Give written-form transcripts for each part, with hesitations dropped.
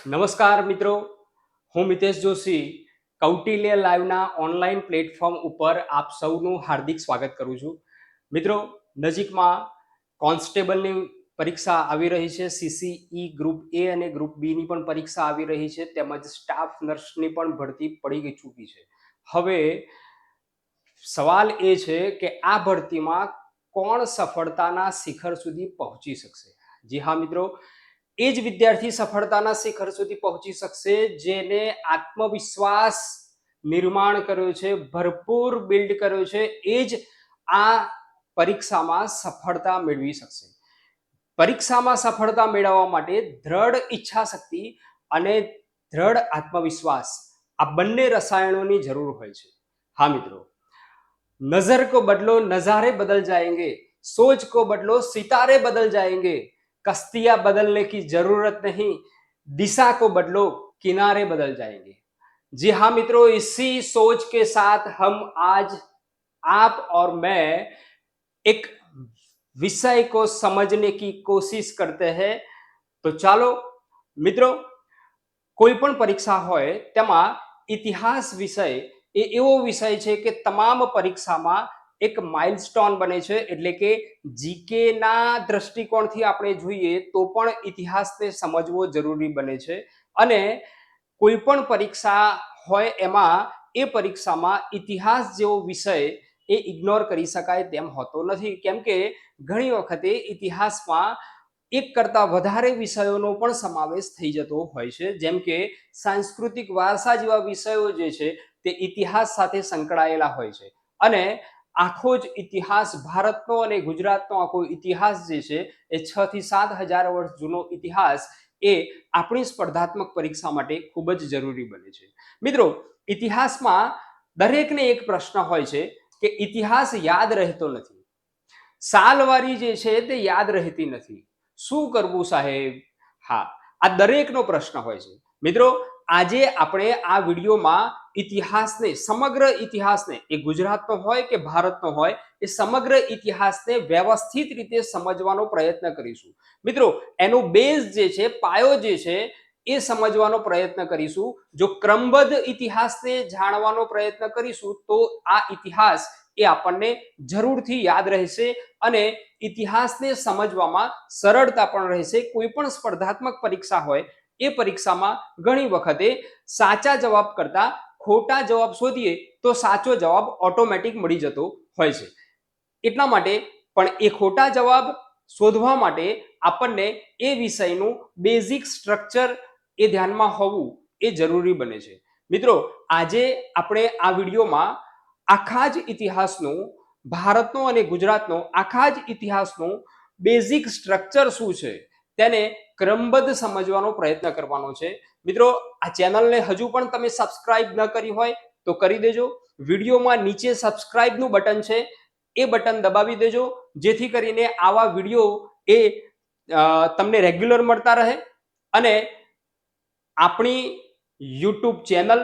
નમસ્કાર મિત્રો, હું મિતેશ જોશી કૌટિલ્ય લાઈવના ઓનલાઈન પ્લેટફોર્મ ઉપર આપ સૌનું હાર્દિક સ્વાગત કરું છું. મિત્રો, નજીકમાં કોન્સ્ટેબલની પરીક્ષા આવી રહી છે. સીસીઈ ગ્રુપ એ અને ગ્રુપ બીની પણ પરીક્ષા આવી રહી છે, તેમજ સ્ટાફ નર્સની પણ ભરતી પડી ચૂકી છે. હવે સવાલ એ છે કે આ ભરતીમાં કોણ સફળતાના શિખર સુધી પહોંચી શકશે. જી હા મિત્રો, એ જ વિદ્યાર્થી સફળતાના શિખર સુધી પહોંચી શકશે જેને આત્મવિશ્વાસ નિર્માણ કર્યો છે, ભરપૂર બિલ્ડ કર્યો છે. એ જ આ પરીક્ષામાં સફળતા મેળવી શકશે. પરીક્ષામાં સફળતા મેળવવા માટે દ્રઢ ઈચ્છા શક્તિ અને દ્રઢ આત્મવિશ્વાસ આ બંને રસાયણોની જરૂર હોય છે. હા મિત્રો, नजर को बदलो नजारे बदल जाएंगे, सोच को बदलो सितारे बदल जाएंगे, कश्तियां बदलने की जरूरत नहीं, दिशा को बदलो किनारे बदल जाएंगे. जी हाँ मित्रों, इसी सोच के साथ हम आज आप और मैं एक विषय को समझने की कोशिश करते हैं. तो ચાલો મિત્રો, કોઈ પણ પરીક્ષા હોય તેમાં ઇતિહાસ વિષય એ એવો વિષય છે કે તમામ પરીક્ષામાં એક માઇલસ્ટોન બને છે. એટલે કે જીકે ના દ્રષ્ટિકોણથી આપણે જોઈએ તો પણ ઇતિહાસને સમજવો જરૂરી બને છે. અને કોઈ પણ પરીક્ષા હોય એમાં એ પરીક્ષામાં ઇતિહાસ જેવો વિષય એ ઇગ્નોર કરી શકાય તેમ હોતો નથી, કેમ કે ઘણી વખતે ઇતિહાસમાં એક કરતા વધારે વિષયોનો પણ સમાવેશ થઈ જતો હોય છે. જેમ કે સાંસ્કૃતિક વારસા જેવા વિષયો જે છે તે ઇતિહાસ સાથે સંકળાયેલા હોય છે. અને આખો જ ઇતિહાસ ભારતનો અને ગુજરાતનો આખો ઇતિહાસ જે છે એ 6 થી 7,000 વર્ષ જૂનો ઇતિહાસ એ આપણી સ્પર્ધાત્મક પરીક્ષા માટે ખૂબ જ જરૂરી બને છે. મિત્રો, ઇતિહાસમાં દરેકને એક પ્રશ્ન હોય છે કે ઇતિહાસ યાદ રહેતો નથી, સાલવારી જે છે તે યાદ રહેતી નથી, શું કરવું સાહેબ? હા, આ દરેકનો પ્રશ્ન હોય છે. મિત્રો, આજે આપણે આ વિડીયોમાં ઇતિહાસને, સમગ્ર ઇતિહાસને, એ ગુજરાતનો હોય કે ભારતનો હોય, એ સમગ્ર ઇતિહાસને વ્યવસ્થિત રીતે સમજવાનો પ્રયત્ન કરીશું. મિત્રો, એનો બેઝ જે છે, પાયો જે છે એ સમજવાનો પ્રયત્ન કરીશું. જો ક્રમબદ્ધ ઇતિહાસને જાણવાનો પ્રયત્ન કરીશું તો આ ઇતિહાસ એ આપણને જરૂરથી યાદ રહેશે અને ઇતિહાસને સમજવામાં સરળતા પણ રહેશે. કોઈ પણ સ્પર્ધાત્મક પરીક્ષા હોય એ પરીક્ષામાં ઘણી વખતે સાચા જવાબ કરતા ખોટા જવાબ શોધીએ તો સાચો જવાબ ઓટોમેટિક મળી જતો હોય છે. એટલા માટે પણ એ ખોટા જવાબ શોધવા માટે આપણને એ વિષયનું બેઝિક સ્ટ્રક્ચર એ ધ્યાનમાં હોવું એ જરૂરી બને છે. મિત્રો, આજે આપણે આ વિડીયોમાં આખા જ ઇતિહાસનું, ભારતનો અને ગુજરાતનો આખા જ ઇતિહાસનું બેઝિક સ્ટ્રક્ચર શું છે તેને ક્રમબદ્ધ સમજવાનો પ્રયત્ન કરવાનો છે. મિત્રો, આ ચેનલને હજુ પણ તમે સબસ્ક્રાઇબ ન કરી હોય તો કરી દેજો. વિડીયોમાં નીચે સબસ્ક્રાઇબનું બટન છે, એ બટન દબાવી દેજો, જેથી કરીને આવા વિડીયો એ તમને રેગ્યુલર મળતા રહે. અને આપણી યુટ્યુબ ચેનલ,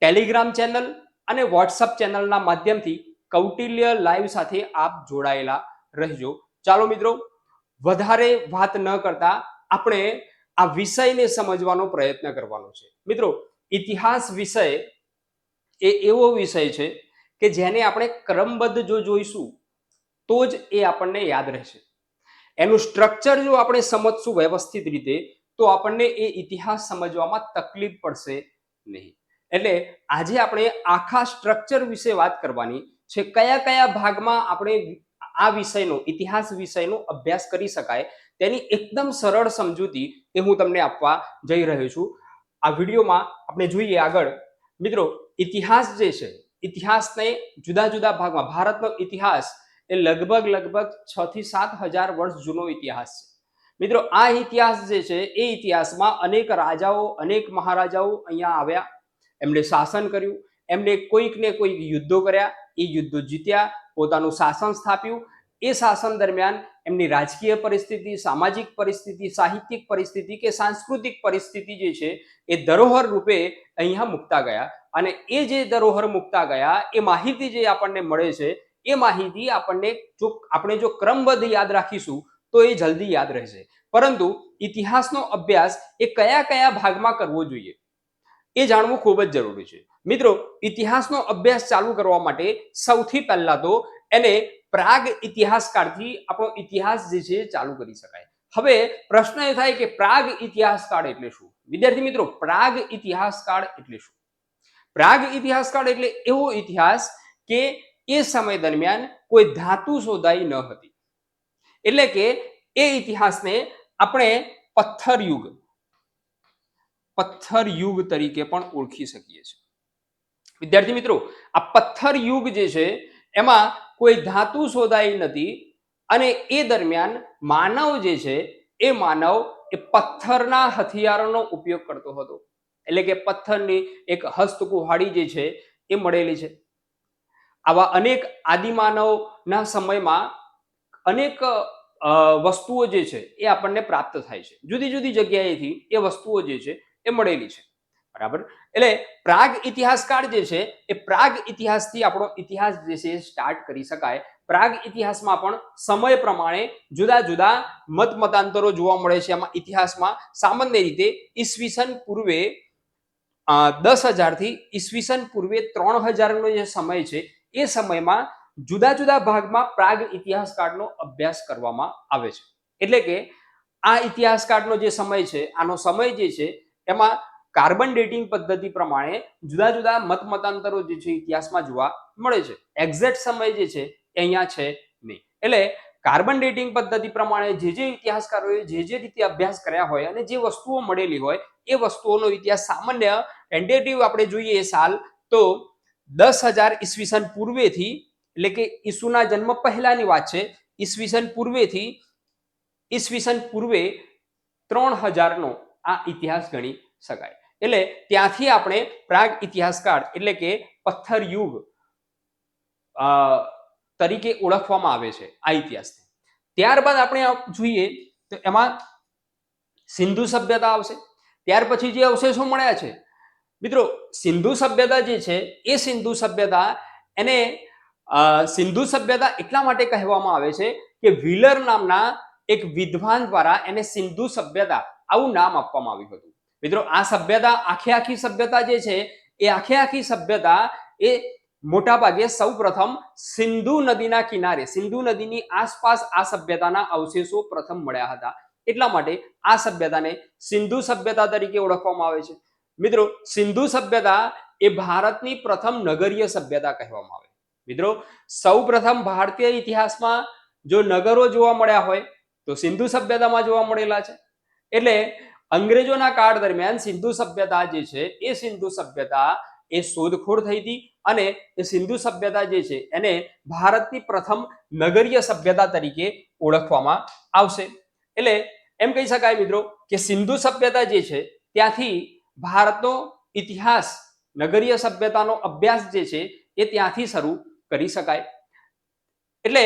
ટેલિગ્રામ ચેનલ અને વોટ્સઅપ ચેનલના માધ્યમથી કૌટિલ્ય લાઈવ સાથે આપ જોડાયેલા રહેજો. ચાલો મિત્રો, વધારે વાત ન કરતા આપણે આ વિષયને સમજવાનો પ્રયત્ન કરવાનો છે. મિત્રો, ઇતિહાસ વિષય એ એવો વિષય છે કે જેને આપણે ક્રમબદ્ધ જો જોઈશું તો જ એ આપણને યાદ રહેશે. એનું સ્ટ્રક્ચર જો આપણે સમજશું વ્યવસ્થિત રીતે તો આપણને એ ઇતિહાસ સમજવામાં તકલીફ પડશે નહીં. એટલે આજે આપણે આખા સ્ટ્રક્ચર વિશે વાત કરવાની છે. કયા કયા ભાગમાં આપણે આ વિષયનો, ઇતિહાસ વિષયનો અભ્યાસ કરી શકાય તેની એકદમ સરળ સમજૂતી એ હું તમને આપવા જઈ રહ્યો છું. આ વિડીયોમાં આપણે જોઈએ આગળ. મિત્રો, ઇતિહાસ જે છે, ઇતિહાસને જુદા જુદા ભાગમાં, ભારતનો ઇતિહાસ એ લગભગ 6 થી 7,000 વર્ષ જૂનો ઇતિહાસ છે. મિત્રો, આ ઇતિહાસ જે છે એ ઇતિહાસમાં અનેક રાજાઓ, અનેક મહારાજાઓ અહીંયા આવ્યા, એમણે શાસન કર્યું, એમણે કોઈક ને કોઈક યુદ્ધો કર્યા, એ યુદ્ધો જીત્યા, પોતાનું શાસન સ્થાપ્યું. એ શાસન દરમિયાન એમની રાજકીય પરિસ્થિતિ, સામાજિક પરિસ્થિતિ, સાહિત્યિક પરિસ્થિતિ કે સાંસ્કૃતિક પરિસ્થિતિ જે છે એ ધરોહર રૂપે અહીંયા મૂકતા ગયા. અને એ જે ધરોહર મૂકતા ગયા એ માહિતી જે આપણને મળે છે એ માહિતી આપણને જો આપણે ક્રમબદ્ધ યાદ રાખીશું તો એ જલ્દી યાદ રહેશે. પરંતુ ઇતિહાસનો અભ્યાસ એ કયા કયા ભાગમાં કરવો જોઈએ એ જાણવું ખૂબ જ જરૂરી છે. મિત્રો, ઇતિહાસનો અભ્યાસ ચાલુ કરવા માટે સૌથી પહેલા તો એને પ્રાગ ઇતિહાસકાળથી આપણો ઇતિહાસ જે છે ચાલુ કરી શકાય. હવે પ્રશ્ન એ થાય કે પ્રાગ ઇતિહાસકાળ એટલે શું? વિદ્યાર્થી મિત્રો, પ્રાગ ઇતિહાસકાળ એટલે શું? પ્રાગ ઇતિહાસકાળ એટલે એવો ઇતિહાસ કે એ સમય દરમિયાન કોઈ ધાતુ શોધાઈ ન હતી. એટલે કે એ ઇતિહાસને આપણે પથ્થર યુગ તરીકે પણ ઓળખી શકીએ છીએ. વિદ્યાર્થી મિત્રો, આ પથ્થર યુગ જે છે એમાં કોઈ ધાતુ શોધાઈ નથી અને એ દરમિયાન માનવ જે છે એ પથ્થરના હથિયારોનો ઉપયોગ કરતો હતો. એટલે કે પથ્થરની એક હસ્તકુહાડી જે છે એ મળેલી છે. આવા અનેક આદિમાનવના સમયમાં અનેક વસ્તુઓ જે છે એ આપણને પ્રાપ્ત થાય છે. જુદી જુદી જગ્યાએથી એ વસ્તુઓ જે છે એ મળેલી છે. બરાબર. એટલે પ્રાગ ઇતિહાસકાળ જે છે એ પ્રાગ ઇતિહાસથી આપણો ઇતિહાસ જે છે સ્ટાર્ટ કરી શકાય. પ્રાગ ઇતિહાસમાં પણ સમય પ્રમાણે જુદા જુદા મતાંતરો જોવા મળે છે. આમાં ઇતિહાસમાં સામાન્ય રીતે ઈસવીસન પૂર્વે 10,000 થી ઈસવીસન પૂર્વે 3,000 નો જે સમય છે એ સમયમાં જુદા જુદા ભાગમાં પ્રાગ ઇતિહાસકાળનો અભ્યાસ કરવામાં આવે છે. એટલે કે આ ઇતિહાસકાળનો જે સમય છે, આનો સમય જે છે એમાં કાર્બન ડેટિંગ પદ્ધતિ પ્રમાણે જુદા જુદા મતાંતરો જે છે ઇતિહાસમાં જોવા મળે છે. એક્ઝેક્ટ સમય જે છે એ અહીંયા છે નહીં. એટલે કાર્બન ડેટિંગ પદ્ધતિ પ્રમાણે જે ઇતિહાસકારોએ જે રીતે અભ્યાસ કર્યા હોય અને જે વસ્તુઓ મળેલી હોય એ વસ્તુઓનો ઇતિહાસ સામાન્ય ટેન્ટેટિવ આપણે જોઈએ સાલ તો 10,000 ઈસવીસન પૂર્વેથી, એટલે કે ઈસુના જન્મ પહેલાની વાત છે, ઈસવીસન પૂર્વેથી ઈસવીસન પૂર્વે 3,000 નો આ ઇતિહાસ ગણી શકાય. એટલે ત્યાંથી આપણે પ્રાગ ઇતિહાસકાળ એટલે કે પથ્થર યુગ તરીકે ઓળખવામાં આવે છે આ ઇતિહાસને. ત્યારબાદ આપણે જોઈએ તો એમાં સિંધુ સભ્યતા આવશે. ત્યાર પછી જે અવશેષો મળ્યા છે મિત્રો, સિંધુ સભ્યતા જે છે એ સિંધુ સભ્યતા એટલા માટે કહેવામાં આવે છે કે વ્હીલર નામના એક વિદ્વાન દ્વારા એને સિંધુ સભ્યતા આવું નામ આપવામાં આવ્યું હતું. મિત્રો, આ સભ્યતા આખી સભ્યતા જે છે એ આખી સભ્યતા એ મોટા ભાગે સૌપ્રથમ સિંધુ નદીના કિનારે, સિંધુ નદીની આસપાસ આ સભ્યતાના અવશેષો પ્રથમ મળ્યા હતા. એટલા માટે આ સભ્યતાને સિંધુ સભ્યતા તરીકે ઓળખવામાં આવે છે. મિત્રો, સિંધુ સભ્યતા એ ભારતની પ્રથમ નગરીય સભ્યતા કહેવામાં આવે. મિત્રો, સૌપ્રથમ ભારતીય ઇતિહાસમાં જો નગરો જોવા મળ્યા હોય તો સિંધુ સભ્યતામાં જોવા મળેલા છે. એટલે અંગ્રેજોના કાળ દરમિયાન સિંધુ સભ્યતા જે છે એ સિંધુ સભ્યતા એ શોધખોળ થઈ હતી અને એ સિંધુ સભ્યતા જે છે એને ભારતની પ્રથમ નગરીય સભ્યતા તરીકે ઓળખવામાં આવશે. એટલે એમ કહી શકાય મિત્રો કે સિંધુ સભ્યતા જે છે ત્યાંથી ભારતનો ઇતિહાસ, નગરીય સભ્યતાનો અભ્યાસ જે છે એ ત્યાંથી શરૂ કરી શકાય. એટલે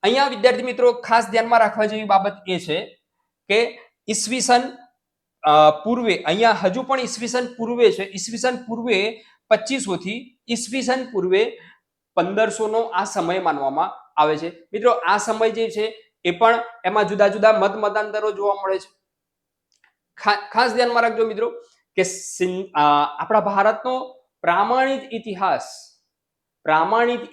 અહીંયા વિદ્યાર્થી મિત્રો ખાસ ધ્યાનમાં રાખવા જેવી બાબત એ છે કે ઈસવીસન પૂર્વે, અહીંયા હજુ પણ ઈસવીસન પૂર્વે છે, ઈસવીસન પૂર્વે 2500 થી ઈસવીસન પૂર્વે 1500 નો આ સમય માનવામાં આવે છે. મિત્રો, આ સમય જે છે એ પણ એમાં જુદા જુદા મતાંતરો જોવા મળે છે. ખાસ ધ્યાનમાં રાખજો મિત્રો કે આપણા ભારતનો પ્રામાણિક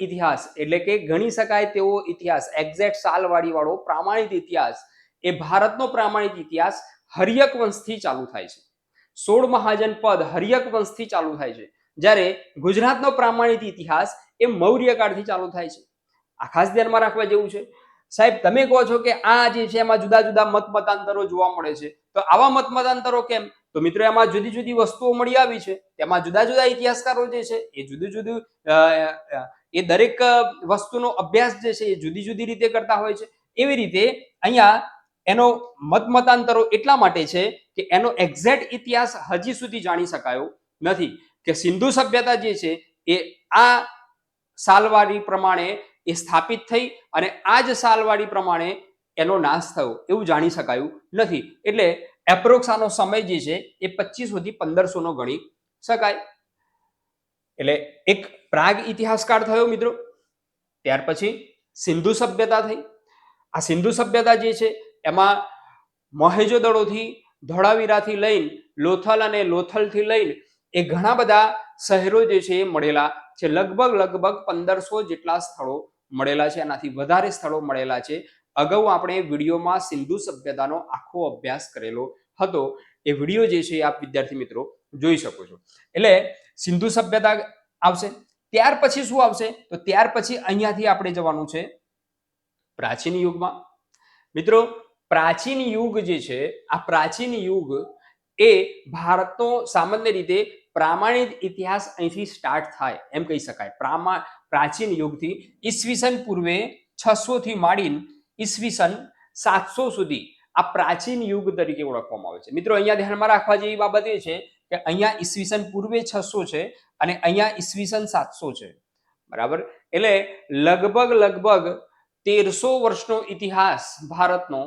ઇતિહાસ એટલે કે ગણી શકાય તેવો ઇતિહાસ, એક્ઝેક્ટ સાલવાળી વાળો પ્રામાણિક ઇતિહાસ, એ ભારતનો પ્રામાણિક ઇતિહાસ હર્યક વંશથી ચાલુ થાય છે. 16 મહાજન પદ હર્યક વંશથી ચાલુ થાય છે. જ્યારે ગુજરાતનો પ્રામાણિક ઇતિહાસ એ મૌર્ય કાળથી ચાલુ થાય છે. આ ખાસ ધ્યાનમાં રાખવા જેવું છે. સાહેબ, તમે કહો છો કે આ જે છે એમાં જુદા જુદા મતાંતરો જોવા મળે છે, તો આવા મતાંતરો કેમ? તો મિત્રો, એમાં જુદી જુદી વસ્તુઓ મળી આવી છે. તેમાં જુદા જુદા ઇતિહાસકારો જે છે એ જુદું એ દરેક વસ્તુનો અભ્યાસ જે છે એ જુદી જુદી રીતે કરતા હોય છે. એવી રીતે અહીંયા એનો મતાંતરો એટલા માટે છે કે એનો એક્ઝેક્ટ ઇતિહાસ હજી સુધી જાણી શકાયો નથી કે સિંધુ સભ્યતા જે છે એ આ સાલવારી પ્રમાણે એ સ્થાપિત થઈ અને આ જ સાલવારી પ્રમાણે એનો નાશ થયો એવું જાણી શકાયું નથી. એટલે એપ્રોક્સ આનો સમય જે છે એ 2500 થી 1500 નો ગણી શકાય. એટલે એક પ્રાગ ઇતિહાસકાળ થયો મિત્રો. ત્યાર પછી સિંધુ સભ્યતા થઈ. આ સિંધુ સભ્યતા જે છે એમાં મોહેજોદડોથી ધોળાવીરાથી લઈને લોથલ અને લોથલથી લઈને એ ઘણા બધા શહેરો જે છે એ મળેલા છે. લગભગ 1500 જેટલા સ્થળો મળેલા છે, એનાથી વધારે સ્થળો મળેલા છે. અગાઉ આપણે વિડીયોમાં સિંધુ સભ્યતાનો આખો અભ્યાસ કરેલો હતો. એ વિડીયો જે છે આપ વિદ્યાર્થી મિત્રો જોઈ શકો છો. એટલે સિંધુ સભ્યતા આવશે. ત્યાર પછી શું આવશે? તો ત્યાર પછી અહીંયાથી આપણે જવાનું છે પ્રાચીન યુગમાં. મિત્રો, પ્રાચીન યુગ જે છે, આ પ્રાચીન યુગ એ ભારતનો સામાન્ય રીતે પ્રામાણિક ઇતિહાસ અહીંથી સ્ટાર્ટ થાય એમ કહી શકાય. પ્રાચીન યુગથી ઈસવીસન પૂર્વે 600 થી માંડીને ઈસવીસન 700 સુધી આ પ્રાચીન યુગ તરીકે ઓળખવામાં આવે છે. મિત્રો, અહીંયા ધ્યાનમાં રાખવા જેવી બાબત એ છે કે અહીંયા ઈસવીસન પૂર્વે 600 છે અને અહીંયા ઈસવીસન 700 છે. બરાબર? એટલે લગભગ 1300 વર્ષનો ઇતિહાસ ભારતનો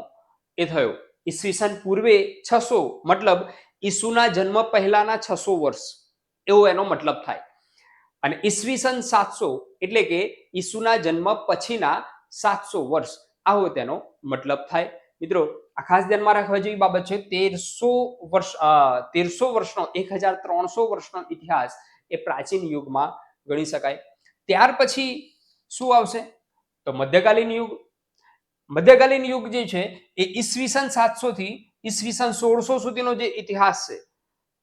એ થયો. ઈસવીસન પૂર્વે 600 મતલબ ઈસુના જન્મ પહેલાના 600 વર્ષ એવો એનો મતલબ થાય. અને ઈસવીસન 700 એટલે કે ઈસુના જન્મ પછીના 700 વર્ષ, આવો તેનો મતલબ થાય. મિત્રો, આ ખાસ ધ્યાનમાં રાખવા જેવી બાબત છે. 1300 વર્ષનો 1300 વર્ષનો ઇતિહાસ એ પ્રાચીન યુગમાં ગણી શકાય. ત્યાર પછી શું આવશે? તો મધ્યકાલીન યુગ. મધ્યકાલીન યુગ જે છે એ ઈસવીસન 700 થી ઈસવીસન 1600 સુધીનો જે ઇતિહાસ છે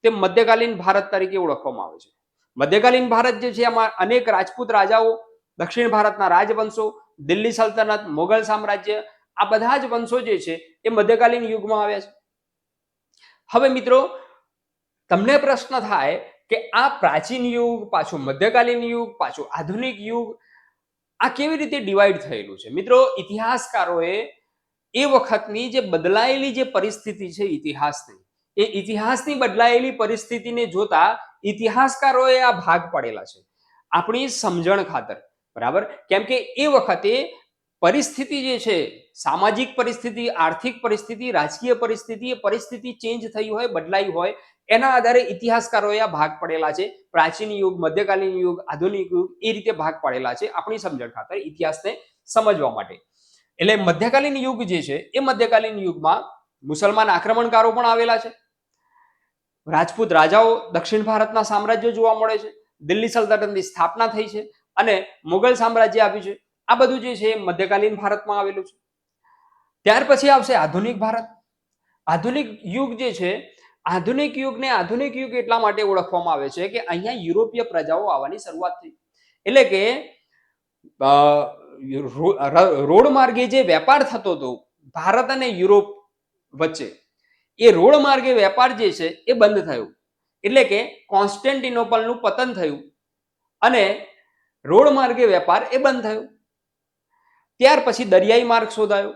તે મધ્યકાલીન ભારત તરીકે ઓળખવામાં આવે છે. મધ્યકાલીન ભારત જે છે એમાં અનેક રાજપૂત રાજાઓ, દક્ષિણ ભારતના રાજવંશો, દિલ્હી સલ્તનત, મોગલ સામ્રાજ્ય, આ બધા જ વંશો જે છે એ મધ્યકાલીન યુગમાં આવ્યા છે. હવે મિત્રો, તમને પ્રશ્ન થાય કે આ પ્રાચીન યુગ, પાછો મધ્યકાલીન યુગ, પાછો આધુનિક યુગ, આ કેવી રીતે ડિવાઈડ થયેલું છે? મિત્રો, ઇતિહાસકારોએ એ વખતની જે બદલાયેલી જે પરિસ્થિતિ છે ઇતિહાસની, એ ઇતિહાસની બદલાયેલી પરિસ્થિતિને જોતા ઇતિહાસકારોએ આ ભાગ પાડેલા છે આપણી સમજણ ખાતર. બરાબર? કેમ કે એ વખતે પરિસ્થિતિ જે છે, સામાજિક પરિસ્થિતિ, આર્થિક પરિસ્થિતિ, રાજકીય પરિસ્થિતિ, એ પરિસ્થિતિ ચેન્જ થઈ હોય, બદલાઈ હોય, એના આધારે ઇતિહાસકારોએ આ ભાગ પડેલા છે. પ્રાચીન યુગ, મધ્યકાલીન યુગ, આધુનિક યુગ, એ રીતે ભાગ પાડેલા છે આપણી સમજણ ખાતર, ઇતિહાસને સમજવા માટે. એટલે મધ્યકાલીન યુગ જે છે એ મધ્યકાલીન યુગમાં મુસલમાન આક્રમણકારો પણ આવેલા છે, રાજપૂત રાજાઓ, દક્ષિણ ભારતના સામ્રાજ્યો જોવા મળે છે, દિલ્હી સલ્તનતની સ્થાપના થઈ છે અને મુગલ સામ્રાજ્ય આવ્યું છે. આ બધું જે છે મધ્યકાલીન ભારતમાં આવેલું છે. ત્યાર પછી આવશે આધુનિક ભારત. આધુનિક યુગ જે છે, આધુનિક યુગને આધુનિક યુગ એટલા માટે ઓળખવામાં આવે છે કે અહીંયા યુરોપીય પ્રજાઓ આવવાની શરૂઆત થઈ. એટલે કે રોડ માર્ગે જે વેપાર થતો હતો ભારત અને યુરોપ વચ્ચે, એ રોડ માર્ગે વેપાર જે છે એ બંધ થયો. એટલે કે કોન્સ્ટેન્ટિનોપલનું પતન થયું અને રોડ માર્ગે વેપાર એ બંધ થયો. ત્યાર પછી દરિયાઈ માર્ગ શોધાયો,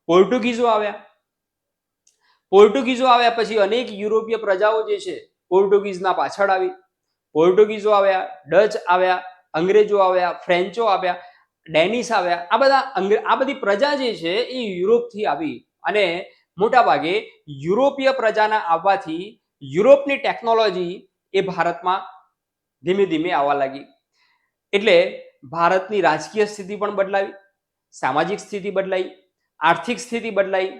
પોર્ટુગીઝો આવ્યા. પોર્ટુગીઝો આવ્યા પછી અનેક યુરોપીય પ્રજાઓ જે છે પોર્ટુગીઝના પાછળ આવી. પોર્ટુગીઝો આવ્યા, ડચ આવ્યા, અંગ્રેજો આવ્યા, ફ્રેન્ચો આવ્યા, ડેનિશ આવ્યા. આ બધી પ્રજા જે છે એ યુરોપથી આવી અને મોટા ભાગે યુરોપીય પ્રજાના આવવાથી યુરોપની ટેકનોલોજી એ ભારતમાં ધીમે ધીમે આવવા લાગી. એટલે ભારતની રાજકીય સ્થિતિ પણ બદલાવી, સામાજિક સ્થિતિ બદલાઈ, આર્થિક સ્થિતિ બદલાઈ,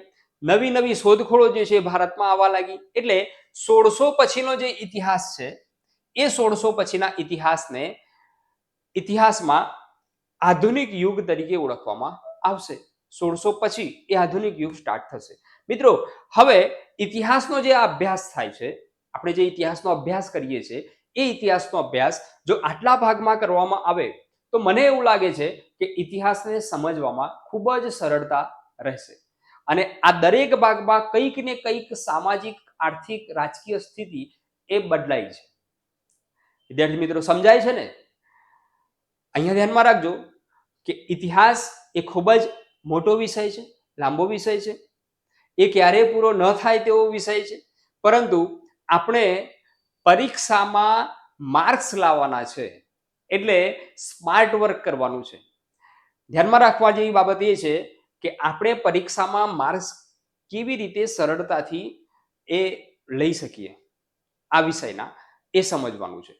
નવી નવી શોધખોળો જે છે ભારતમાં આવવા લાગી. એટલે 1600 પછીનો જે ઇતિહાસ છે એ 1600 પછીના ઇતિહાસમાં આધુનિક યુગ તરીકે ઓળખવામાં આવશે. 1600 પછી એ આધુનિક યુગ સ્ટાર્ટ થશે. મિત્રો, હવે ઇતિહાસનો જે અભ્યાસ થાય છે, આપણે જે ઇતિહાસનો અભ્યાસ કરીએ છીએ, એ ઇતિહાસનો અભ્યાસ જો આટલા ભાગમાં કરવામાં આવે તો મને એવું લાગે છે કે ઇતિહાસને સમજવામાં ખૂબ જ સરળતા રહેશે. અને આ દરેક ભાગમાં કંઈક ને કંઈક સામાજિક, આર્થિક, રાજકીય સ્થિતિ એ બદલાઈ છે. વિદ્યાર્થી મિત્રો, સમજાય છે ને? અહીંયા ધ્યાનમાં રાખજો કે ઇતિહાસ એ ખૂબ જ મોટો વિષય છે, લાંબો વિષય છે, એ ક્યારેય પૂરો ન થાય તેવો વિષય છે. પરંતુ આપણે પરીક્ષામાં માર્ક્સ લાવવાના છે, એટલે સ્માર્ટ વર્ક કરવાનું છે. ધ્યાનમાં રાખવા જેવી બાબત એ છે કે આપણે પરીક્ષામાં માર્ક્સ કેવી રીતે સરળતાથી એ લઈ શકીએ આ વિષયના, એ સમજવાનું છે.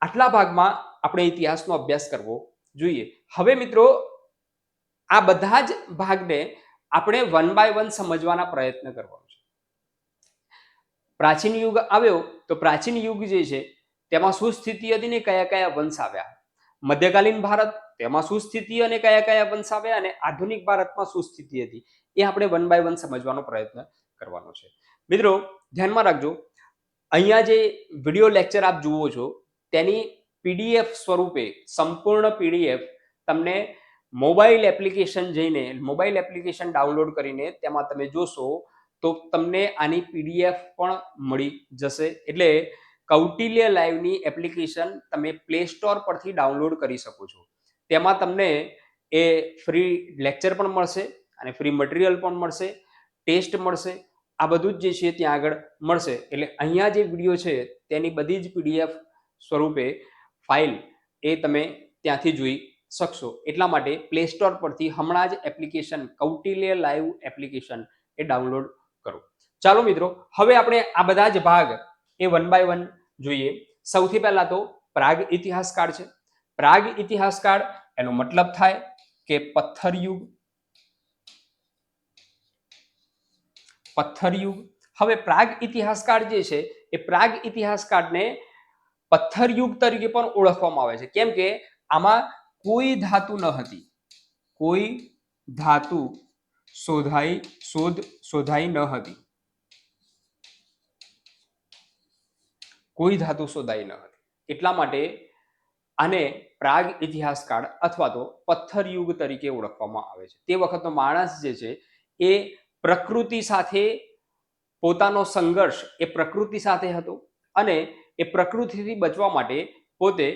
આટલા ભાગમાં આપણે ઇતિહાસનો અભ્યાસ કરવો જોઈએ. હવે મિત્રો, આ બધા જ ભાગને આપણે વન બાય વન સમજવાના પ્રયત્ન કરવાનો છે. પ્રાચીન યુગ આવ્યો તો પ્રાચીન યુગ જે છે તેમાં શું સ્થિતિ હતી ને કયા કયા વંશ આવ્યા. મધ્યકાલીન ભારત તેમાં શું સ્થિતિ અને કયા કયા વંશ આવ્યા અને આધુનિક ભારતમાં શું સ્થિતિ હતી એ આપણે વન બાય વન સમજવાનો પ્રયત્ન કરવાનો છે. મિત્રો ધ્યાનમાં રાખજો, અહીંયા જે વિડીયો લેક્ચર આપ જુઓ છો તેની પીડીએફ સ્વરૂપે સંપૂર્ણ પીડીએફ તમને મોબાઈલ એપ્લિકેશન જઈને મોબાઈલ એપ્લિકેશન ડાઉનલોડ કરીને તેમાં તમે જોશો તો તમને આની પીડીએફ પણ મળી જશે. એટલે કૌટિલ્ય લાઈવની એપ્લિકેશન તમે પ્લે સ્ટોર પરથી ડાઉનલોડ કરી શકો છો. તેમાં તમને એ ફ્રી લેક્ચર પણ મળશે અને ફ્રી મટીરિયલ પણ મળશે, ટેસ્ટ મળશે, આ બધું જ જે છે ત્યાં આગળ મળશે. એટલે અહીંયા જે વિડીયો છે તેની બધી જ પીડીએફ સ્વરૂપે ફાઇલ એ તમે ત્યાંથી જોઈ શકશો. એટલા માટે પ્લે સ્ટોર પરથી હમણાં જ એપ્લિકેશન કૌટિલ્ય લાઈવ એપ્લિકેશન એ ડાઉનલોડ કરો. ચાલો મિત્રો, હવે આપણે આ બધા જ ભાગ એ વન બાય વન જોઈએ. સૌથી પહેલા તો પ્રાગ ઇતિહાસકાળ છે. પ્રાગ ઇતિહાસકાળ એનો મતલબ થાય કે પથ્થર યુગ. પથ્થર યુગ. હવે પ્રાગ ઇતિહાસકાળ જે છે એ પ્રાગ ઇતિહાસકાળને પથ્થર યુગ તરીકે પણ ઓળખવામાં આવે છે. કેમ કે આમાં કોઈ ધાતુ ન હતી, કોઈ ધાતુ શોધાઈ ન હતી, કોઈ ધાતુ શોધાઈ ન હતી. એટલા માટે આને પ્રાગ ઇતિહાસકાળ અથવા તો પથ્થર યુગ તરીકે ઓળખવામાં આવે છે. તે વખતનો માણસ જે છે એ પ્રકૃતિ સાથે પોતાનો સંઘર્ષ એ પ્રકૃતિ સાથે હતો અને એ પ્રકૃતિથી બચવા માટે પોતે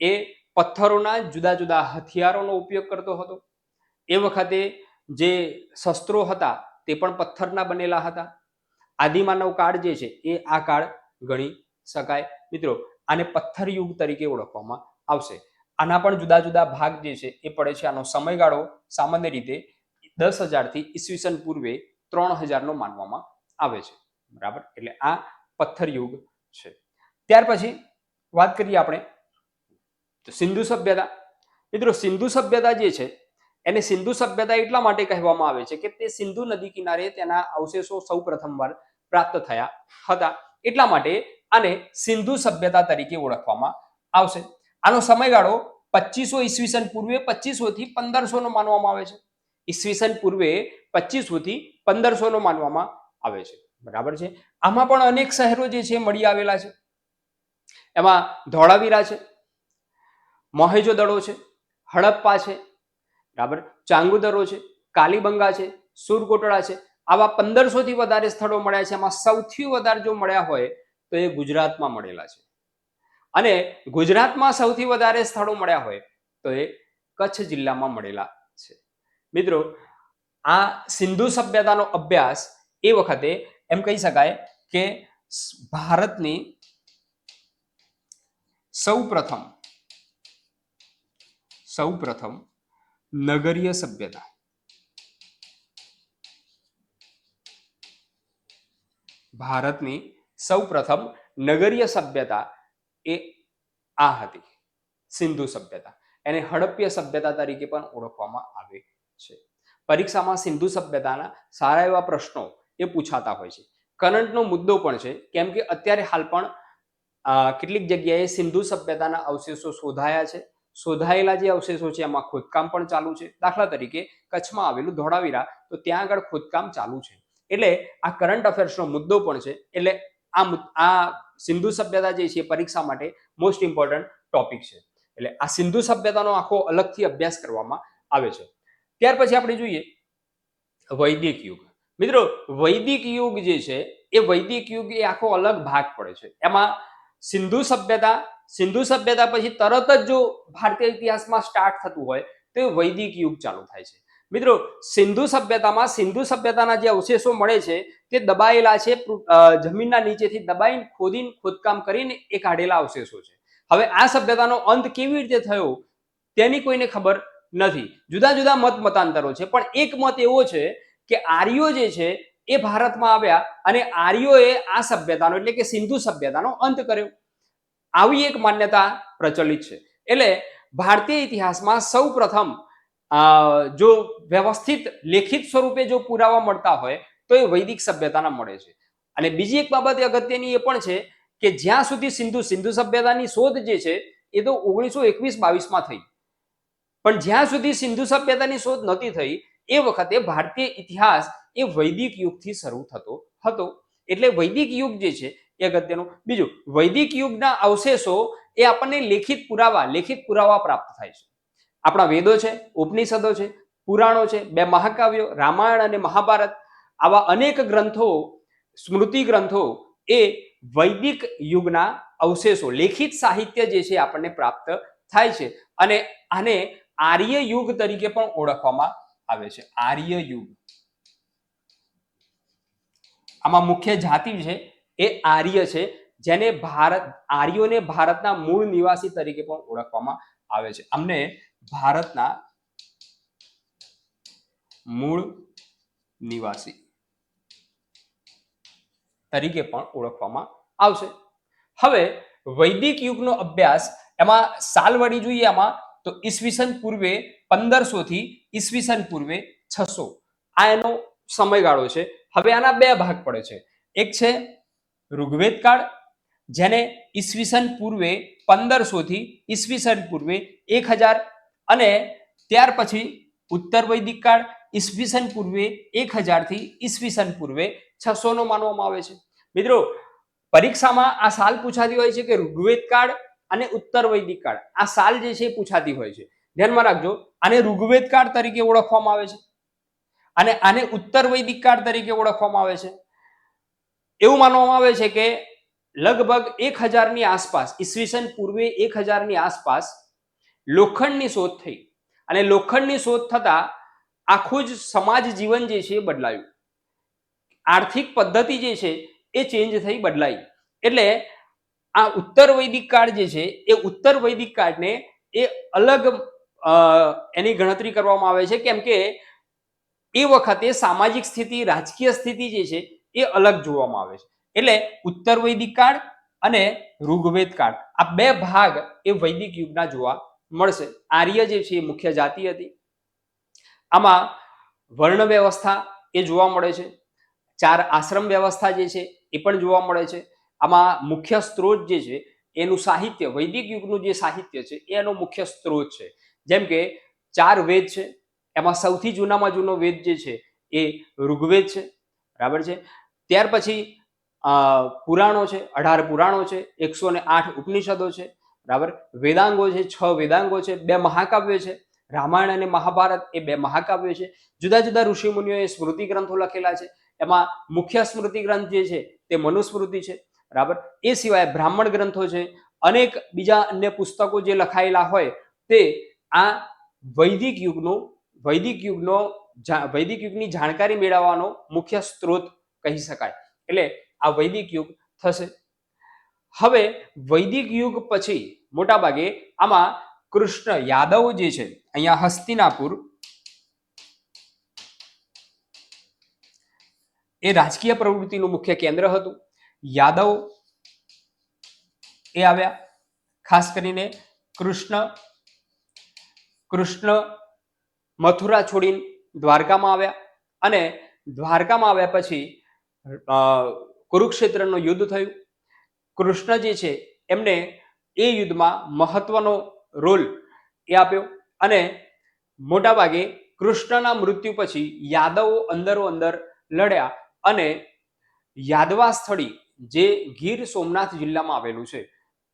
એ પથ્થરોના જુદા જુદા હથિયારોનો ઉપયોગ કરતો હતો. એ વખતે જે શસ્ત્રો હતા તે પણ પથ્થરના બનેલા હતા. આદિમાનવ કાળ જે છે એ આ કાળ ગણી શકાય. મિત્રો આને પથ્થર યુગ તરીકે ઓળખવામાં આવશે. આના પણ જુદા જુદા ભાગ જે છે એ પડે છે. આનો સમયગાળો સામાન્ય રીતે 10,000 થી ઈસવીસન પૂર્વે 3,000 નો માનવામાં આવે છે. બરાબર, એટલે આ પથ્થર યુગ છે. ત્યાર પછી વાત કરીએ આપણે સિંધુ સભ્યતા. મિત્રો સિંધુ સભ્યતા જે છે એને સિંધુ સભ્યતા એટલા માટે કહેવામાં આવે છે કે તે સિંધુ નદી કિનારે તેના અવશેષો સૌ પ્રથમવાર પ્રાપ્ત થયા હતા. એટલા માટે આને સિંધુ સભ્યતા તરીકે ઓળખવામાં આવશે. આનો સમયગાળો 2500 ઈસવીસન પૂર્વે 2500 થી 1500 નો માનવામાં આવે છે. ઈસવીસન પૂર્વે 2500 થી 1500 નો માનવામાં આવે છે. બરાબર છે. આમાં પણ અનેક શહેરો જે છે મળી આવેલા છે. એમાં ધોળાવીરા છે, મોહેજો-દડો છે, હડપ્પા છે, બરાબર, ચાંગુદરો છે, કાલીબંગા છે, સુરકોટડા છે. આવા 1500 થી વધારે સ્થળો મળ્યા છે. એમાં સૌથી વધારે જો મળ્યા હોય તો એ ગુજરાતમાં મળેલા છે અને ગુજરાતમાં સૌથી વધારે સ્થળો મળ્યા હોય તો એ કચ્છ જિલ્લામાં મળેલા છે. મિત્રો આ સિંધુ સભ્યતાનો અભ્યાસ એ વખતે એમ કહી શકાય કે ભારતની સૌપ્રથમ નગરીય સભ્યતા, ભારતની સૌપ્રથમ નગરીય સભ્યતા એ આ હતી, સિંધુ સભ્યતા. એને હડપ્પીય સભ્યતા તરીકે પણ ઓળખવામાં આવે છે. પરીક્ષામાં સિંધુ સભ્યતાના સારા એવા પ્રશ્નો એ પૂછાતા હોય છે. કરંટનો મુદ્દો પણ છે. કેમ કે અત્યારે હાલ પણ કેટલીક જગ્યાએ સિંધુ સભ્યતાના અવશેષો શોધાયા છે. શોધાયેલા જે અવશેષો છે એમાં ખોદકામ પણ ચાલુ છે. દાખલા તરીકે કચ્છમાં આવેલું ધોળાવીરા, તો ત્યાં આગળ ખોદકામ ચાલુ છે. એટલે આ કરંટ અફેર્સનો મુદ્દો પણ છે. એટલે આ સિંધુ સભ્યતા જે છે પરીક્ષા માટે મોસ્ટ ઇમ્પોર્ટન્ટ ટોપિક છે. એટલે આ સિંધુ સભ્યતાનો આખો અલગથી અભ્યાસ કરવામાં આવે છે. ત્યાર પછી આપણે જોઈએ વૈદિક યુગ. મિત્રો વૈદિક યુગ જે છે એ વૈદિક યુગ એ આખો અલગ ભાગ પડે છે. એમાં સિંધુ સભ્યતા પછી તરત જ જો ભારતીય ઇતિહાસમાં સ્ટાર્ટ થતું હોય તો એ વૈદિક યુગ ચાલુ થાય છે. મિત્રો સિંધુ સભ્યતાના જે અવશેષો મળે છે તે દબાયેલા છે, જમીનના નીચેથી દબાઈને ખોદકામ કરીને એ કાઢેલા અવશેષો છે. હવે આ સભ્યતાનો અંત કેવી રીતે થયો તેની કોઈને ખબર નથી. જુદા જુદા મતાંતરો છે, પણ એક મત એવો છે કે આર્યો જે છે એ ભારતમાં આવ્યા અને આર્યોએ આ સભ્યતાનો એટલે કે સિંધુ સભ્યતાનો અંત કર્યો. આવી એક માન્યતા પ્રચલિત છે. એટલે ભારતીય ઇતિહાસમાં સૌપ્રથમ જો વ્યવસ્થિત લેખિત સ્વરૂપે જો પુરાવા મળતા હોય તો એ વૈદિક સભ્યતાના મળે છે. અને બીજી એક બાબત અગત્યની એ પણ છે કે જ્યાં સુધી સિંધુ સભ્યતાની શોધ જે છે એ તો 1921-22માં થઈ, પણ જ્યાં સુધી સિંધુ સભ્યતાની શોધ નહોતી થઈ એ વખતે ભારતીય ઇતિહાસ એ વૈદિક યુગથી શરૂ થતો હતો. એટલે વૈદિક યુગ જે છે એ અગત્યનો. બીજું, વૈદિક યુગના અવશેષો એ આપણને લેખિત પુરાવા પ્રાપ્ત થાય છે. આપણા વેદો છે, ઉપનિષદો છે, પુરાણો છે, 2 મહાકાવ્યો રામાયણ અને મહાભારત, આવા અનેક ગ્રંથો, સ્મૃતિ ગ્રંથો એ વૈદિક યુગના અવશેષો, લેખિત સાહિત્ય જે છે આપણને પ્રાપ્ત થાય છે. અને આને આર્ય યુગ તરીકે પણ ઓળખવામાં આવે છે. આર્ય યુગ, આમાં મુખ્ય જાતિ છે એ આર્ય છે, જેને આર્યોને ભારતના મૂળ નિવાસી તરીકે પણ ઓળખવામાં આવે છે. અમને ભારતના મૂળ નિવાસી તરીકે પણ ઓળખવામાં આવશે. હવે વૈદિક યુગનો અભ્યાસ, એમાં સાલવડી જોઈએ આમાં તો ઈસવીસન પૂર્વે 1500 થી ઈસવીસન પૂર્વે 600 આ એનો સમયગાળો છે. હવે આના 2 ભાગ પડે છે. એક છે ઋગ્વેદ કાળ, જેને ઈસવીસન પૂર્વે 1500 થી ઈસવીસન પૂર્વે 1000, અને ત્યાર પછી ઉત્તર વૈદિક કાળ ઈસવીસન પૂર્વે 1000 થી ઈસવીસન પૂર્વે 600 નો માનવામાં આવે છે. મિત્રો, પરીક્ષામાં આ સાલ પૂછાતી હોય છે કે ઋગ્વેદ કાળ અને ઉત્તર વૈદિક કાળ, આ સાલ જે છે એ પૂછાતી હોય છે. ધ્યાનમાં રાખજો, આને ઋગ્વેદ કાળ તરીકે ઓળખવામાં આવે છે અને આને ઉત્તર વૈદિક કાળ તરીકે ઓળખવામાં આવે છે. એવું માનવામાં આવે છે કે લગભગ 1000 ની આસપાસ, ઈસવીસન પૂર્વે 1000 ની આસપાસ લોખંડની શોધ થઈ, અને લોખંડની શોધ થતા આખું જ સમાજ જીવન જે છે એ બદલાયું. આર્થિક પદ્ધતિ જે છે એ ચેન્જ થઈ, બદલાઈ. એટલે આ ઉત્તર વૈદિક કાળ જે છે એ ઉત્તર વૈદિક કાળને એ અલગ એની ગણતરી કરવામાં આવે છે, કેમ કે એ વખતે સામાજિક સ્થિતિ, રાજકીય સ્થિતિ જે છે એ અલગ જોવામાં આવે છે. એટલે ઉત્તર વૈદિક કાળ અને ઋગ્વેદ કાળ, આ 2 ભાગ એ વૈદિક યુગના જોવા મળશે. આર્ય જે છે એ મુખ્ય જાતિ હતી. આમાં વર્ણ વ્યવસ્થા એ જોવા મળે છે. 4 આશ્રમ વ્યવસ્થા જે છે એ પણ જોવા મળે છે. આમાં મુખ્ય સ્ત્રોત જે છે એનું સાહિત્ય, વૈદિક યુગનું જે સાહિત્ય છે એનો મુખ્ય સ્ત્રોત છે. જેમ કે 4 વેદ છે, એમાં સૌથી જૂનામાં જૂનો વેદ જે છે એ ઋગ્વેદ છે, બરાબર છે. ત્યાર પછી પુરાણો છે, 18 પુરાણો છે, 108 ઉપનિષદો છે, બરાબર. વેદાંગો છે, 6 વેદાંગો છે, 2 મહાકાવ્યો છે, રામાયણ અને મહાભારત એ 2 મહાકાવ્યો છે. જુદા જુદા ઋષિ મુનિઓએ સ્મૃતિ ગ્રંથો લખેલા છે. એમાં મુખ્ય સ્મૃતિ ગ્રંથ જે છે તે મનુસ્મૃતિ છે, બરાબર. એ સિવાય બ્રાહ્મણ ગ્રંથો છે, અનેક બીજા અન્ય પુસ્તકો જે લખાયેલા હોય તે આ વૈદિક યુગની જાણકારી મેળવવાનો મુખ્ય સ્ત્રોત કહી શકાય. એટલે આ વૈદિક યુગ થશે. હવે વૈદિક યુગ પછી મોટા ભાગે આમાં કૃષ્ણ યાદવ જે છે, અહીંયા હસ્તિનાપુર એ રાજકીય પ્રવૃત્તિનું મુખ્ય કેન્દ્ર હતું. યાદવ એ આવ્યા, ખાસ કરીને કૃષ્ણ મથુરા છોડીને દ્વારકામાં આવ્યા, અને દ્વારકામાં આવ્યા પછી કુરુક્ષેત્રનું યુદ્ધ થયું. કૃષ્ણ જે છે એમને એ યુદ્ધમાં મહત્વનો રોલ એ આપ્યો, અને મોટા ભાગે કૃષ્ણના મૃત્યુ પછી યાદવો અંદરો અંદર લડ્યા, અને યાદવા સ્થળી જે ગીર સોમનાથ જિલ્લામાં આવેલું છે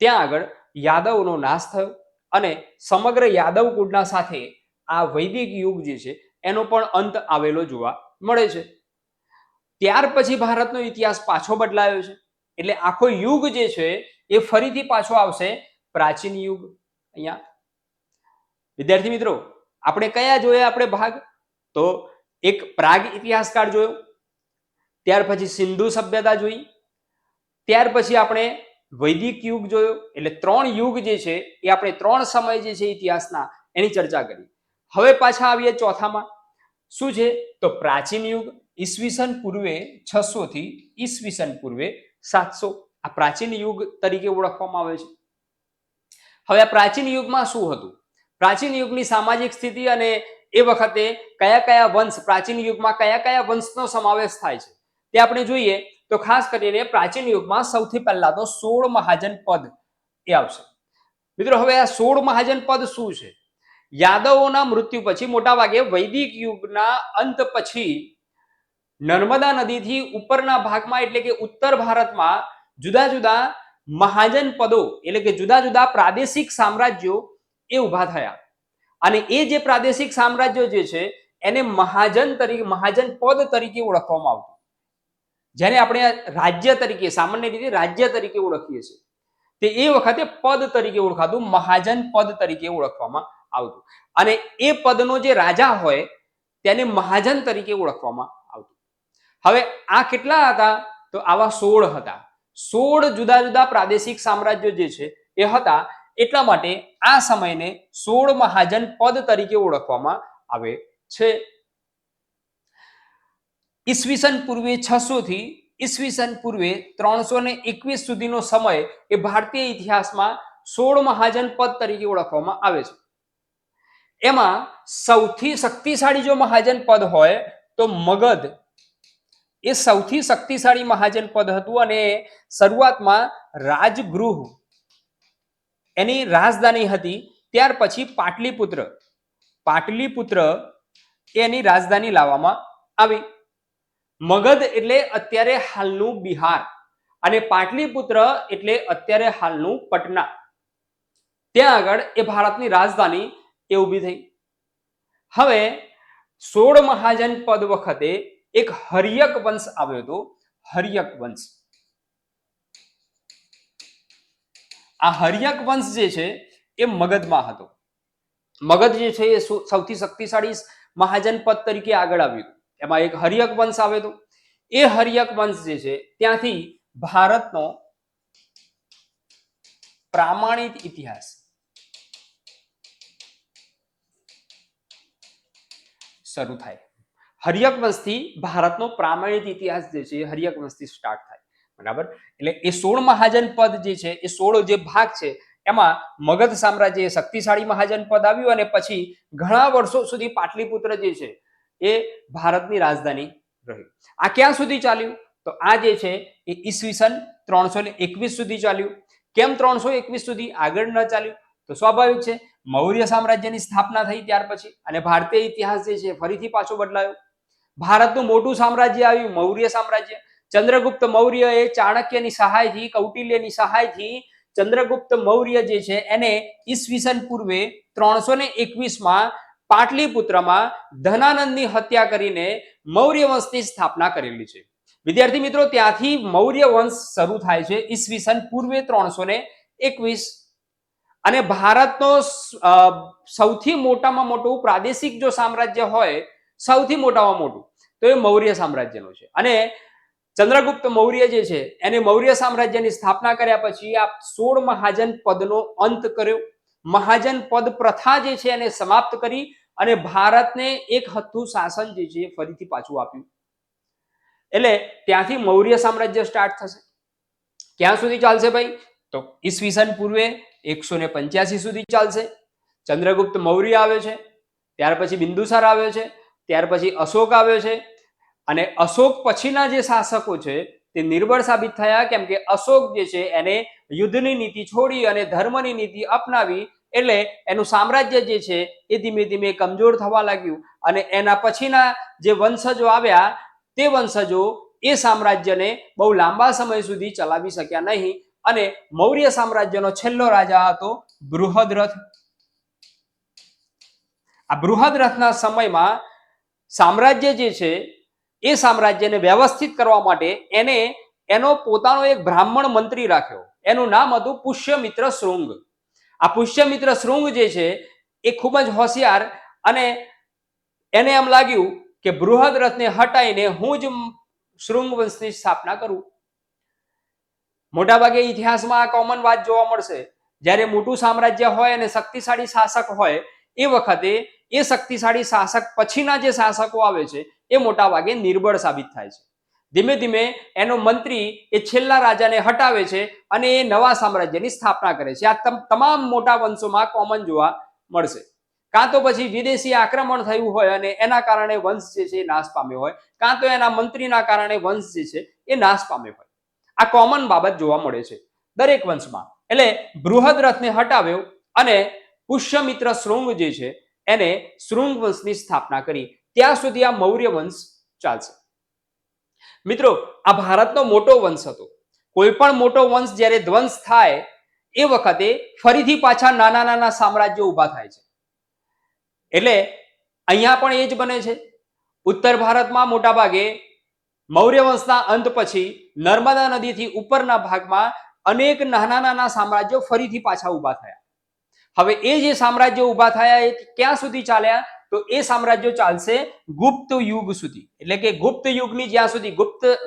ત્યાં આગળ યાદવનો નાશ થયો, અને સમગ્ર યાદવ કુળના સાથે આ વૈદિક યુગ જે છે એનો પણ અંત આવેલો જોવા મળે છે. ત્યાર પછી ભારતનો ઇતિહાસ પાછો બદલાયો છે. એટલે આખો યુગ જે છે એ ફરીથી પાછો આવશે, પ્રાચીન યુગ. અહીંયા વિદ્યાર્થી મિત્રો, આપણે કયા જોયા આપણે ભાગ? તો એક પ્રાગ ઇતિહાસકાળ જોયો, ત્યાર પછી સિંધુ સભ્યતા જોઈ, ત્યાર પછી આપણે વૈદિક યુગ જોયો. એટલે 3 યુગ જે છે એ આપણે 3 સમય જે છે ઇતિહાસના એની ચર્ચા કરી. હવે પાછા આવીએ ચોથામાં. શું છે? તો પ્રાચીન યુગ, ઈસવીસન પૂર્વે 600 થી ઈસવીસન પૂર્વે 700 આ પ્રાચીન યુગ તરીકે ઓળખવામાં આવે છે. હવે આ પ્રાચીન યુગમાં શું હતું? પ્રાચીન યુગની સામાજિક સ્થિતિ અને એ વખતે કયા કયા વંશ, પ્રાચીન યુગમાં કયા કયા વંશનો સમાવેશ થાય છે તે આપણે જોઈએ તો ખાસ કરીને પ્રાચીન યુગમાં સૌથી પહેલા તો 16 મહાજન પદ એ આવશે. મિત્રો હવે આ 16 મહાજન પદ શું છે? યાદવોના મૃત્યુ પછી મોટાભાગે વૈદિક યુગના અંત પછી નર્મદા નદીથી ઉપરના ભાગમાં એટલે કે ઉત્તર ભારતમાં જુદા જુદા મહાજન પદો એટલે કે જુદા જુદા પ્રાદેશિક સામ્રાજ્યો એ ઉભા થયા અને એ જે પ્રાદેશિક સામ્રાજ્યો જે છે એને મહાજન પદ તરીકે ઓળખવામાં આવતું, જેને આપણે રાજ્ય તરીકે સામાન્ય રીતે રાજ્ય તરીકે ઓળખીએ છીએ તે એ વખતે પદ તરીકે ઓળખાતું, મહાજન પદ તરીકે ઓળખવામાં આવતું અને એ પદનો જે રાજા હોય તેને મહાજન તરીકે ઓળખવામાં આવતું. હવે આ કેટલા હતા? તો આવા 16 હતા. 16 જુદા જુદા પ્રાદેશિક સામ્રાજ્યો જે છે એ હતા, એટલા માટે આ સમયને 16 મહાજન પદ તરીકે ઓળખવામાં આવે છે. ઈસવીસન પૂર્વે 600 થી ઈસવીસન પૂર્વે 321 સુધીનો સમય એ ભારતીય ઇતિહાસમાં 16 મહાજન પદ તરીકે ઓળખવામાં આવે છે. એમાં સૌથી શક્તિશાળી જો મહાજન પદ હોય તો મગધ એ સૌથી શક્તિશાળી મહાજન પદ હતું અને શરૂઆતમાં રાજગૃહ એની રાજધાની હતી. ત્યાર પછી પાટલીપુત્ર એની રાજધાની લાવવામાં આવી. મગધ એટલે અત્યારે હાલનું બિહાર અને પાટલીપુત્ર એટલે અત્યારે હાલનું પટના. ત્યાં આગળ એ ભારતની રાજધાની એ ઊભી થઈ. હવે 16 મહાજન પદ વખતે એક હર્યક વંશ આવ્યો હતો. હર્યક વંશ, આ હર્યક વંશ જે છે એ મગધમાં હતો. મગધ જે છે એ સૌથી શક્તિશાળી મહાજન પદ તરીકે આગળ આવ્યું. એમાં એક હર્યક વંશ આવ્યો હતો. એ હર્યક વંશ જે છે ત્યાંથી ભારતનો પ્રામાણિક ઇતિહાસ શરૂ થાય. હર્યક વંશથી ભારતનો પ્રામાણિક ઇતિહાસ જે છે એ હર્યક વંશથી સ્ટાર્ટ થાય. બરાબર? એટલે એ 16 મહાજન પદ જે છે એ 16 જે ભાગ છે એમાં મગધ સામ્રાજ્ય એ શક્તિશાળી મહાજન પદ આવ્યું અને પછી ઘણા વર્ષો સુધી પાટલીપુત્ર જે છે એ ભારતની રાજધાની રહ્યું. આ ક્યાં સુધી ચાલ્યું? તો આ જે છે એ ઈસવીસન 321 સુધી ચાલ્યું. કેમ 321 સુધી આગળ ન ચાલ્યું? તો સ્વાભાવિક છે, મૌર્ય સામ્રાજ્યની સ્થાપના થઈ ત્યાર પછી અને ભારતીય ઇતિહાસ જે છે ફરીથી પાછો બદલાયો. ભારતનું મોટું સામ્રાજ્ય આવ્યું, મૌર્ય સામ્રાજ્ય. ચંદ્રગુપ્ત મૌર્ય એ ચાણક્યની સહાયથી, કૌટિલ્યની સહાયથી ચંદ્રગુપ્ત મૌર્ય જે છે એને ઈસવીસન પૂર્વે 321માં પાટલીપુત્રમાં ધનાનંદની હત્યા કરીને મૌર્ય વંશની સ્થાપના કરેલી છે. વિદ્યાર્થી મિત્રો, ત્યાંથી મૌર્ય વંશ શરૂ થાય છે ઈસવીસન પૂર્વે 321 અને ભારતનો સૌથી મોટામાં મોટું પ્રાદેશિક જો સામ્રાજ્ય હોય, સૌથી મોટામાં મોટું તો એ મૌર્ય સામ્રાજ્યનું છે. અને ચંદ્રગુપ્ત મૌર્ય જે છે એને મૌર્ય સામ્રાજ્યની સ્થાપના કર્યા પછી આ 16 મહાજન પદનો અંત કર્યો. મહાજન પદ પ્રથા જે છે એને સમાપ્ત કરી અને ભારતને એક હથ્થું શાસન જે છે ફરીથી પાછું આપ્યું. એટલે ત્યાંથી મૌર્ય સામ્રાજ્ય સ્ટાર્ટ થશે. ક્યાં સુધી ચાલશે ભાઈ? તો ઈસવીસન પૂર્વે 185 સુધી ચાલશે. ચંદ્રગુપ્ત મૌર્ય આવ્યો છે, ત્યાર પછી બિંદુસાર આવ્યો છે, ત્યાર પછી અશોક આવ્યો છે અને અશોક પછીના જે શાસકો છે તે નિર્બળ સાબિત થયા, કેમ કે અશોક જે છે એને યુદ્ધની નીતિ છોડી અને ધર્મની નીતિ અપનાવી એટલે એનું સામ્રાજ્ય જે છે એ ધીમે ધીમે કમજોર થવા લાગ્યું અને એના પછીના જે વંશજો આવ્યા તે વંશજો એ સામ્રાજ્યને બહુ લાંબા સમય સુધી ચલાવી શક્યા નહીં અને મૌર્ય સામ્રાજ્યનો છેલ્લો રાજા હતો બૃહદ્રથ. આ બૃહદ્રથના સમયમાં સામ્રાજ્ય જે છે એ સામ્રાજ્યને વ્યવસ્થિત કરવા માટે એનો પોતાનો એક બ્રાહ્મણ મંત્રી રાખ્યો. એનું નામ હતું પુષ્યમિત્ર શૃંગ. આ પુષ્યમિત્ર શૃંગ જે છે એ ખૂબ જ હોશિયાર અને એને એમ લાગ્યું કે બૃહદ્રથને હટાઈને હું જ શૃંગ વંશની સ્થાપના કરું. મોટાભાગે ઇતિહાસમાં આ કોમન વાત જોવા મળશે. જ્યારે મોટું સામ્રાજ્ય હોય અને શક્તિશાળી શાસક હોય એ વખતે એ શક્તિશાળી શાસક પછીના જે શાસકો આવે છે એ મોટા ભાગે નિર્બળ સાબિત થાય છે. ધીમે ધીમે એનો મંત્રી એ છેલ્લા રાજાને હટાવે છે અને એ નવા સામ્રાજ્યની સ્થાપના કરે છે. આ તમામ મોટા વંશોમાં કોમન જોવા મળશે. કાં તો પછી વિદેશી આક્રમણ થયું હોય અને એના કારણે વંશ જે છે એ નાશ પામ્યો હોય, કાં તો એના મંત્રીના કારણે વંશ જે છે એ નાશ પામ્યો હોય. આ કોમન બાબત જોવા મળે છે દરેક વંશમાં. એટલે બૃહદ્રથને હટાવ્યો અને પુષ્યમિત્ર શૃંગ જે છે એને શૃંગ વંશની સ્થાપના કરી. ત્યાં સુધી આ મૌર્ય વંશ ચાલશે. મિત્રો, આ ભારતનો મોટો વંશ હતો. કોઈ પણ મોટો વંશ જ્યારે ધ્વંસ થાય એ વખતે ફરીથી પાછા નાના નાના સામ્રાજ્યો ઊભા થાય છે. એટલે અહીંયા પણ એ જ બને છે. ઉત્તર ભારતમાં મોટા ભાગે મૌર્ય વંશના અંત પછી નર્મદા નદીથી ઉપરના ભાગમાં અનેક નાના નાના સામ્રાજ્યો ફરીથી પાછા ઊભા થયા. હવે એ જે સામ્રાજ્યો ઊભા થયા એ ક્યાં સુધી ચાલ્યા? તો એ સામ્રાજ્યો ચાલશે ગુપ્ત યુગ સુધી. એટલે કે ગુપ્ત યુગની જ્યાં સુધી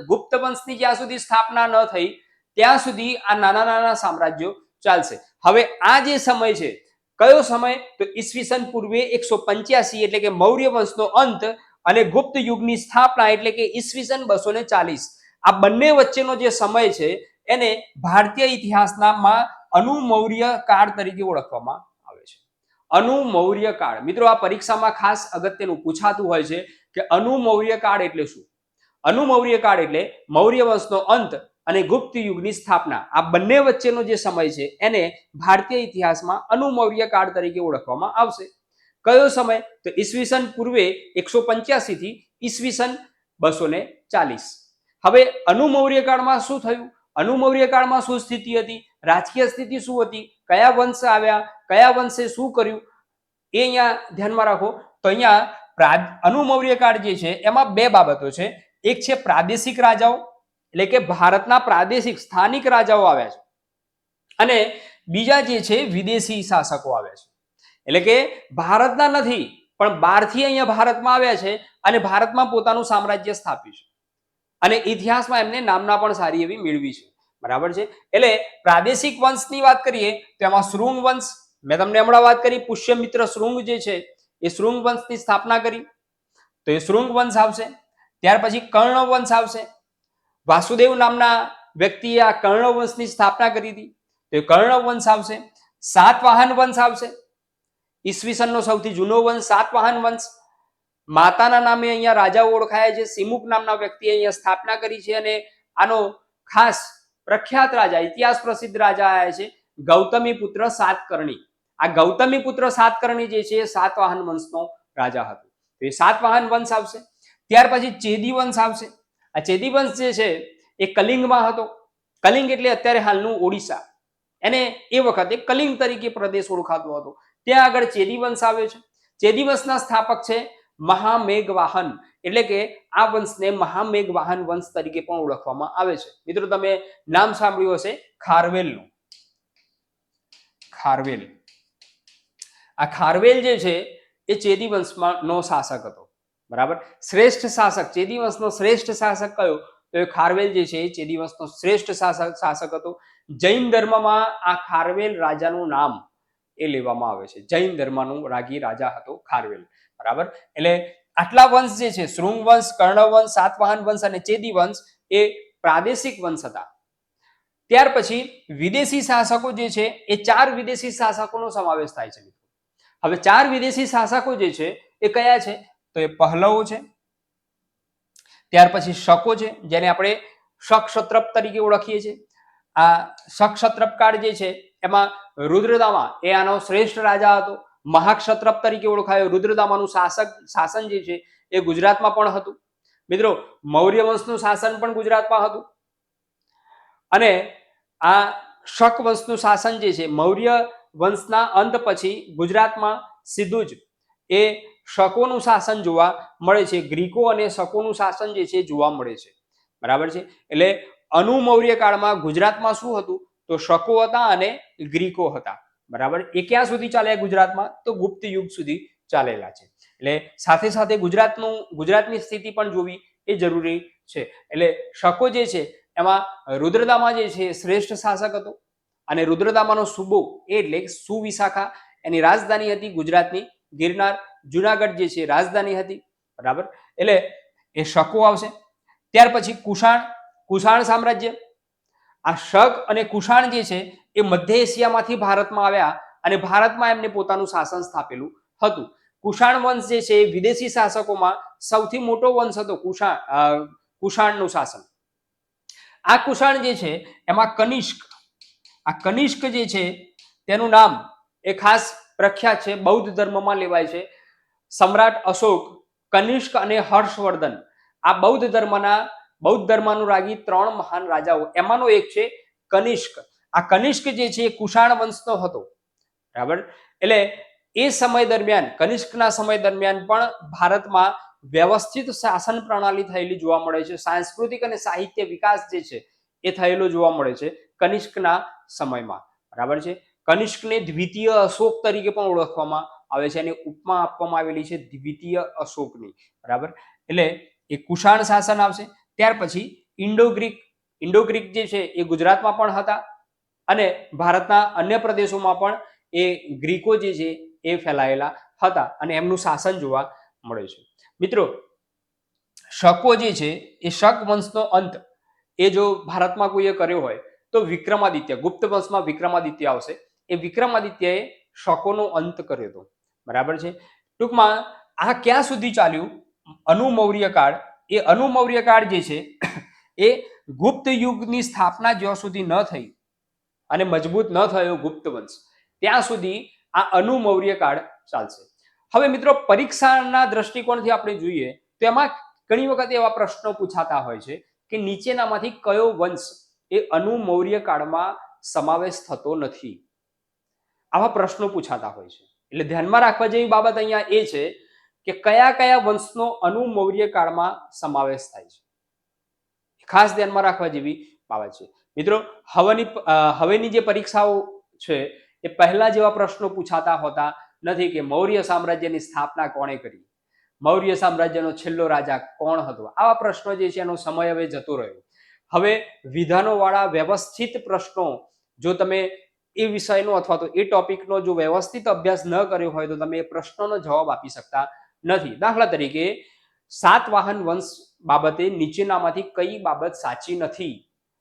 ગુપ્ત વંશની જ્યાં સુધી સ્થાપના ન થઈ ત્યાં સુધી આ નાના નાના સામ્રાજ્યો ચાલશે. હવે આ જે સમય છે, કયો સમય? તો ઈસવીસન પૂર્વે 185 એટલે કે મૌર્ય વંશનો અંત અને ગુપ્ત યુગની સ્થાપના એટલે કે ઈસવીસન 240. આ બંને વચ્ચેનો જે સમય છે એને ભારતીય ઇતિહાસમાં અનુમૌર્ય કાળ તરીકે ઓળખવામાં આવે છે. અનુમૌર્ય કાળ. મિત્રો, આ પરીક્ષામાં ખાસ અગત્યનું પૂછાતું હોય છે કે અનુમૌર્ય કાળ એટલે શું? અનુમૌર્ય કાળ એટલે મૌર્ય વંશનો અંત અને ગુપ્ત યુગની સ્થાપના. આ બંને વચ્ચેનો જે સમય છે એને ભારતીય ઇતિહાસમાં અનુમૌર્ય કાળ તરીકે ઓળખવામાં આવશે. કયો સમય? તો ઈસવીસન પૂર્વે 185 થી ઈસવીસન 240. હવે અનુમૌર્ય કાળમાં શું થયું? અનુમૌર્ય કાળમાં શું સ્થિતિ હતી? રાજકીય સ્થિતિ શું હતી? કયા વંશ આવ્યા? કયા વંશે શું કર્યું? એ અહીંયા ધ્યાનમાં રાખો. તો અહીંયા અનુમૌર્ય કાળ જે છે એમાં બે બાબતો છે. એક છે પ્રાદેશિક રાજાઓ, એટલે કે ભારતના પ્રાદેશિક સ્થાનિક રાજાઓ આવ્યા છે, અને બીજા જે છે વિદેશી શાસકો આવ્યા છે. એટલે કે ભારતના નથી પણ બહારથી અહીંયા ભારતમાં આવ્યા છે અને ભારતમાં પોતાનું સામ્રાજ્ય સ્થાપ્યું છે અને ઇતિહાસમાં એમને નામના પણ સારી એવી મેળવી છે. બરાબર છે. એટલે પ્રાદેશિક વંશની વાત કરીએ તો એમાં શૃંગ વંશ, મેં તમને હમણાં વાત કરી, પુષ્યમિત્ર શૃંગ જે છે એ શૃંગ વંશની સ્થાપના કરી, તો એ શૃંગ વંશ આવશે. ત્યાર પછી કર્ણ વંશ આવશે. વાસુદેવ નામના વ્યક્તિએ આ કર્ણ વંશની સ્થાપના કરી હતી, તો એ કર્ણ વંશ આવશે. સાતવાહન વંશ આવશે. ઈસવીસનનો સૌથી જૂનો વંશ સાતવાહન વંશ. માતાના નામે અહીંયા રાજાઓ ઓળખાયા છે. સિમુક નામના વ્યક્તિએ અહીંયા સ્થાપના કરી છે અને આનો ખાસ પ્રખ્યાત રાજા, ઇતિહાસ પ્રસિદ્ધ રાજા આવ્યા છે ગૌતમી પુત્ર સાતકર્ણી. આ ગૌતમી પુત્ર સાતકર્ણી જે છે એ સાતવાહન વંશનો રાજા હતો. તો એ સાતવાહન વંશ આવશે. ત્યાર પછી ચેદી વંશ આવશે. આ ચેદી વંશ જે છે એ કલિંગમાં હતો. કલિંગ એટલે અત્યારે હાલનું ઓડિશા. એને એ વખતે કલિંગ તરીકે પ્રદેશ ઓળખાતો હતો. ત્યાં આગળ ચેદી વંશ આવ્યો છે. ચેદી વંશના સ્થાપક છે મહામેઘવાહન, એટલે કે આ વંશને મહામેઘવાહન વંશ તરીકે પણ ઓળખવામાં આવે છે. મિત્રો, તમે નામ સાંભળ્યું હશે ખારવેલનું. ખારવેલ. આ ખારવેલ જે છે એ ચેદી વંશમાં નો શાસક હતો. બરાબર. શ્રેષ્ઠ શાસક, ચેદી વંશનો શ્રેષ્ઠ શાસક કયો? તો એ ખારવેલ જે છે એ ચેદી વંશનો શ્રેષ્ઠ શાસક હતો. જૈન ધર્મમાં આ ખારવેલ રાજાનું નામ એ લેવામાં આવે છે. જૈન ધર્મનું રાગી રાજા હતો ખારવેલ. બરાબર. એટલે આટલા વંશ જે છે, શૃંગ વંશ, કર્ણ વંશ, સાતવાહન વંશ અને ચેદી વંશ, એ પ્રાદેશિક વંશ હતા. ત્યાર પછી વિદેશી શાસકો જે છે એ 4 વિદેશી શાસકોનો સમાવેશ થાય છે. હવે 4 વિદેશી શાસકો જે છે એ કયા છે? તો એ પહલવો છે, ત્યાર પછી શકો છે, જેને આપણે શક ક્ષત્રપ તરીકે ઓળખીએ છીએ. આ શક ક્ષત્રપ કાળ જે છે એમાં રુદ્રદામા એ આનો શ્રેષ્ઠ રાજા હતો. મહાક્ષત્રપ તરીકે ઓળખાયો. રુદ્રદામાનું શાસન જે છે એ ગુજરાતમાં પણ હતું. મિત્રો, મૌર્ય વંશનું શાસન પણ ગુજરાતમાં હતું અને આ શક વંશનું શાસન જે છે મૌર્ય વંશના અંત પછી ગુજરાતમાં સીધું જ એ શકોનું શાસન જોવા મળે છે. ગ્રીકો અને શકોનું શાસન જે છે જોવા મળે છે. બરાબર છે. એટલે અનુમૌર્ય કાળમાં ગુજરાતમાં શું હતું? તો શકો હતા અને ગ્રીકો હતા. બરાબર. એ ક્યાં સુધી ચાલ્યા ગુજરાતમાં? તો ગુપ્ત યુગ સુધી ચાલેલા છે. એટલે સાથે સાથે ગુજરાતની સ્થિતિ પણ જોવી એ જરૂરી છે. એટલે શકો જે છે એમાં રુદ્રદામા જે છે શ્રેષ્ઠ શાસક હતો અને રુદ્રદામાનો સુબો એટલે સુવિશાખા એની રાજધાની હતી ગુજરાતની. ગિરનાર, જુનાગઢ જે છે રાજધાની હતી. બરાબર. એટલે એ શકો આવશે. ત્યાર પછી કુષાણ સામ્રાજ્ય. આ શક અને કુષાણ જે છે એ મધ્ય એશિયામાંથી ભારતમાં આવ્યા અને ભારતમાં એમને પોતાનું શાસન સ્થાપેલું હતું. કુષાણ વંશ જે છે એ વિદેશી શાસકોમાં સૌથી મોટો વંશ હતો. કુષાણનું શાસન. આ કુષાણ જે છે એમાં કનિષ્ક જે છે તેનું નામ એ ખાસ પ્રખ્યાત છે, બૌદ્ધ ધર્મમાં લેવાય છે. સમ્રાટ અશોક, કનિષ્ક અને હર્ષવર્ધન આ બૌદ્ધ ધર્માનુરાગી 3 મહાન રાજાઓ એમાંનો એક છે કનિષ્ક. આ કનિષ્ક જે છે એ કુષાણ વંશનો હતો. બરાબર. એટલે એ સમય દરમિયાન, કનિષ્કના સમય દરમિયાન પણ ભારતમાં વ્યવસ્થિત શાસન પ્રણાલી થયેલી જોવા મળે છે. સાંસ્કૃતિક અને સાહિત્ય વિકાસ જે છે એ થયેલો જોવા મળે છે કનિષ્કના સમયમાં. બરાબર છે. કનિષ્કને દ્વિતીય અશોક તરીકે પણ ઓળખવામાં આવે છે અને ઉપમા આપવામાં આવેલી છે દ્વિતીય અશોકની. બરાબર. એટલે એ કુષાણ શાસન આવશે. ત્યાર પછી ઇન્ડો ગ્રીક જે છે એ ગુજરાતમાં પણ હતા અને ભારતના અન્ય પ્રદેશોમાં પણ એ ગ્રીકો જે છે એ ફેલાયેલા હતા અને એમનું શાસન જોવા મળે છે. મિત્રો, શકો જે છે એ શક વંશનો અંત એ જો ભારતમાં કોઈએ કર્યો હોય તો વિક્રમાદિત્ય, ગુપ્ત વંશમાં વિક્રમાદિત્ય આવશે. એ વિક્રમાદિત્યએ શકોનો અંત કર્યો હતો. બરાબર છે. ટૂંકમાં આ ક્યાં સુધી ચાલ્યું? અનુમૌર્ય કાળ. એ અનુમૌર્ય કાળ જે છે એ ગુપ્ત યુગની સ્થાપના જ્યાં સુધી ન થઈ અને મજબૂત ન થયો ગુપ્ત વંશ, ત્યાં સુધી આ અનુમૌર્ય કાળ ચાલશે. હવે મિત્રો, પરીક્ષાના દ્રષ્ટિકોણથી આપણે જોઈએ તો એમાં ઘણી વખત એવા પ્રશ્નો પૂછાતા હોય છે કે નીચેનામાંથી કયો વંશ એ અનુમૌર્ય કાળમાં સમાવેશ થતો નથી. આવા પ્રશ્નો પૂછાતા હોય છે. એટલે ધ્યાનમાં રાખવા જેવી બાબત અહીંયા એ છે કે કયા કયા વંશનો અનુમૌર્ય કાળમાં સમાવેશ થાય છે. ખાસ ધ્યાનમાં રાખવા જેવી બાબત છે. મિત્રો, હવેની જે પરીક્ષાઓ છે એ પહેલા જેવા પ્રશ્નો પૂછાતા હોતા નથી કે મૌર્ય સામ્રાજ્યની સ્થાપના કોણે કરી, મૌર્ય સામ્રાજ્યનો છેલ્લો રાજા કોણ હતો. આવા પ્રશ્નો જે છે એનો સમય હવે જતો રહ્યો. હવે વિધાનોવાળા વ્યવસ્થિત પ્રશ્નો, જો તમે એ વિષયનો અથવા તો એ ટોપિકનો જો વ્યવસ્થિત અભ્યાસ ન કર્યો હોય તો તમે એ પ્રશ્નોનો જવાબ આપી શકતા નથી. દાખલા તરીકે, સાતવાહન વંશ બાબતે નીચેનામાંથી કઈ બાબત સાચી નથી?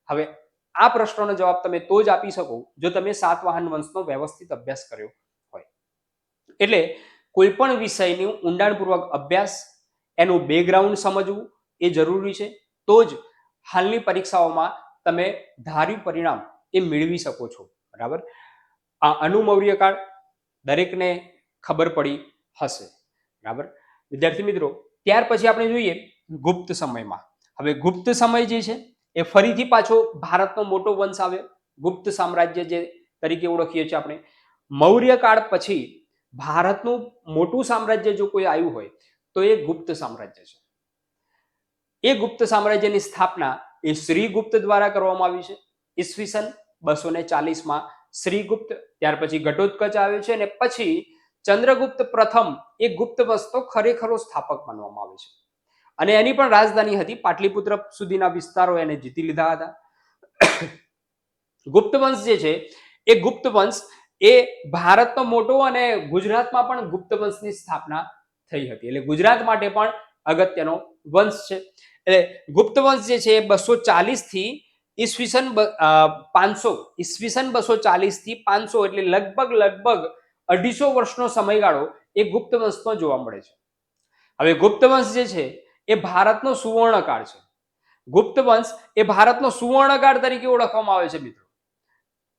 હવે આ પ્રશ્નોનો જવાબ તમે તો જ આપી શકો જો તમે સાતવાહન વંશનો વ્યવસ્થિત અભ્યાસ કર્યો હોય. એટલે કોઈ પણ વિષયનું ઊંડાણપૂર્વક અભ્યાસ, એનું બેકગ્રાઉન્ડ સમજવું એ જરૂરી છે. તો જ હાલની પરીક્ષાઓમાં તમે ધાર્યું પરિણામ એ મેળવી શકો છો. બરાબર. આ અનુમૌર્ય કાળ દરેકને ખબર પડી હશે. બરાબર. વિદ્યાર્થી મિત્રો, ત્યાર પછી આપણે જોઈએ ગુપ્ત સમયમાં. હવે ગુપ્ત સમય જે છે એ ફરીથી પાછો ભારતનો મોટો વંશ આવ્યો, ગુપ્ત સામ્રાજ્ય જે તરીકે ઓળખીએ છીએ આપણે. મૌર્ય કાળ પછી ભારતનું મોટું સામ્રાજ્ય જો કોઈ આવ્યું હોય તો એ ગુપ્ત સામ્રાજ્ય છે. એ ગુપ્ત સામ્રાજ્યની સ્થાપના એ શ્રીગુપ્ત દ્વારા કરવામાં આવી છે. ઈસવીસન 240માં શ્રીગુપ્ત, ત્યાર પછી ઘટોત્કચ આવ્યો છે અને પછી ચંદ્રગુપ્ત પ્રથમ એ ગુપ્ત વંશનો ખરેખરો સ્થાપક માનવામાં આવે છે અને એની પણ રાજધાની હતી પાટલીપુત્ર સુધીના વિસ્તારો એને જીતી લીધા હતા. ગુપ્ત વંશ જે છે એ ગુપ્ત વંશ એ ભારતનો મોટો અને ગુજરાતમાં પણ ગુપ્ત વંશની સ્થાપના થઈ હતી. એટલે ગુજરાત માટે પણ અગત્યનો વંશ છે. એટલે ગુપ્ત વંશ જે છે 240 થી ઈસવીસન 240 થી 500 એટલે લગભગ 250 વર્ષનો સમયગાળો એ ગુપ્ત વંશનો જોવા મળે છે. હવે ગુપ્ત વંશ જે છે એ ભારતનો સુવર્ણકાળ છે. ગુપ્ત વંશ એ ભારતનો સુવર્ણકાળ તરીકે ઓળખવામાં આવે છે મિત્રો.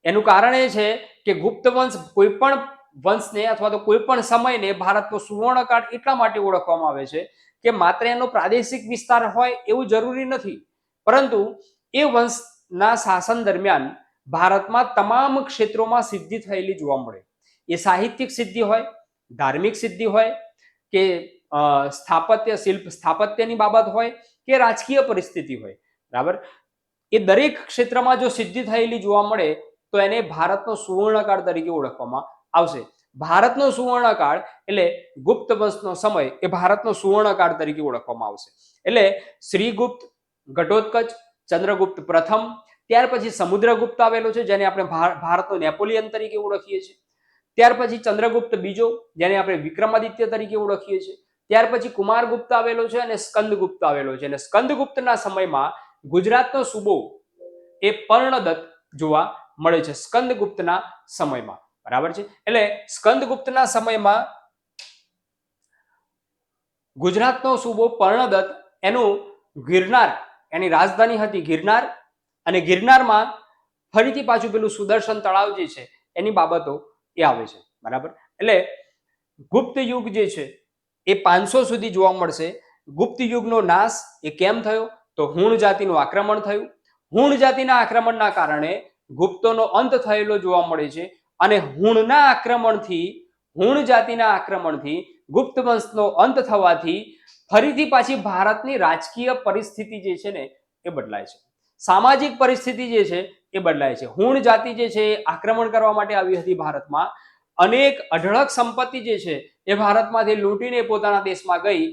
એનું કારણ એ છે કે ગુપ્ત વંશ કોઈ પણ વંશને અથવા તો કોઈ પણ સમયને ભારતનો સુવર્ણકાળ એટલા માટે ઓળખવામાં આવે છે કે માત્ર એનો પ્રાદેશિક વિસ્તાર હોય એવું જરૂરી નથી, પરંતુ એ વંશના શાસન દરમિયાન ભારતમાં તમામ ક્ષેત્રોમાં સિદ્ધિ થયેલી જોવા મળે. એ સાહિત્યિક સિદ્ધિ હોય, ધાર્મિક સિદ્ધિ હોય કે સ્થાપત્યની બાબત હોય કે રાજકીય પરિસ્થિતિ હોય. બરાબર. એ દરેક ક્ષેત્રમાં જો સિદ્ધિ થયેલી જોવા મળે તો એને ભારતનો સુવર્ણકાળ તરીકે ઓળખવામાં આવશે. ભારતનો સુવર્ણકાળ એટલે ગુપ્ત વંશનો સમય એ ભારતનો સુવર્ણકાળ તરીકે ઓળખવામાં આવશે. એટલે શ્રીગુપ્ત, ઘટોત્કચ, ચંદ્રગુપ્ત પ્રથમ, ત્યાર પછી સમુદ્રગુપ્ત આવેલો છે જેને આપણે ભારતનો નેપોલિયન તરીકે ઓળખીએ છીએ. ત્યાર પછી ચંદ્રગુપ્ત બીજો જેને આપણે વિક્રમાદિત્ય તરીકે ઓળખીએ છીએ. ત્યાર પછી કુમારગુપ્ત આવેલો છે અને સ્કંદગુપ્ત આવેલો છે. અને સ્કંદગુપ્તના સમયમાં ગુજરાતનો સૂબો એ પર્ણદત્ત જોવા મળે છે સ્કંદગુપ્તના સમયમાં. બરાબર છે. એટલે સ્કંદગુપ્તના સમયમાં ગુજરાતનો સૂબો કર્ણદત્ત, એનું ગિરનાર, એની રાજધાની હતી ગિરનાર, અને ગિરનારમાં ફરીથી પાછું પેલું સુદર્શન તળાવ જે છે એની બાબતો એ આવે છે, બરાબર. એટલે ગુપ્ત યુગ જે છે એ 500 સુધી જોવા મળશે. ગુપ્ત યુગનો નાશ એ કેમ થયો? તો હુણ જાતિનું આક્રમણ થયું. હુણ જાતિના આક્રમણના કારણે ગુપ્તોનો અંત થયેલો જોવા મળે છે, અને હુણ જાતિના આક્રમણથી ગુપ્ત વંશનો અંત થવાથી ફરીથી પાછી ભારતની રાજકીય પરિસ્થિતિ જે છે ને એ બદલાય છે, સામાજિક પરિસ્થિતિ જે છે એ બદલાય છે. હુણ જાતિ જે છે એ આક્રમણ કરવા માટે આવી હતી ભારતમાં. અનેક અઢળક સંપત્તિ જે છે એ ભારતમાંથી લૂંટીને પોતાના દેશમાં ગઈ,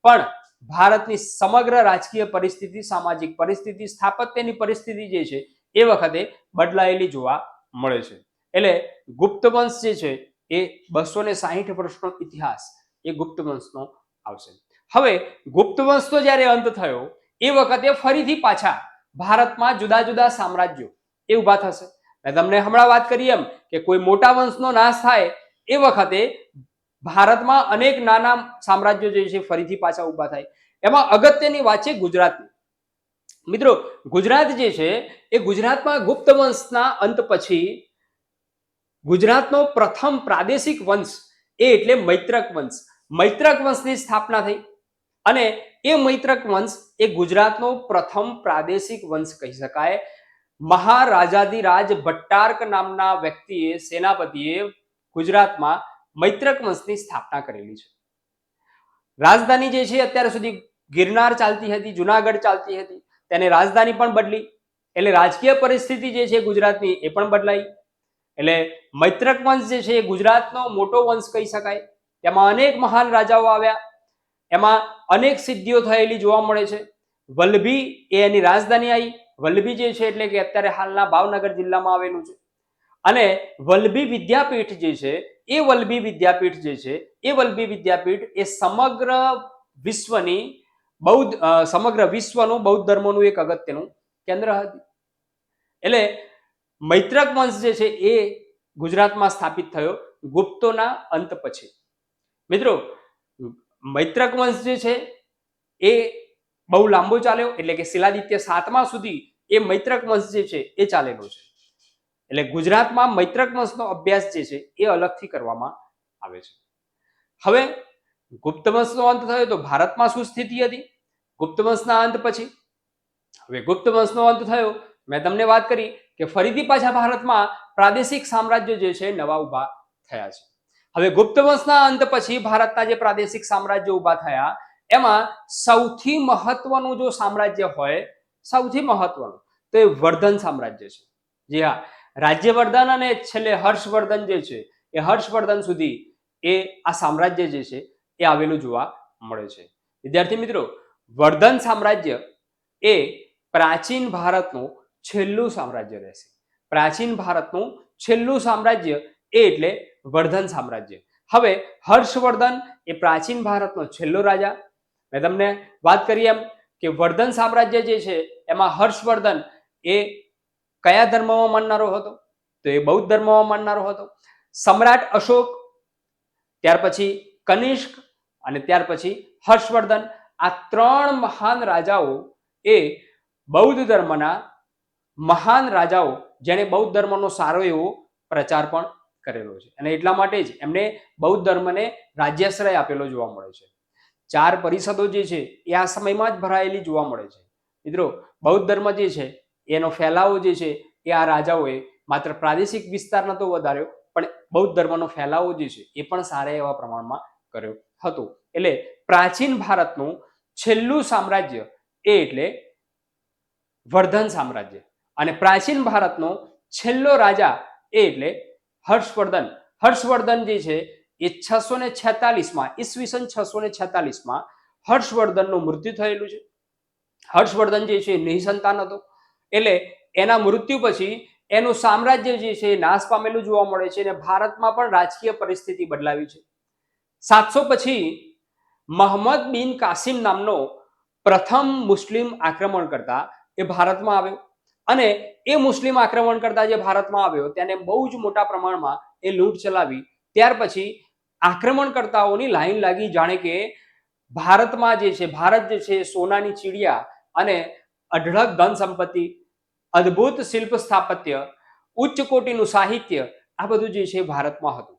પણ ભારતની સમગ્ર રાજકીય પરિસ્થિતિ, સામાજિક પરિસ્થિતિ, સ્થાપત્યની પરિસ્થિતિ જે છે એ વખતે બદલાયેલી જોવા મળે છે. એટલે ગુપ્ત વંશ જે છે એ 260 વર્ષનો ઇતિહાસ એ ગુપ્ત વંશનો આવશે. હવે ગુપ્ત વંશનો જ્યારે અંત થયો એ વખતે ફરીથી પાછા ભારતમાં જુદા જુદા સામ્રાજ્યો એ ઊભા થશે. મેં તમને હમણાં વાત કરી એમ કે કોઈ મોટા વંશનો નાશ થાય એ વખતે ભારતમાં અનેક નાના સામ્રાજ્યો જે છે ફરીથી પાછા ઊભા થાય. એમાં અગત્યની વાત છે ગુજરાતની. મિત્રો, ગુજરાત જે છે એ ગુજરાતમાં ગુપ્ત વંશના અંત પછી ગુજરાતનો પ્રથમ પ્રાદેશિક વંશ એ એટલે મૈત્રક વંશ. મૈત્રક વંશની સ્થાપના થઈ, અને એ મૈત્રક વંશ એ ગુજરાતનો પ્રથમ પ્રાદેશિક વંશ કહી શકાય. મહારાજાધિરાજ ભટ્ટાર્ક નામના વ્યક્તિએ, સેનાપતિએ ગુજરાતમાં મૈત્રક વંશની સ્થાપના કરેલી છે. રાજધાની જે છે અત્યાર સુધી ગિરનાર ચાલતી હતી, જુનાગઢ ચાલતી હતી, તેને રાજધાની પણ બદલી, એટલે રાજકીય પરિસ્થિતિ જે છે ગુજરાતની એ પણ બદલાઈ. એટલે મૈત્રક વંશ જે છે એ ગુજરાતનો મોટો વંશ કહી શકાય. તેમાં અનેક મહાન રાજાઓ આવ્યા, એમાં અનેક સિદ્ધિઓ થયેલી જોવા મળે છે. વલ્લભી એ એની રાજધાની આવી. વલ્લભી જે છે એટલે કે અત્યારે હાલના ભાવનગર જિલ્લામાં આવેલું છે. અને વલ્લભી વિદ્યાપીઠ જે છે એ વલ્લભી વિદ્યાપીઠ એ સમગ્ર વિશ્વનું બૌદ્ધ ધર્મનું એક અગત્યનું કેન્દ્ર હતું. એટલે મૈત્રક વંશ જે છે એ ગુજરાતમાં સ્થાપિત થયો ગુપ્તોના અંત પછી. મિત્રો, મૈત્રક વંશ જે છે એ બહુ લાંબો ચાલ્યો, એટલે કે શિલાદિત્ય 7મા સુધી એ મૈત્રક વંશ જે છે એ ચાલેલો છે. એટલે ગુજરાતમાં મૈત્રક વંશનો અભ્યાસ જે છે એ અલગથી કરવામાં આવે છે. હવે ગુપ્ત વંશનો અંત થયો તો ભારતમાં શું સ્થિતિ હતી ગુપ્ત વંશના અંત પછી? હવે ગુપ્ત વંશનો અંત થયો, મેં તમને વાત કરી કે ફરીથી પાછા ભારતમાં પ્રાદેશિક સામ્રાજ્ય જે છે નવા ઊભા થયા છે. હવે ગુપ્ત વંશના અંત પછી ભારતના જે પ્રાદેશિક સામ્રાજ્યો ઊભા થયા એમાં સૌથી મહત્વનું જો સામ્રાજ્ય હોય, સૌથી મહત્વનું, તો એ વર્ધન સામ્રાજ્ય છે. જી હા, રાજ્યવર્ધન અને છેલ્લે હર્ષવર્ધન જે છે એ હર્ષવર્ધન સુધી એ આ સામ્રાજ્ય જે છે એ આવેલું જોવા મળે છે. વિદ્યાર્થી મિત્રો, વર્ધન સામ્રાજ્ય એ પ્રાચીન ભારતનું છેલ્લું સામ્રાજ્ય રહેશે. પ્રાચીન ભારતનું છેલ્લું સામ્રાજ્ય એ એટલે વર્ધન સામ્રાજ્ય. હવે હર્ષવર્ધન એ પ્રાચીન ભારતનો છેલ્લો રાજા. મેં તમને વાત કરી એમ કે વર્ધન સામ્રાજ્ય જે છે એમાં હર્ષવર્ધન એ કયા ધર્મમાં માનનારો હતો? તો એ બૌદ્ધ ધર્મમાં માનનારો હતો. સમ્રાટ અશોક, ત્યાર પછી કનિષ્ક અને ત્યાર પછી હર્ષવર્ધન, આ 3 મહાન રાજાઓ એ બૌદ્ધ ધર્મના મહાન રાજાઓ, જેણે બૌદ્ધ ધર્મનો સારો એવો પ્રચાર પણ કરેલો છે, અને એટલા માટે જ એમને બૌદ્ધ ધર્મને રાજ્યાશ્રય આપેલો જોવા મળે છે. 4 પરિષદો જે છે એ આ સમયમાં જ ભરાયેલી જોવા મળે છે. મિત્રો, બૌદ્ધ ધર્મ જે છે એનો ફેલાવો જે છે એ આ રાજાઓએ માત્ર પ્રાદેશિક વિસ્તાર નતો વધાર્યો, પણ બૌદ્ધ ધર્મનો ફેલાવો જે છે એ પણ સારા એવા પ્રમાણમાં કર્યો હતો. એટલે પ્રાચીન ભારતનું છેલ્લું સામ્રાજ્ય એ એટલે વર્ધન સામ્રાજ્ય, અને પ્રાચીન ભારતનો છેલ્લો રાજા એ એટલે હર્ષવર્ધન. હર્ષવર્ધન જે છે એ 646માં ઈસવીસન 646માં હર્ષવર્ધનનું મૃત્યુ થયેલું છે. હર્ષવર્ધન જે છે નિસંતાન હતો, એટલે એના મૃત્યુ પછી એનું સામ્રાજ્ય જે છે નાશ પામેલું જોવા મળે છે, અને ભારતમાં પણ રાજકીય પરિસ્થિતિ બદલાવી છે. 700 પછી મહમદ બિન કાસિમ નામનો પ્રથમ મુસ્લિમ આક્રમણકર્તા એ ભારતમાં આવ્યો, અને એ મુસ્લિમ આક્રમણકર્તા જે ભારતમાં આવ્યો તેને બહુ જ મોટા પ્રમાણમાં એ લૂંટ ચલાવી. ત્યાર પછી આક્રમણકર્તાઓની લાઈન લાગી, જાણે કે ભારતમાં જે છે, ભારત જે છે સોનાની ચીડિયા અને અઢળક ધન સંપત્તિ, અદ્ભુત શિલ્પ સ્થાપત્ય, ઉચ્ચ કોટીનું સાહિત્ય, આ બધું જે છે ભારતમાં હતું.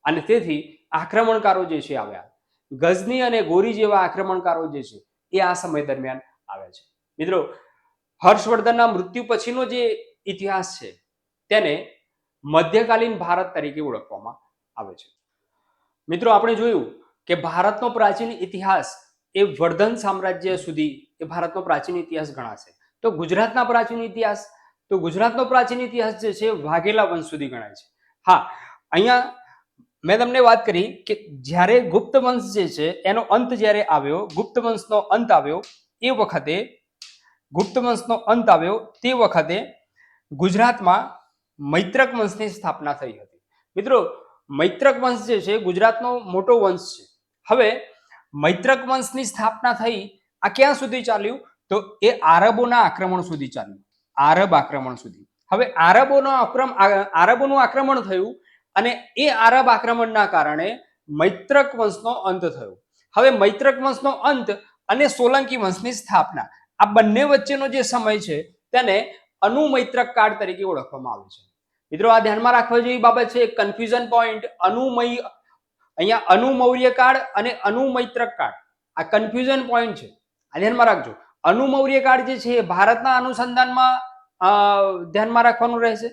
અને તેથી આક્રમણકારો જે છે આવ્યા. ગઝની અને ગોરી જેવા આક્રમણકારો જે છે એ આ સમય દરમિયાન આવ્યા છે. મિત્રો, હર્ષવર્ધનના મૃત્યુ પછીનો જે ઇતિહાસ છે તેને મધ્યકાલીન ભારત તરીકે ઓળખવામાં આવે છે. મિત્રો, આપણે જોયું કે ભારતનો પ્રાચીન ઇતિહાસ એ વર્ધન સામ્રાજ્ય સુધી એ ભારતનો પ્રાચીન ઇતિહાસ ગણાશે. તો ગુજરાતના પ્રાચીન ઇતિહાસ, તો ગુજરાતનો પ્રાચીન ઇતિહાસ જે છે વાઘેલા વંશ સુધી ગણાય છે. હા, અહીંયા મેં તમને વાત કરી કે જ્યારે ગુપ્ત વંશ જે છે એનો અંત જ્યારે આવ્યો, ગુપ્ત વંશનો અંત આવ્યો એ વખતે, ગુપ્ત વંશનો અંત આવ્યો તે વખતે ગુજરાતમાં મૈત્રક વંશની સ્થાપના થઈ હતી. મિત્રો, મૈત્રક વંશ જે છે ગુજરાતનો મોટો વંશ છે. હવે મૈત્રક વંશની સ્થાપના થઈ, આ ક્યાં સુધી ચાલ્યું? તો એ આરબોના આક્રમણ સુધી ચાલ્યું, આરબ આક્રમણ સુધી. હવે આરબોનું આક્રમણ થયું અને એ આરબ આક્રમણના કારણે મૈત્રક વંશનો અંત થયો. હવે મૈત્રક વંશનો અંત અને સોલંકી વંશની સ્થાપના, આ બંને વચ્ચેનો જે સમય છે તેને અનુમૈત્રક કાળ તરીકે ઓળખવામાં આવે છે. મિત્રો, આ ધ્યાનમાં રાખવા જેવી બાબત છે. કન્ફ્યુઝન પોઈન્ટ, અહીંયા અનુમૌર્ય કાળ અને અનુમૈત્રક કાળ, આ કન્ફ્યુઝન પોઈન્ટ છે, આ ધ્યાનમાં રાખજો. અનુમૌર્ય કાળ જે છે એ ભારતના અનુસંધાનમાં ધ્યાનમાં રાખવાનું રહેશે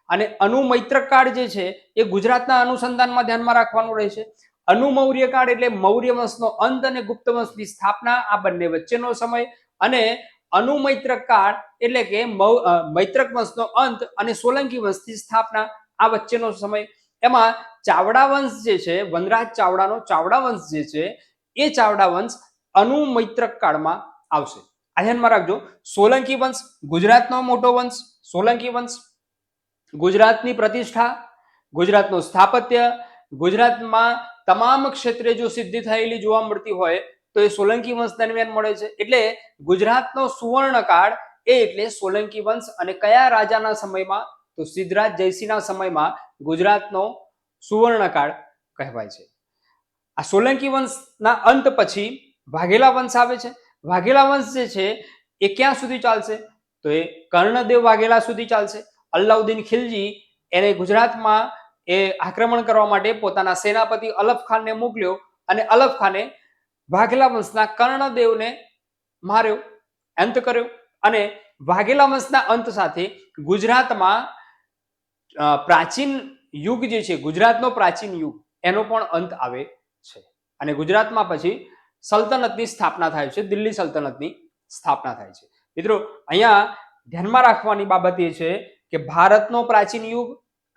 અને અનુમૈત્રક કાળ જે છે એ ગુજરાતના અનુસંધાનમાં ધ્યાનમાં રાખવાનું રહેશે. અનુમૌર્ય કાળ એટલે મૌર્ય વંશનો અંત અને ગુપ્ત વંશની સ્થાપના, આ બંને વચ્ચેનો સમય. અને અનુમૈત્રક કાળ એટલે કે મૈત્રક વંશનો અંત અને સોલંકી વંશની સ્થાપના, આ વચ્ચેનો સમય. એમાં ચાવડા વંશ જે છે, વનરાજ ચાવડાનો ચાવડા વંશ જે છે એ ચાવડા વંશ અનુમૈત્રક કાળમાં આવશે. આ ધ્યાનમાં રાખજો. સોલંકી વંશ ગુજરાતનો મોટો વંશ, સોલંકી વંશ ગુજરાતની પ્રતિષ્ઠા, ગુજરાતનું સ્થાપત્ય, ગુજરાતમાં તમામ ક્ષેત્રે જો સિદ્ધિ થયેલી જોવા મળતી હોય તો એ સોલંકી વંશ દરમિયાન મળે છે. એટલે ગુજરાતનો સુવર્ણકાળ એ એટલે સોલંકી વંશ. અને કયા રાજાના સમયમાં? તો સિદ્ધરાજ જયસિંહના સમયમાં ગુજરાતનો સુવર્ણકાળ કહેવાય છે. આ સોલંકી વંશના અંત પછી વાઘેલા વંશ આવે છે. વાઘેલા વંશ જે છે એ ક્યાં સુધી ચાલશે? તો એ કર્ણદેવ વાઘેલા સુધી ચાલશે. અલ્લાઉદ્દીન ખિલજી એને ગુજરાતમાં એ આક્રમણ કરવા માટે પોતાના સેનાપતિ અલફ ખાનને મોકલ્યો અને અલફ ખાને વાઘેલા વંશના કર્ણદેવને માર્યો, અંત કર્યો. અને વાઘેલા વંશના અંત સાથે ગુજરાતમાં પ્રાચીન યુગ જે છે, ગુજરાતનો પ્રાચીન યુગ, એનો પણ અંત આવે છે. અને ગુજરાતમાં પછી સલ્તનતની સ્થાપના થાય છે, દિલ્હી સલ્તનતની સ્થાપના થાય છે. મિત્રો, અહીંયા ધ્યાનમાં રાખવાની બાબત એ છે કે ભારતનો પ્રાચીન યુગ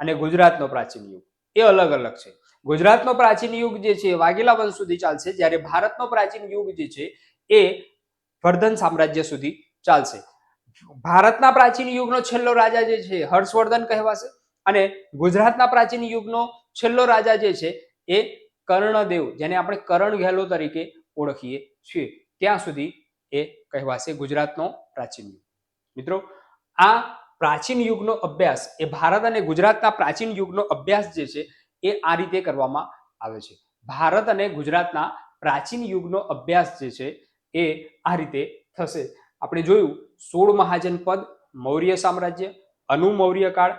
અને ગુજરાતનો પ્રાચીન યુગ એ અલગ અલગ છે. ગુજરાતનો પ્રાચીન યુગ જે છે વાઘેલા વંશ સુધી ચાલશે, જ્યારે ભારતનો પ્રાચીન યુગ જે છે એ વર્ધન સામ્રાજ્ય સુધી ચાલશે. ભારતના પ્રાચીન યુગનો છેલ્લો રાજા જે છે હર્ષવર્ધન કહેવાશે અને ગુજરાતના પ્રાચીન યુગનો છેલ્લો રાજા જે છે એ કર્ણદેવ, જેને આપણે કરણ ઘેલો તરીકે ઓળખીએ છીએ, ત્યાં સુધી એ કહેવાશે ગુજરાતનો પ્રાચીન યુગ. મિત્રો, આ પ્રાચીન યુગનો અભ્યાસ, એ ભારત અને ગુજરાતના પ્રાચીન યુગનો અભ્યાસ જે છે એ આ રીતે કરવામાં આવે છે. ભારત અને ગુજરાતના પ્રાચીન યુગનો અભ્યાસ જે છે એ આ રીતે થશે. આપણે જોયું 16 મહાજનપદ, મૌર્ય સામ્રાજ્ય, અનુમૌર્ય કાળ,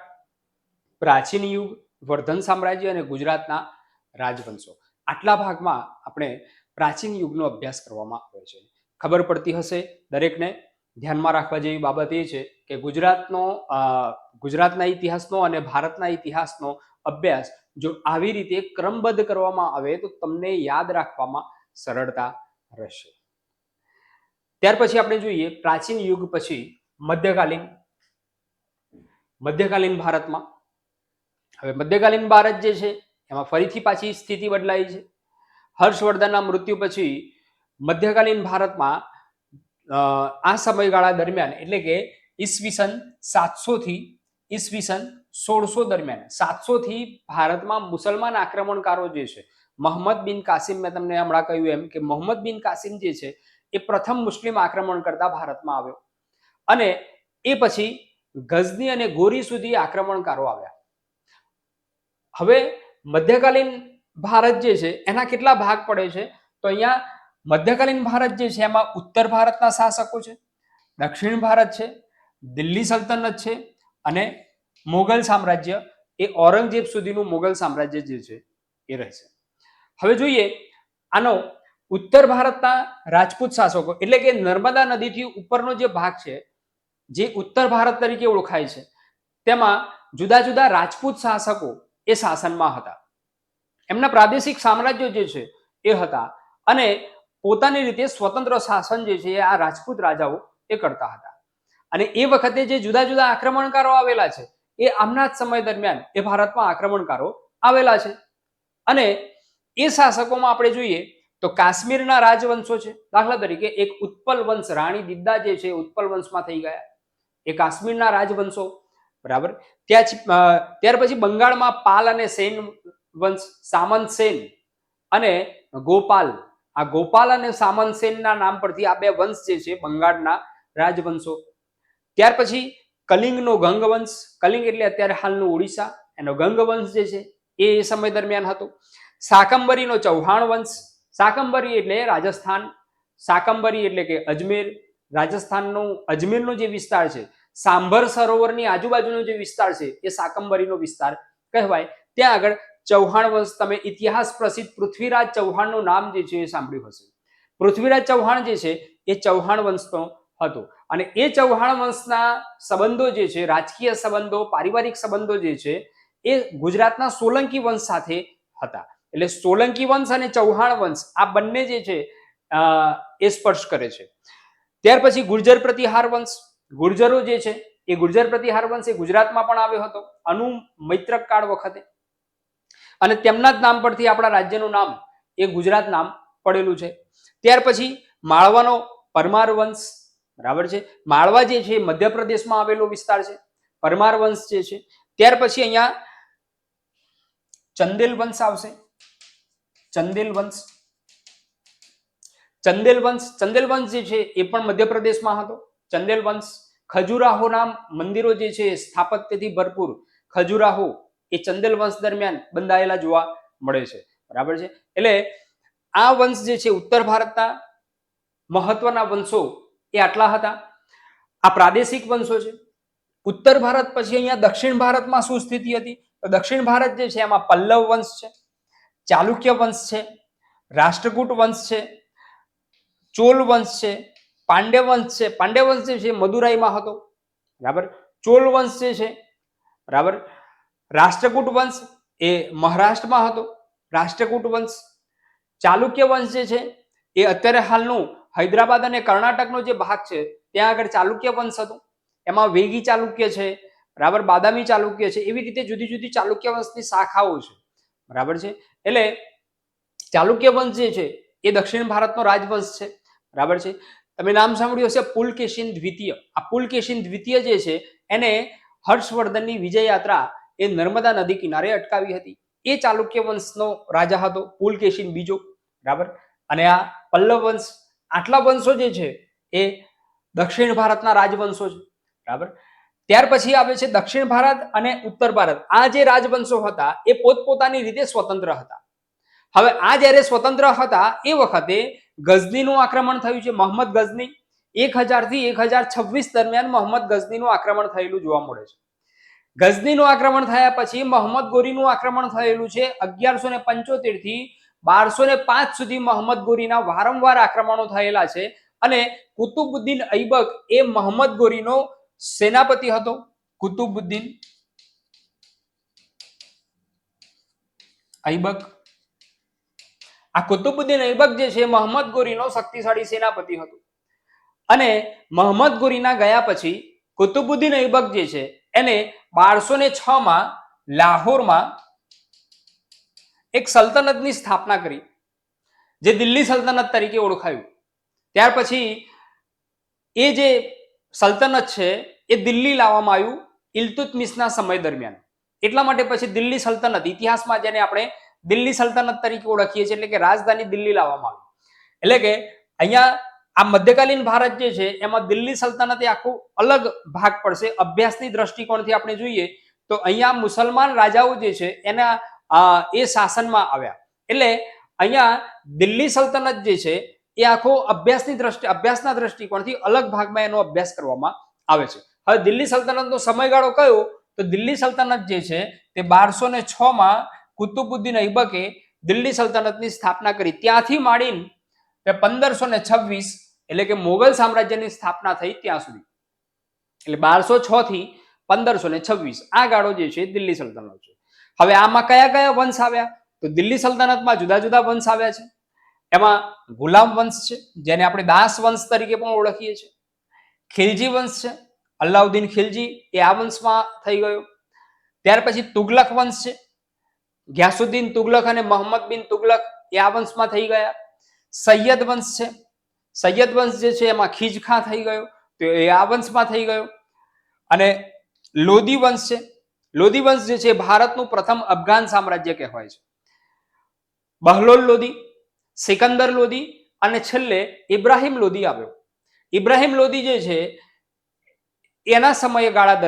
પ્રાચીન યુગ, વર્ધન સામ્રાજ્ય અને ગુજરાતના રાજવંશો. આટલા ભાગમાં આપણે પ્રાચીન યુગનો અભ્યાસ કરવામાં આવે છે. ખબર પડતી હશે દરેકને. ધ્યાનમાં રાખવા જેવી બાબત એ છે કે ગુજરાતના ઇતિહાસનો અને ભારતના ઇતિહાસનો અભ્યાસ જો આવી રીતે ક્રમબદ્ધ કરવામાં આવે તો તમને યાદ રાખવામાં સરળતા રહેશે. ત્યાર પછી આપણે જોઈએ પ્રાચીન યુગ પછી મધ્યકાલીન ભારતમાં. હવે મધ્યકાલીન ભારત જે છે એમાં ફરીથી પાછી સ્થિતિ બદલાઈ છે. હર્ષવર્ધનના મૃત્યુ પછી મધ્યકાલીન ભારતમાં આ સમયગાળા દરમિયાન એટલે કે ઈસવીસન 700 થી ઈસવીસન 1600 દરમિયાન 700 થી ભારતમાં મુસલમાન આક્રમણકારો જે છે, મોહમ્મદ બિન કાસિમ, મેં તમને હમણાં કહ્યું એમ કે મોહમ્મદ બિન કાસિમ જે છે એ પ્રથમ મુસ્લિમ આક્રમણ કરતા ભારતમાં આવ્યો અને એ પછી ગઝની અને ગોરી સુધી આક્રમણકારો આવ્યા. હવે મધ્યકાલીન ભારત જે છે એના કેટલા ભાગ પડે છે? તો અહીંયા મધ્યકાલીન ભારત જે છે એમાં ઉત્તર ભારતના શાસકો છે, દક્ષિણ ભારત છે, દિલ્હી સલ્તનત છે અને મોગલ સામ્રાજ્ય, એ ઔરંગઝેબ સુધીનું મોગલ સામ્રાજ્ય જે છે એ રહેશે. હવે જોઈએ આનો ઉત્તર ભારતના રાજપૂત શાસકો, એટલે કે નર્મદા નદીથી ઉપરનો જે ભાગ છે જે ઉત્તર ભારત તરીકે ઓળખાય છે, તેમાં જુદા જુદા રાજપૂત શાસકો એ શાસનમાં હતા. એમના પ્રાદેશિક સામ્રાજ્યો જે છે એ હતા અને પોતાની રીતે સ્વતંત્ર શાસન જે છે આ રાજપૂત રાજાઓ એ કરતા હતા. અને એ વખતે જે જુદા જુદા આક્રમણકારો આવેલા છે એ આમના જ સમય દરમિયાન એ ભારતમાં આક્રમણકારો આવેલા છે. અને એ શાસકોમાં આપણે જોઈએ તો કાશ્મીરના રાજવંશો છે. દાખલા તરીકે એક ઉત્પલ વંશ, રાણી દિદ્દા જે છે ઉત્પલ વંશમાં થઈ ગયા, એ કાશ્મીરના રાજવંશો, બરાબર. ત્યાર પછી બંગાળમાં પાલ અને સેન વંશ, સામંત સેન અને ગોપાલ, આ ગોપાલ અને સામંત સેનના નામ પરથી આ બે વંશ જે છે બંગાળના રાજવંશો. ત્યાર પછી કલિંગનો ગંગ વંશ, કલિંગ એટલે અત્યારે હાલનું ઓડિશા, એનો ગંગ વંશ જે છે એ સમય દરમિયાન હતો. શાકંબરીનો ચૌહાણ વંશ, શાકંબરી એટલે રાજસ્થાન, શાકંબરી એટલે કે અજમેર, રાજસ્થાનનો અજમેરનો જે વિસ્તાર છે, સાંભર સરોવરની આજુબાજુનો જે વિસ્તાર છે એ શાકંબરીનો વિસ્તાર કહેવાય. ત્યાં આગળ ચૌહાણ વંશ, તમે ઇતિહાસ પ્રસિદ્ધ પૃથ્વીરાજ ચૌહાણનું નામ જે છે એ સાંભળ્યું હશે. પૃથ્વીરાજ ચૌહાણ જે છે એ ચૌહાણ વંશનો હતો અને એ ચૌહાણ વંશના સંબંધો જે છે, રાજકીય સંબંધો, પારિવારિક સંબંધો જે છે એ ગુજરાતના સોલંકી વંશ સાથે હતા. એટલે સોલંકી વંશ અને ચૌહાણ વંશ આ બંને જે છે એ સ્પર્શ કરે છે. ત્યાર પછી ગુર્જર પ્રતિહાર વંશ, ગુર્જરો જે છે એ ગુર્જર પ્રતિહાર વંશ એ ગુજરાતમાં પણ આવ્યો હતો અનુ મૈત્રક કાળ વખતે, અને તેમના જ નામ પરથી આપણા રાજ્યનું નામ એ ગુજરાત નામ પડેલું છે. ત્યાર પછી માળવાનો પરમાર વંશ, બરાબર છે. માળવા જે છે મધ્યપ્રદેશમાં આવેલો વિસ્તાર છે, પરમાર વંશ જે છે. ત્યાર પછી અહીંયા ચંદેલ વંશ આવશે, ચંદેલ વંશ, ચંદેલ વંશ, ચંદેલ વંશ જે છે એ પણ મધ્યપ્રદેશમાં હતો. ચંદેલ વંશ ખજુરાહોના મંદિરો જે છે સ્થાપત્યથી ભરપૂર ખજુરાહો એ ચંદેલ વંશ દરમિયાન બંધાયેલા જોવા મળે છે, બરાબર છે. એટલે આ વંશ જે છે ઉત્તર ભારતના મહત્વના વંશો એ આટલા હતા. આ પ્રાદેશિક વંશો છે. ઉત્તર ભારત પછી અહીંયા દક્ષિણ ભારતમાં શું સ્થિતિ હતી? તો દક્ષિણ ભારત જે છે એમાં પલ્લવ વંશ છે, ચાલુક્ય વંશ છે, રાષ્ટ્રકૂટ વંશ છે, ચોલ વંશ છે, પાંડ્ય વંશ છે. પાંડ્ય વંશ જે છે મદુરાઈમાં હતો, બરાબર. ચોલ વંશ જે છે, બરાબર. રાષ્ટ્રકૂટ વંશ એ મહારાષ્ટ્રમાં હતો, રાષ્ટ્રકૂટ વંશ. ચાલુક્ય વંશ જે છે એ અત્યારે હાલનું હૈદરાબાદ અને કર્ણાટકનો જે ભાગ છે ત્યાં આગળ ચાલુક્ય વંશ હતો. એમાં વેગી ચાલુક્ય છે, બરાબર, બાદામી ચાલુક્ય છે, એવી રીતે જુદી જુદી ચાલુક્ય વંશની શાખાઓ છે, બરાબર છે. એટલે ચાલુક્ય વંશ જે છે એ દક્ષિણ ભારતનો રાજવંશ છે, બરાબર છે. તમે નામ સાંભળ્યું હશે પુલકેશિન દ્વિતીય. આ પુલકેશિન દ્વિતીય જે છે એને હર્ષવર્ધનની વિજય યાત્રા એ નર્મદા નદી કિનારે અટકાવી હતી. એ ચાલુક્ય વંશનો રાજા હતો પુલકેશિન બીજો, બરાબર. અને આ પલ્લવ વંશ, આટલા વંશો જે છે એ દક્ષિણ ભારતના રાજવંશો છે, બરાબર. ત્યાર પછી આવે છે દક્ષિણ ભારત અને ઉત્તર ભારત. આ જે રાજવંશો હતા એ પોતપોતાની રીતે સ્વતંત્ર હતા. હવે આ જ્યારે સ્વતંત્ર હતા એ વખતે ગઝનીનું આક્રમણ થયું છે. મોહમ્મદ ગઝની 1000 થી 1026 દરમિયાન મોહમ્મદ ગઝનીનું આક્રમણ થયેલું જોવા મળે છે. ગઝનીનું આક્રમણ થયા પછી મોહમ્મદ ગોરીનું આક્રમણ થયેલું છે 1175 થી 1205 સુધી. મોહમ્મદ ગોરીના વારંવાર આક્રમણો થયેલા છે અને કુતુબુદ્દીન ઐબક એ મોહમ્મદ ગોરીનો સેનાપતિ હતો. કુતુબુદ્દીન ઐબક, આ કુતુબુદ્દીન ઐબક જે છે મોહમ્મદ ગોરીનો શક્તિશાળી સેનાપતિ હતો. અને મોહમ્મદ ગોરીના ગયા પછી કુતુબુદ્દીન ઐબક જે છે એને 1206 માં લાહોરમાં એક સલ્તનતની સ્થાપના કરી જે દિલ્હી સલ્તનત તરીકે ઓળખાયું. ત્યાર પછી એ જે સલ્તનત છે એ દિલ્હી લાવવામાં આવ્યું ઇલ્તુત્મિશના સમય દરમિયાન. એટલા માટે પછી દિલ્હી સલ્તનત, ઇતિહાસમાં જેને આપણે દિલ્હી સલ્તનત તરીકે ઓળખીએ છીએ, એટલે કે રાજધાની દિલ્હી લાવવામાં આવી. એટલે કે અહીંયા આ મધ્યકાલીન ભારત જે છે એમાં દિલ્હી સલ્તનત એ આખો અલગ ભાગ પડશે. અભ્યાસની દ્રષ્ટિકોણથી આપણે જોઈએ તો અહીંયા મુસલમાન રાજાઓ જે છે એના એ શાસનમાં આવ્યા. એટલે અહીંયા દિલ્હી સલ્તનત જે છે એ આખો અભ્યાસના દ્રષ્ટિકોણથી અલગ ભાગમાં એનો અભ્યાસ કરવામાં આવે છે. હવે દિલ્હી સલ્તનતનો સમયગાળો કયો? તો દિલ્હી સલ્તનત જે છે તે 1206 માં કુતુબુદ્દીન ઐબકે દિલ્હી સલ્તનતની સ્થાપના કરી. ત્યાંથી માંડીને 1526 એટલે કે મોગલ સામ્રાજ્યની સ્થાપના થઈ ત્યાં સુધી, એટલે 1206 થી 1526 આ ગાળો જે છે દિલ્હી સલ્તનત છે. હવે આમાં કયા કયા વંશ આવ્યા? તો દિલ્હી સલ્તનતમાં જુદા જુદા વંશ આવ્યા છે. એમાં ગુલામ વંશ છે, જેને આપણે દાસ વંશ તરીકે પણ ઓળખીએ છીએ. ખિલજી વંશ છે, અલાઉદ્દીન ખિલજી એ આ વંશમાં થઈ ગયો. ત્યાર પછી તુગલક વંશ છે, ગ્યાસુદ્દીન તુગલક અને મોહમ્મદ બિન તુગલક એ આ વંશમાં થઈ ગયા. સૈયદ વંશ છે, સૈયદ વંશ જે છે એમાં ખીજખાં થઈ ગયો, તો એ આ વંશમાં થઈ ગયો. અને લોધી વંશ છે, લોધી વંશ જે છે ભારતનું પ્રથમ અફઘાન સામ્રાજ્ય કહેવાય છે. બહલોલ લોધી, સિકંદર લોધી અને છેલ્લે ઇબ્રાહિમ લોધી આવ્યો. ઇબ્રાહિમ લોધી જે છે એના સમયગાળા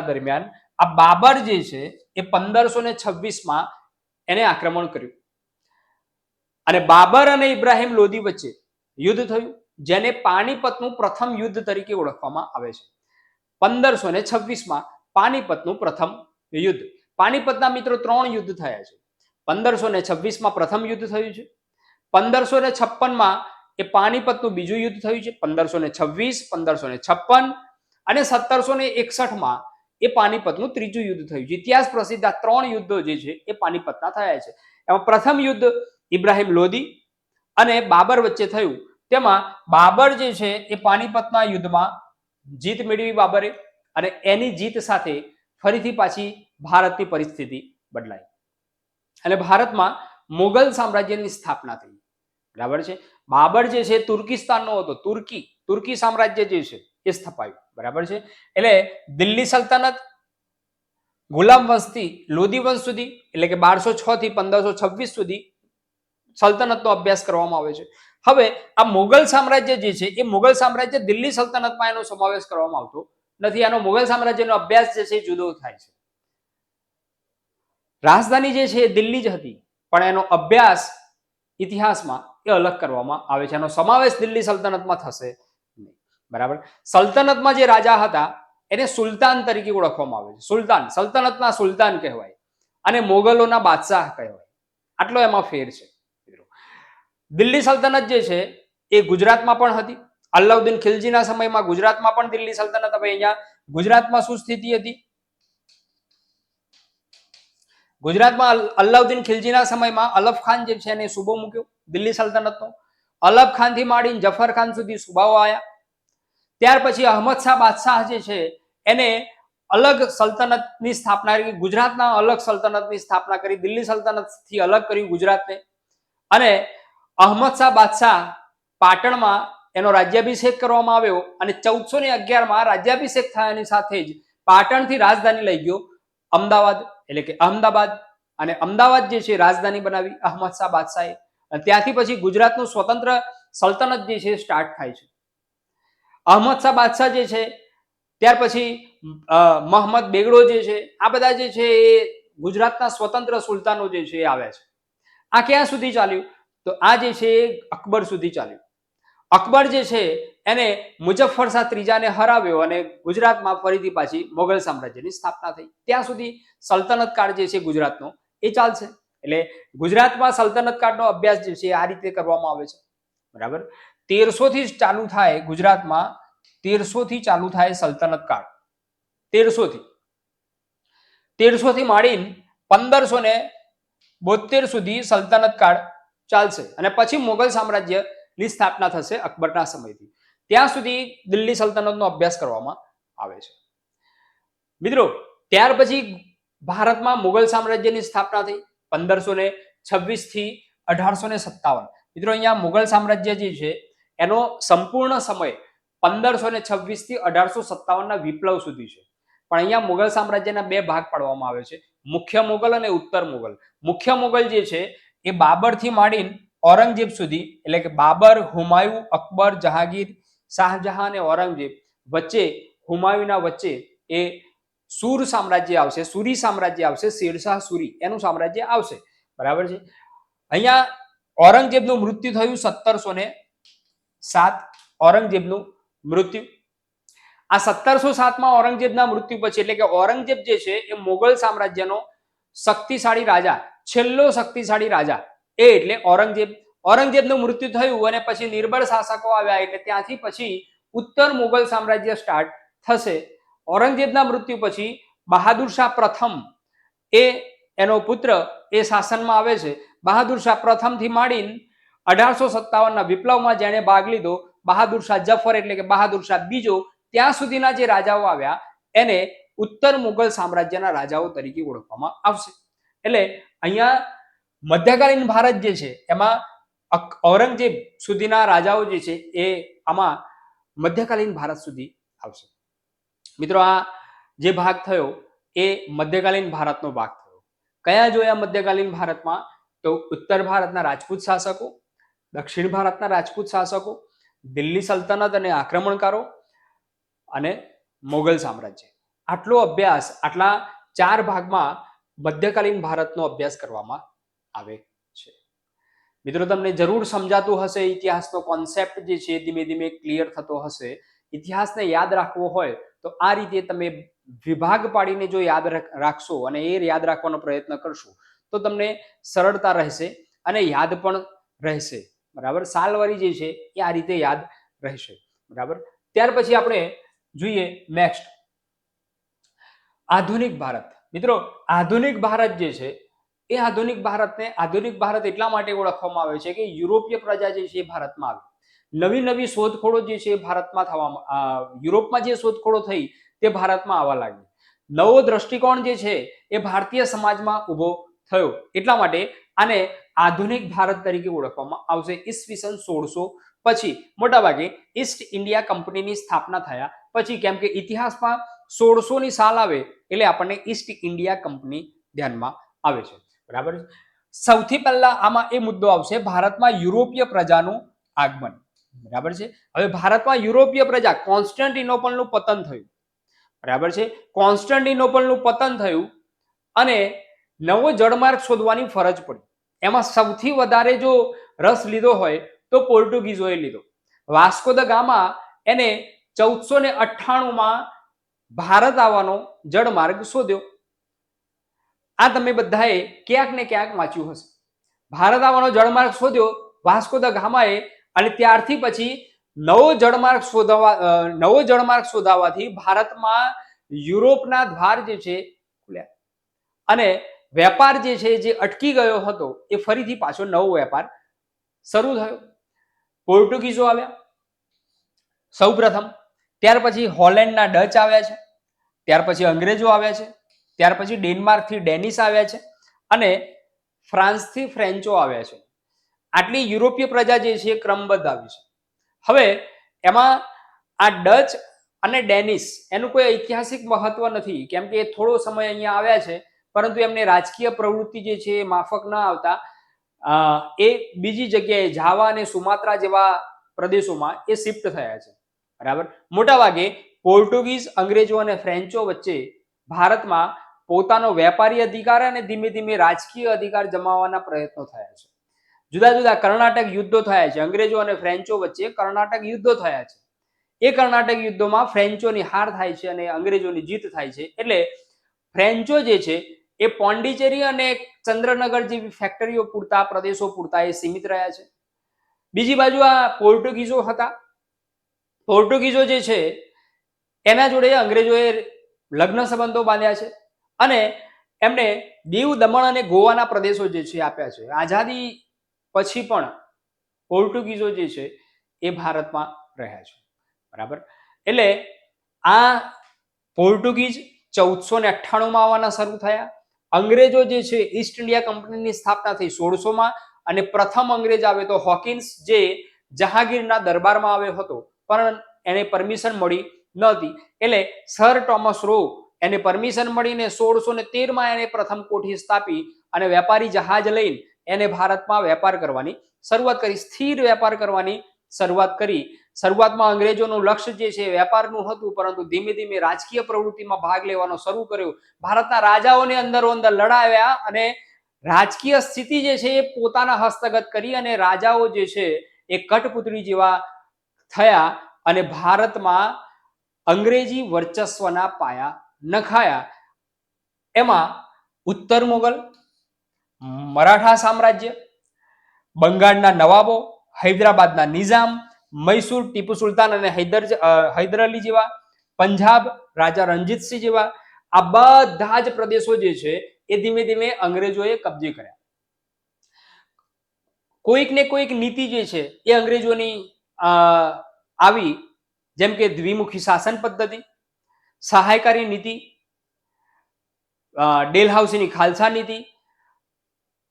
દરમિયાન આ બાબર જે છે એ 1526 માં એને આક્રમણ કર્યું અને બાબર અને ઇબ્રાહિમ લોધી વચ્ચે યુદ્ધ થયું, જેને પાણીપતનું પ્રથમ યુદ્ધ તરીકે ઓળખવામાં આવે છે. 1526 માં પાણીપતનું પ્રથમ યુદ્ધ. પાણીપતના મિત્રો 3 યુદ્ધ થયા છે. 1526 માં પ્રથમ યુદ્ધ થયું છે, 1556 માં એ પાણીપતનું બીજું યુદ્ધ થયું છે, 1526, 1556 અને 1761 માં એ પાણીપતનું ત્રીજું યુદ્ધ થયું છે. ઇતિહાસ પ્રસિદ્ધ આ 3 યુદ્ધો જે છે એ પાણીપતના થયા છે. એમાં પ્રથમ યુદ્ધ ઇબ્રાહિમ લોધી અને બાબર વચ્ચે થયું. તેમાં બાબર જે છે એ પાણીપતના યુદ્ધમાં જીત મેળવી બાબરે, અને એની જીત સાથે ફરીથી પાછી ભારતની પરિસ્થિતિ બદલાઈ અને ભારતમાં મુગલ સામ્રાજ્યની સ્થાપના થઈ. બરાબર છે. બાબર જે છે તુર્કિસ્તાનનો હતો, તુર્કી સામ્રાજ્ય જે છે એ સ્થપાયું. બરાબર છે. એટલે દિલ્હી સલ્તનત ગુલામ વંશથી લોધી વંશ સુધી, એટલે કે 1206 થી 1526 સુધી સલ્તનતનો અભ્યાસ કરવામાં આવે છે. હવે આ મુગલ સામ્રાજ્ય જે છે એ મુગલ સામ્રાજ્ય દિલ્હી સલ્તનતમાં એનો સમાવેશ કરવામાં આવતો નથી. આનો મુગલ સામ્રાજ્યનો અભ્યાસ જે છે જુદો થાય છે. રાજધાની જે છે એ દિલ્હી જ હતી, પણ એનો અભ્યાસ ઇતિહાસમાં એ અલગ કરવામાં આવે છે. એનો સમાવેશ દિલ્હી સલ્તનતમાં થશે નહીં. બરાબર. સલ્તનતમાં જે રાજા હતા એને સુલતાન તરીકે ઓળખવામાં આવે છે. સુલતાન, સલ્તનતના સુલતાન કહેવાય અને મોગલોના બાદશાહ કહેવાય. આટલો એમાં ફેર છે. દિલ્હી સલ્તનત જે છે એ ગુજરાતમાં પણ હતી. અલાઉદ્દીન ખિલજીના સમયમાં ગુજરાતમાં પણ દિલ્હી સલ્તનત. હવે અહીંયા ગુજરાતમાં શું સ્થિતિ હતી? ગુજરાતમાં અલાઉદ્દીન ખિલજીના સમયમાં અલફ ખાન જે છે એને સુબો મૂક્યો દિલ્હી સલ્તનતનો. અલફ ખાનથી માંડીને જફર ખાન સુધી સુબાઓ આવ્યા. ત્યાર પછી અહમદ શાહ બાદશાહ જે છે એને અલગ સલ્તનતની સ્થાપના કરી, ગુજરાતના અલગ સલ્તનતની સ્થાપના કરી, દિલ્હી સલ્તનતથી અલગ કર્યું ગુજરાતને. અને અહમદ શાહ બાદશાહ પાટણમાં એનો રાજ્યાભિષેક કરવામાં આવ્યો અને 1411 માં રાજ્યાભિષેક થયાની સાથે જ પાટણથી રાજધાની લઈ ગયો અમદાવાદ, એટલે કે અહમદાબાદ. અને અમદાવાદ જે છે રાજધાની બનાવી અહમદ શાહ બાદશાહે. અને ત્યાંથી પછી ગુજરાતનું સ્વતંત્ર સલ્તનત જે છે સ્ટાર્ટ થાય છે. અહમદ શાહ બાદશાહ જે છે, ત્યાર પછી મોહમ્મદ બેગડો જે છે, આ બધા જે છે એ ગુજરાતના સ્વતંત્ર સુલતાનો જે છે એ આવ્યા છે. આ ક્યાં સુધી ચાલ્યું? તો આ જે છે અકબર સુધી ચાલ્યું. અકબર જે છે એને મુઝફ્ફર શાહ ત્રીજાને હરાવ્યો અને ગુજરાતમાં ફરીથી પાછી મોગલ સામ્રાજ્યની સ્થાપના થઈ. ત્યાં સુધી સલ્તનત કાળ જે છે ગુજરાતનો એ ચાલશે. એટલે ગુજરાતમાં સલ્તનત કાળનો અભ્યાસ જે છે આ રીતે કરવામાં આવે છે. બરાબર. 1300 થી ચાલુ થાય ગુજરાતમાં, 1300 થી ચાલુ થાય સલ્તનત કાળ. 1300 થી માંડીને 1572 સુધી સલ્તનત કાળ ચાલશે અને પછી મુગલ સામ્રાજ્યની સ્થાપના થશે અકબરના સમયથી. ત્યાં સુધી દિલ્હી સલ્તનતનો અભ્યાસ કરવામાં આવે છે. મિત્રો, ત્યાર પછી ભારતમાં મુગલ સામ્રાજ્યની સ્થાપના થઈ 1526 થી 1857. મિત્રો, અહીંયા મુગલ સામ્રાજ્ય જે છે એનો સંપૂર્ણ સમય 1526 થી 1857 ના વિપ્લવ સુધી છે. પણ અહીંયા મુગલ સામ્રાજ્યના 2 ભાગ પાડવામાં આવે છે, મુખ્ય મુગલ અને ઉત્તર મુગલ. મુખ્ય મુગલ જે છે એ બાબરથી માંડીને ઔરંગઝેબ સુધી, એટલે કે બાબર, હુમાયુ, અકબર, જહાંગીર, શાહજહાં અને ઔરંગઝેબ વચ્ચે, હુમાયુના વચ્ચે એ સુર સામ્રાજ્ય આવશે, સુરી સામ્રાજ્ય આવશે, શેરશાહ સુરી એનું સામ્રાજ્ય આવશે. બરાબર છે. અહીંયા ઔરંગઝેબનું મૃત્યુ થયું 1707. ઔરંગઝેબનું મૃત્યુ. આ 1707માં ઔરંગઝેબના મૃત્યુ પછી એટલે કે ઔરંગઝેબ જે છે એ મોગલ સામ્રાજ્યનો શક્તિશાળી રાજા, છેલ્લો શક્તિશાળી રાજા એ એટલે ઔરંગઝેબ. ઔરંગઝેબનું મૃત્યુ થયું અને પછી નિર્બળ શાસકો આવ્યા એટલે ત્યાંથી પછી ઉત્તર મોગલ સામ્રાજ્ય સ્ટાર્ટ થશે. ઔરંગઝેબના મૃત્યુ પછી બહાદુર શાહ પ્રથમ એ એનો પુત્ર એ શાસનમાં આવે છે. બહાદુર શાહ પ્રથમ થી માંડીને 1857ના વિપ્લવમાં જેણે ભાગ લીધો, બહાદુર શાહ જફર એટલે કે બહાદુર શાહ બીજો, ત્યાં સુધીના જે રાજાઓ આવ્યા એને ઉત્તર મુઘલ સામ્રાજ્યના રાજાઓ તરીકે ઓળખવામાં આવશે. એટલે અહીંયા મધ્યકાલીન ભારત જે છે એમાં ઔરંગઝેબ સુધીના રાજાઓ જે છે એ આમાં મધ્યકાલીન ભારત સુધી આવશે. મિત્રો આ જે ભાગ થયો એ મધ્યકાલીન ભારતનો ભાગ થયો. કયા જોયા મધ્યકાલીન ભારતમાં? તો ઉત્તર ભારતના રાજપૂત શાસકો, દક્ષિણ ભારતના રાજપૂત શાસકો, દિલ્હી સલ્તનત અને આક્રમણકારો અને મોગલ સામ્રાજ્ય. આટલો અભ્યાસ આટલા 4 ભાગમાં મધ્યકાલીન ભારતનો અભ્યાસ કરવામાં આવે છે. મિત્રો તમને જરૂર સમજાતું હશે, ઇતિહાસનો કોન્સેપ્ટ જે છે ધીમે ધીમે ક્લિયર થતો હશે. ઇતિહાસને યાદ રાખવો હોય તો આ રીતે તમે વિભાગ પાડીને જો યાદ રાખશો અને એ યાદ રાખવાનો પ્રયત્ન કરશો તો તમને સરળતા રહેશે અને યાદ પણ રહેશે. બરાબર, સાલવારી જે છે એ આ રીતે યાદ રહેશે. બરાબર. ત્યાર પછી આપણે જોઈએ નેક્સ્ટ આધુનિક ભારત. મિત્રો આધુનિક ભારત જે છે એ આધુનિક ભારતને આધુનિક ભારત એટલા માટે ઓળખવામાં આવે છે કે યુરોપીય પ્રજા જે છે એ ભારતમાં આવી, નવી નવી શોધખોળો જે છે ભારતમાં થવામાં, યુરોપમાં જે શોધખોળો થઈ તે ભારતમાં આવવા લાગી. નવો દ્રષ્ટિકોણ જે છે એ ભારતીય સમાજમાં ઊભો થયો. એટલા માટે આને આધુનિક ભારત તરીકે ઓળખવામાં આવશે. ઈસવીસન 1600 પછી મોટાભાગે ઈસ્ટ ઇન્ડિયા કંપનીની સ્થાપના થયા પછી, કેમ કે ઇતિહાસમાં 1600ની સાલ આવે એટલે આપણને ઈસ્ટ ઇન્ડિયા કંપની ધ્યાનમાં આવે છે. બરાબર. સૌથી પહેલા આમાં એ મુદ્દો આવશે ભારતમાં યુરોપીય પ્રજાનું આગમન. બરાબર છે. હવે ભારતમાં યુરોપીય પ્રજા, કોન્સ્ટન્ટિનોપલનું પતન થયું. બરાબર છે. કોન્સ્ટન્ટિનોપલનું પતન થયું અને નવો જળમાર્ગ શોધવાની ફરજ પડી. એમાં સૌથી વધારે જો રસ લીધો હોય તો પોર્ટુગીઝોએ લીધો. વાસ્કો દ ગામા એને 1498માં ભારત આવવાનો જળમાર્ગ શોધ્યો. આ તમે બધાએ ક્યાંક ને ક્યાંક વાંચ્યું હશે. ભારત આવવાનો જળમાર્ગ શોધ્યો વાસ્કો દ ગામાએ અને ત્યારથી પછી નવો જળમાર્ગ શોધાવાથી ભારતમાં યુરોપના દ્વાર જે છે ખુલ્યા અને વેપાર જે છે જે અટકી ગયો હતો એ ફરીથી પાછો નવો વેપાર શરૂ થયો. પોર્ટુગીઝો આવ્યા સૌપ્રથમ, ત્યાર પછી હોલેન્ડના ડચ આવ્યા છે, ત્યાર પછી અંગ્રેજો આવ્યા છે, ત્યાર પછી ડેનમાર્કથી ડેનિશ આવ્યા છે અને ફ્રાન્સથી ફ્રેન્ચો આવ્યા છે. આટલી યુરોપીય પ્રજા જે છે ક્રમબદ્ધ આવી છે. હવે એમાં આ ડચ અને ડેનિશ એનું કોઈ ઐતિહાસિક મહત્વ નથી, કેમ કે થોડો સમય અહીંયા આવ્યા છે પરંતુ એમને રાજકીય પ્રવૃત્તિ જે છે એ માફક ન આવતા એ બીજી જગ્યાએ જાવા અને સુમાત્રા જેવા પ્રદેશોમાં એ શિફ્ટ થયા છે. બરાબર. મોટા ભાગે પોર્ટુગીઝ, અંગ્રેજો અને ફ્રેન્ચો વચ્ચે ભારતમાં પોતાનો વેપારી અધિકાર અને ધીમે ધીમે રાજકીય અધિકાર જમાવવાના પ્રયત્નો થયા છે. જુદા જુદા કર્ણાટક યુદ્ધો થયા છે. અંગ્રેજો અને ફ્રેન્ચો વચ્ચે કર્ણાટક યુદ્ધો થયા છે. એ કર્ણાટક યુદ્ધોમાં ફ્રેન્ચોની હાર થાય છે અને અંગ્રેજોની જીત થાય છે. એટલે ફ્રેન્ચો જે છે એ પોંડિચેરી અને ચંદ્રનગર જેવી ફેક્ટરીઓ પૂરતા, પ્રદેશો પૂરતા એ સીમિત રહ્યા છે. બીજી બાજુ આ પોર્ટુગીઝો હતા. પોર્ટુગીઝો જે છે એના જોડે અંગ્રેજોએ લગ્ન સંબંધો બાંધ્યા છે અને એમને દીવ, દમણ અને ગોવાના પ્રદેશો જે છે આપ્યા છે. આઝાદી પછી પણ પોર્ટુગીઝો જે છે એ ભારતમાં રહ્યા છે. બરાબર. એટલે આ પોર્ટુગીઝ 1498માં આવવાના શરૂ થયા. અંગ્રેજો જે છે ઈસ્ટ ઇન્ડિયા કંપનીની સ્થાપના થઈ 1600માં અને પ્રથમ અંગ્રેજ આવે તો હોકિન્સ, જે જહાંગીરના દરબારમાં આવ્યો હતો પણ એને પરમિશન મળી નહોતી. એટલે સર ટોમસ રો એને પરમિશન મળીને 1613માં એને પ્રથમ કોઠી સ્થાપી અને વેપારી જહાજ લઈને એને ભારતમાં વેપાર કરવાની શરૂઆત કરી, સ્થિર વેપાર કરવાની શરૂઆત કરી. શરૂઆતમાં અંગ્રેજોનું લક્ષ્ય જે છે વેપારનું હતું, પરંતુ ધીમે ધીમે રાજકીય પ્રવૃત્તિમાં ભાગ લેવાનો શરૂ કર્યો. ભારતના રાજાઓને અંદરો અંદર લડાવ્યા અને રાજકીય સ્થિતિ જે છે એ પોતાના હસ્તગત કરી અને રાજાઓ જે છે એ કઠપુતળી જેવા થયા અને ભારતમાં અંગ્રેજી વર્ચસ્વના પાયા નખાયા. એમાં ઉત્તર મુગલ, મરાઠા સામ્રાજ્ય, બંગાળના નવાબો, હૈદરાબાદના નિઝામ, મૈસૂર ટીપુ સુલતાન અને હૈદર અલી જેવા, પંજાબ રાજા રણજીતસિંહ જેવા, આ બધા જ પ્રદેશો જે છે એ ધીમે ધીમે અંગ્રેજોએ કબજે કર્યા. કોઈક ને કોઈક નીતિ જે છે એ અંગ્રેજોની આવી, જેમ કે દ્વિમુખી શાસન પદ્ધતિ, સહાયકારી નીતિ, ડેલહાઉસીની ખાલસા નીતિ.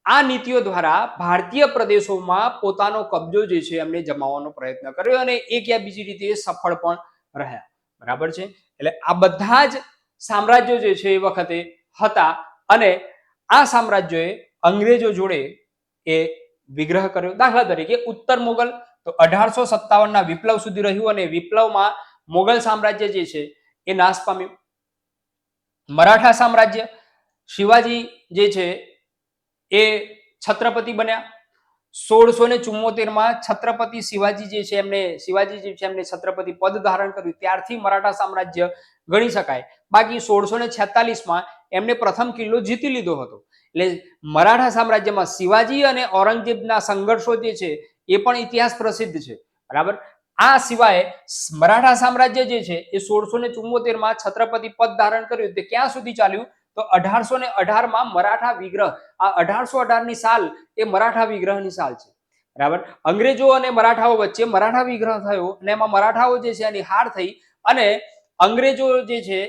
આ નીતિઓ દ્વારા ભારતીય પ્રદેશોમાં પોતાનો કબજો જે છે એમને જમાવવાનો પ્રયત્ન કર્યો અને એક યા બીજી રીતે સફળ પણ રહ્યા. બરાબર છે. એટલે આ બધા જ સામ્રાજ્યો જે છે એ વખતે હતા અને આ સામ્રાજ્યોએ અંગ્રેજો જોડે એ વિગ્રહ કર્યો. દાખલા તરીકે ઉત્તર મુગલ તો 1857ના વિપ્લવ સુધી રહ્યું અને વિપ્લવમાં મુગલ સામ્રાજ્ય જે છે એ નાશ પામ્યું. મરાઠા સામ્રાજ્ય, શિવાજી જે છે એ છત્રપતિ બન્યા. 1674માં છત્રપતિ શિવાજી જે છે એમને છત્રપતિ પદ ધારણ કર્યું. ત્યારથી મરાઠા સામ્રાજ્ય ગણી શકાય. બાકી 1646માં એમને પ્રથમ કિલ્લો જીતી લીધો હતો. એટલે મરાઠા સામ્રાજ્યમાં શિવાજી અને ઔરંગઝેબના સંઘર્ષો જે છે એ પણ ઇતિહાસ પ્રસિદ્ધ છે. બરાબર. આ સિવાય મરાઠા સામ્રાજ્ય જે છે એ 1674માં છત્રપતિ પદ ધારણ કર્યું. તે ક્યાં સુધી ચાલ્યું? તો 1818માં મરાઠા વિગ્રહ. આ 1818ની સાલ એ મરાઠા વિગ્રહની સાલ છે. બરાબર. અંગ્રેજો અને મરાઠાઓ વચ્ચે મરાઠા વિગ્રહ થયો અને એમાં મરાઠાઓ જે છે એની હાર થઈ અને અંગ્રેજો જે છે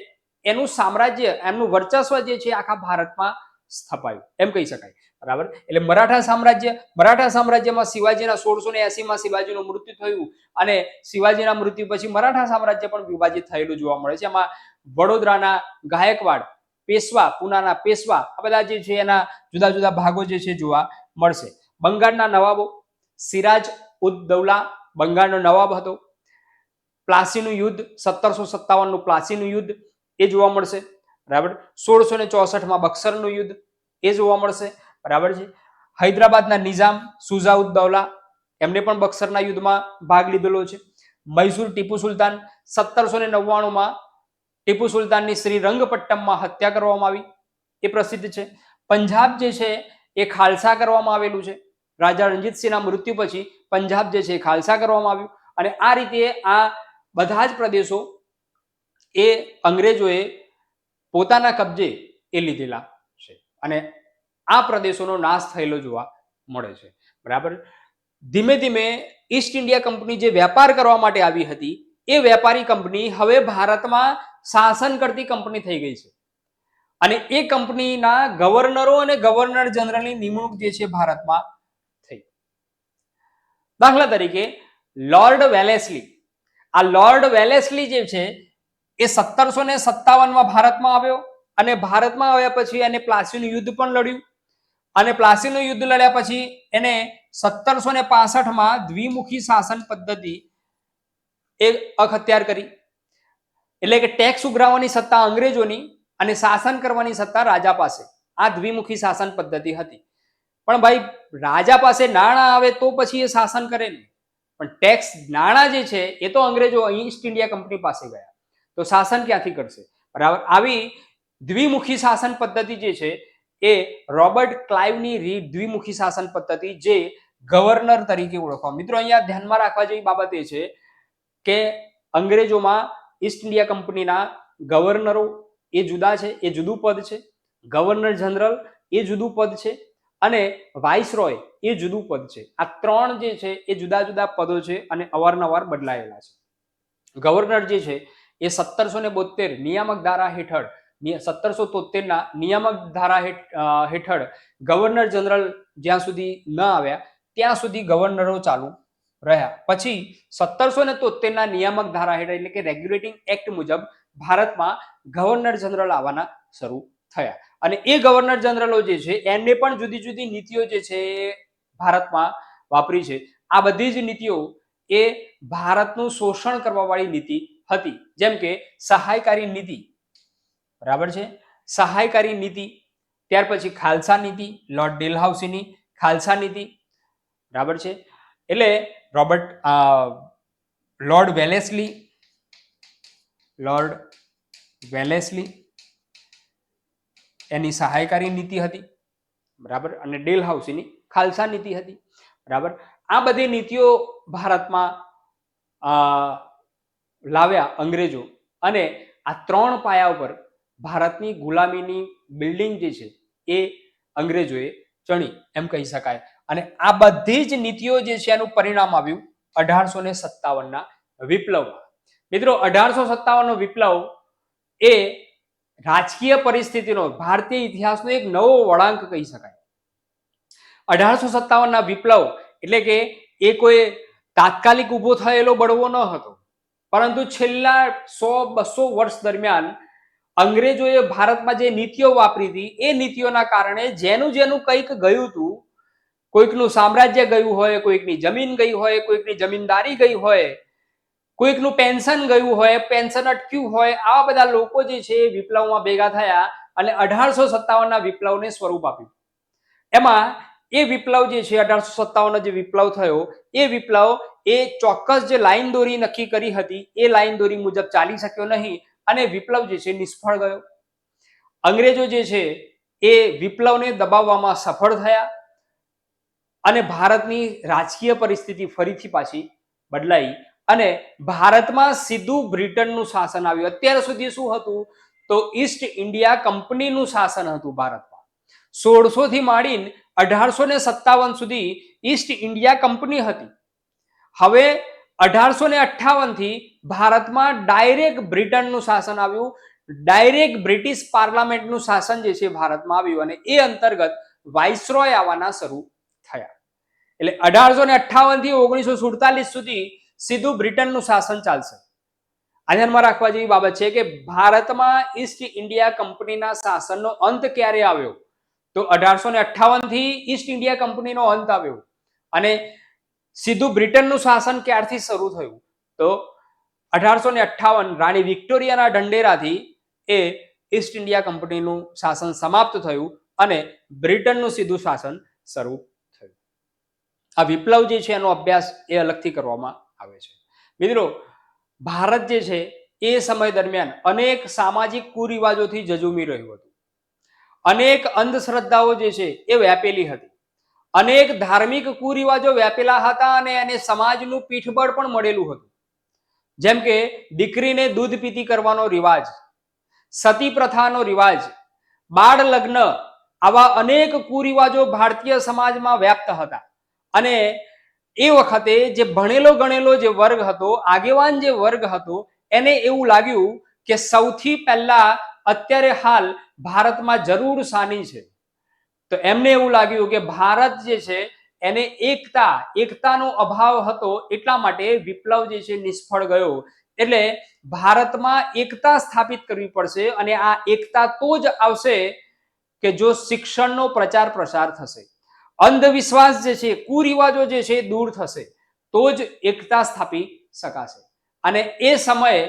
એનું સામ્રાજ્ય, એમનું વર્ચસ્વ જે છે આખા ભારતમાં સ્થપાયું એમ કહી શકાય. બરાબર. એટલે મરાઠા સામ્રાજ્યમાં શિવાજીના 1680માં શિવાજીનું મૃત્યુ થયું અને શિવાજીના મૃત્યુ પછી મરાઠા સામ્રાજ્ય પણ વિભાજિત થયેલું જોવા મળે છે. એમાં વડોદરાના ગાયકવાડ, પેશવા, પુનાના પેશવા, આ બધા જે છે એના જુદા જુદા ભાગો જે છે જોવા મળશે. બંગાળના નવાબો, સિરાજ ઉદ દૌલા બંગાળનો નવાબ હતો. પ્લાસીનું યુદ્ધ 1757નું પ્લાસીનું યુદ્ધ એ જોવા મળશે. બરાબર. 1664માં બક્સરનું યુદ્ધ એ જોવા મળશે. બરાબર છે. હૈદરાબાદના નિઝામ સુજા ઉદ દૌલા એમને પણ બક્સરના યુદ્ધમાં ભાગ લીધેલો છે. મૈસૂર ટીપુ સુલતાન 1799માં ટીપુ સુલતાનની શ્રીરંગપટ્ટમમાં હત્યા કરવામાં આવી, એ પ્રસિદ્ધ છે. પંજાબ જે છે એ ખાલસા કરવામાં આવેલું છે. રાજા રણજીતસિંહના મૃત્યુ પછી પંજાબ જે છે એ ખાલસા કરવામાં આવ્યું અને આ રીતે આ બધા જ પ્રદેશો એ અંગ્રેજોએ પોતાના કબજે એ લીધેલા છે અને આ પ્રદેશોનો નાશ થયેલો જોવા મળે છે. બરાબર. ધીમે ધીમે ઈસ્ટ ઇન્ડિયા કંપની જે વેપાર કરવા માટે આવી હતી એ વેપારી કંપની હવે ભારતમાં શાસન કરતી કંપની થઈ ગઈ છે અને એ કંપનીના ગવર્નરો અને ગવર્નર જનરલની નિમણૂક જે છે ભારતમાં થઈ. દાખલા તરીકે લોર્ડ વેલેસ્લી. આ લોર્ડ વેલેસ્લી જે છે એ 1757માં ભારતમાં આવ્યો અને ભારતમાં આવ્યા પછી એને પ્લાસીનું યુદ્ધ પણ લડ્યું અને પ્લાસીનું યુદ્ધ લડ્યા પછી એને 1765માં દ્વિમુખી શાસન પદ્ધતિ એ અખત્યાર કરી. એટલે કે ટેક્સ ઉઘરાવવાની સત્તા અંગ્રેજોની અને શાસન કરવાની સત્તા રાજા પાસે. આ દ્વિમુખી શાસન પદ્ધતિ હતી. પણ ભાઈ રાજા પાસે નાણાં આવે તો પછી એ શાસન કરે ને, પણ ટેક્સ નાણાં જે છે એ તો અંગ્રેજો ઈસ્ટ ઇન્ડિયા કંપની પાસે ગયા તો શાસન ક્યાંથી કરશે? બરાબર. આવી દ્વિમુખી શાસન પદ્ધતિ જે છે એ રોબર્ટ ક્લાઇવની દ્વિમુખી શાસન પદ્ધતિ જે ગવર્નર તરીકે ઓળખવા. મિત્રો અહીંયા ધ્યાનમાં રાખવા જેવી બાબત એ છે કે અંગ્રેજોમાં ઈસ્ટ ઇન્ડિયા કંપનીના ગવર્નરો એ જુદા છે, એ જુદું પદ છે. ગવર્નર જનરલ એ જુદું પદ છે અને વાઇસરોય એ જુદું પદ છે. આ ત્રણ જે છે એ જુદા જુદા પદો છે અને અવારનવાર બદલાયેલા છે. ગવર્નર જે છે એ 1772 નિયામક ધારા હેઠળ 1773ના નિયામક ધારા હેઠળ ગવર્નર જનરલ જ્યાં સુધી ન આવ્યા ત્યાં સુધી ગવર્નરો ચાલુ રહ્યા. પછી 1773ના નિયામક ધારા હેઠળ એટલે કે રેગ્યુલેટિંગ એક્ટ મુજબ ભારતમાં ગવર્નર જનરલ આવવાના શરૂ થયા અને એ ગવર્નર જનરલો જે છે એમને પણ જુદી જુદી નીતિઓ જે છે ભારતમાં વાપરી છે. આ બધી જ નીતિઓ એ ભારતનું શોષણ કરવા વાળી નીતિ હતી. જેમ કે સહાયકારી નીતિ. બરાબર છે. સહાયકારી નીતિ. ત્યાર પછી ખાલસા નીતિ, લોર્ડ ડેલહાઉસીની ખાલસા નીતિ, બરાબર છે. એટલે લોર્ડ વેલેસ્લી એની સહાયકારી નીતિ હતી, બરાબર, અને ડેલહાઉસીની ખાલસા નીતિ હતી, બરાબર. આ બધી નીતિઓ ભારતમાં લાવ્યા અંગ્રેજો, અને આ ત્રણ પાયા ઉપર ભારતની ગુલામીની બિલ્ડિંગ જે છે એ અંગ્રેજોએ ચણી એમ કહી શકાય. અને આ બધી જ નીતિઓ જે છે એનું પરિણામ આવ્યું 1857ના વિપ્લવમાં. મિત્રો, 1857 નો વિપ્લવ એ રાજકીય પરિસ્થિતિનો, ભારતીય ઇતિહાસનો એક નવો વળાંક કહી શકાય. 1857ના વિપ્લવ એટલે કે એ કોઈ તાત્કાલિક ઊભો થયેલો બળવો ન હતો, પરંતુ છેલ્લા 100-200 વર્ષ દરમિયાન અંગ્રેજોએ ભારતમાં જે નીતિઓ વાપરી હતી એ નીતિઓના કારણે જેનું કંઈક ગયું હતું, કોઈકનું સામ્રાજ્ય ગયું હોય, કોઈકની જમીન ગઈ હોય, કોઈકની જમીનદારી ગઈ હોય, કોઈકનું પેન્શન ગયું હોય, પેન્શન અટક્યું હોય, આવા બધા લોકો જે છે એ વિપ્લવમાં ભેગા થયા અને 1857ના વિપ્લવને સ્વરૂપ આપ્યું. એમાં એ વિપ્લવ જે છે 1857 જે વિપ્લવ થયો એ વિપ્લવ એ ચોક્કસ જે લાઈન દોરી નક્કી કરી હતી એ લાઈન દોરી મુજબ ચાલી શક્યો નહીં અને વિપ્લવ જે છે નિષ્ફળ ગયો. અંગ્રેજો જે છે એ વિપ્લવને દબાવવામાં સફળ થયા અને ભારતની રાજકીય પરિસ્થિતિ ફરીથી પાછી બદલાઈ અને ભારતમાં સીધું બ્રિટનનું શાસન આવ્યું. અત્યાર સુધી શું હતું તો ઈસ્ટ ઇન્ડિયા કંપનીનું શાસન હતું ભારતમાં. 1600 થી માંડીને 1857 સુધી ઈસ્ટ ઇન્ડિયા કંપની હતી. હવે 1858 થી ભારતમાં ડાયરેક્ટ બ્રિટનનું શાસન આવ્યું, ડાયરેક્ટ બ્રિટિશ પાર્લામેન્ટનું શાસન જે છે ભારતમાં આવ્યું અને એ અંતર્ગત વાઇસરોય આવવાના શરૂ થયા. એટલે 1858 થી 1947 સુધી સીધું બ્રિટનનું શાસન ચાલશે. આ ધ્યાનમાં રાખવા જેવી બાબત છે કે ભારતમાં ઈસ્ટ ઇન્ડિયા કંપનીના શાસનનો અંત ક્યારે આવ્યો તો 1858 થી ઈસ્ટ ઇન્ડિયા કંપનીનો અંત આવ્યો અને સીધું બ્રિટનનું શાસન ક્યારથી શરૂ થયું તો 1858 રાણી વિક્ટોરિયાના ઢંઢેરાથી એ ઈસ્ટ ઇન્ડિયા કંપનીનું શાસન સમાપ્ત થયું અને બ્રિટનનું સીધું શાસન શરૂ થયું. આ વિપ્લવ જે છે એનો અભ્યાસ એ અલગથી કરવામાં આવે છે. મિત્રો, ભારત જે છે એ સમય દરમિયાન અનેક સામાજિક કુરિવાજોથી જજુમી રહ્યું હતું. અનેક અંધશ્રદ્ધાઓ જે છે એ વ્યાપેલી હતી. અનેક ધાર્મિક કુરિવાજો વ્યાપેલા હતા અને એને સમાજનું પીઠબળ પણ મળેલું હતું. જેમ કે દીકરીને દૂધ પીતી કરવાનો રિવાજ, સતી પ્રથાનો રિવાજ, બાળ લગ્ન, આવા અનેક કુરિવાજો ભારતીય સમાજમાં વ્યાપ્ત હતા. અને એ વખતે જે ભણેલો ગણેલો જે વર્ગ હતો, આગેવાન જે વર્ગ હતો, એને એવું લાગ્યું કે સૌથી પહેલા અત્યારે હાલ ભારતમાં જરૂર શાની છે તો એમને એવું લાગ્યું કે ભારત જે છે એને એકતાનો અભાવ હતો, એટલા માટે વિપ્લવ જે છે નિષ્ફળ ગયો. એટલે ભારતમાં એકતા સ્થાપિત કરવી પડશે અને આ એકતા તો જ આવશે કે જો શિક્ષણનો પ્રચાર પ્રસાર થશે, અંધવિશ્વાસ જે છે, કુરિવાજો જે છે દૂર થશે તો જ એકતા સ્થાપી શકાશે. અને એ સમયે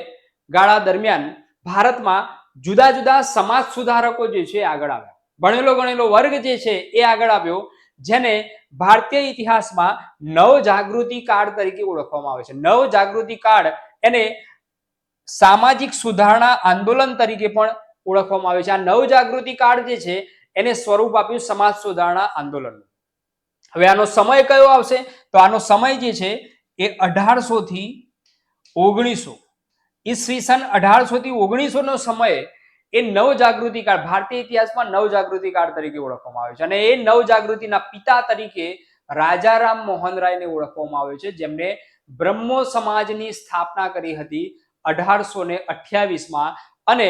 ગાળા દરમિયાન ભારતમાં જુદા જુદા સમાજ સુધારકો જે છે આગળ આવ્યા. ભણેલો ગણેલો વર્ગ જે છે એ આગળ આવ્યો, જેને ભારતીય ઇતિહાસમાં નવ જાગૃતિ કાળ તરીકે ઓળખવામાં આવે છે. નવ જાગૃતિ કાળ એને સામાજિક સુધારણા આંદોલન તરીકે પણ ઓળખવામાં આવે છે. આ નવ જાગૃતિ કાળ જે છે એને સ્વરૂપ આપ્યું સમાજ સુધારણા આંદોલન. હવે આનો સમય કયો આવશે તો આનો સમય જે છે એ 1800 થી 1900 ઈસવીસન 1800 થી 1900 નો સમય એ નવ જાગૃતિ કાળ, ભારતીય ઇતિહાસમાં નવ જાગૃતિ કાળ તરીકે ઓળખવામાં આવે છે. અને એ નવ જાગૃતિના પિતા તરીકે રાજારામ મોહન રાયને ઓળખવામાં આવે છે, જેમને બ્રહ્મો સમાજની સ્થાપના કરી હતી 1828માં અને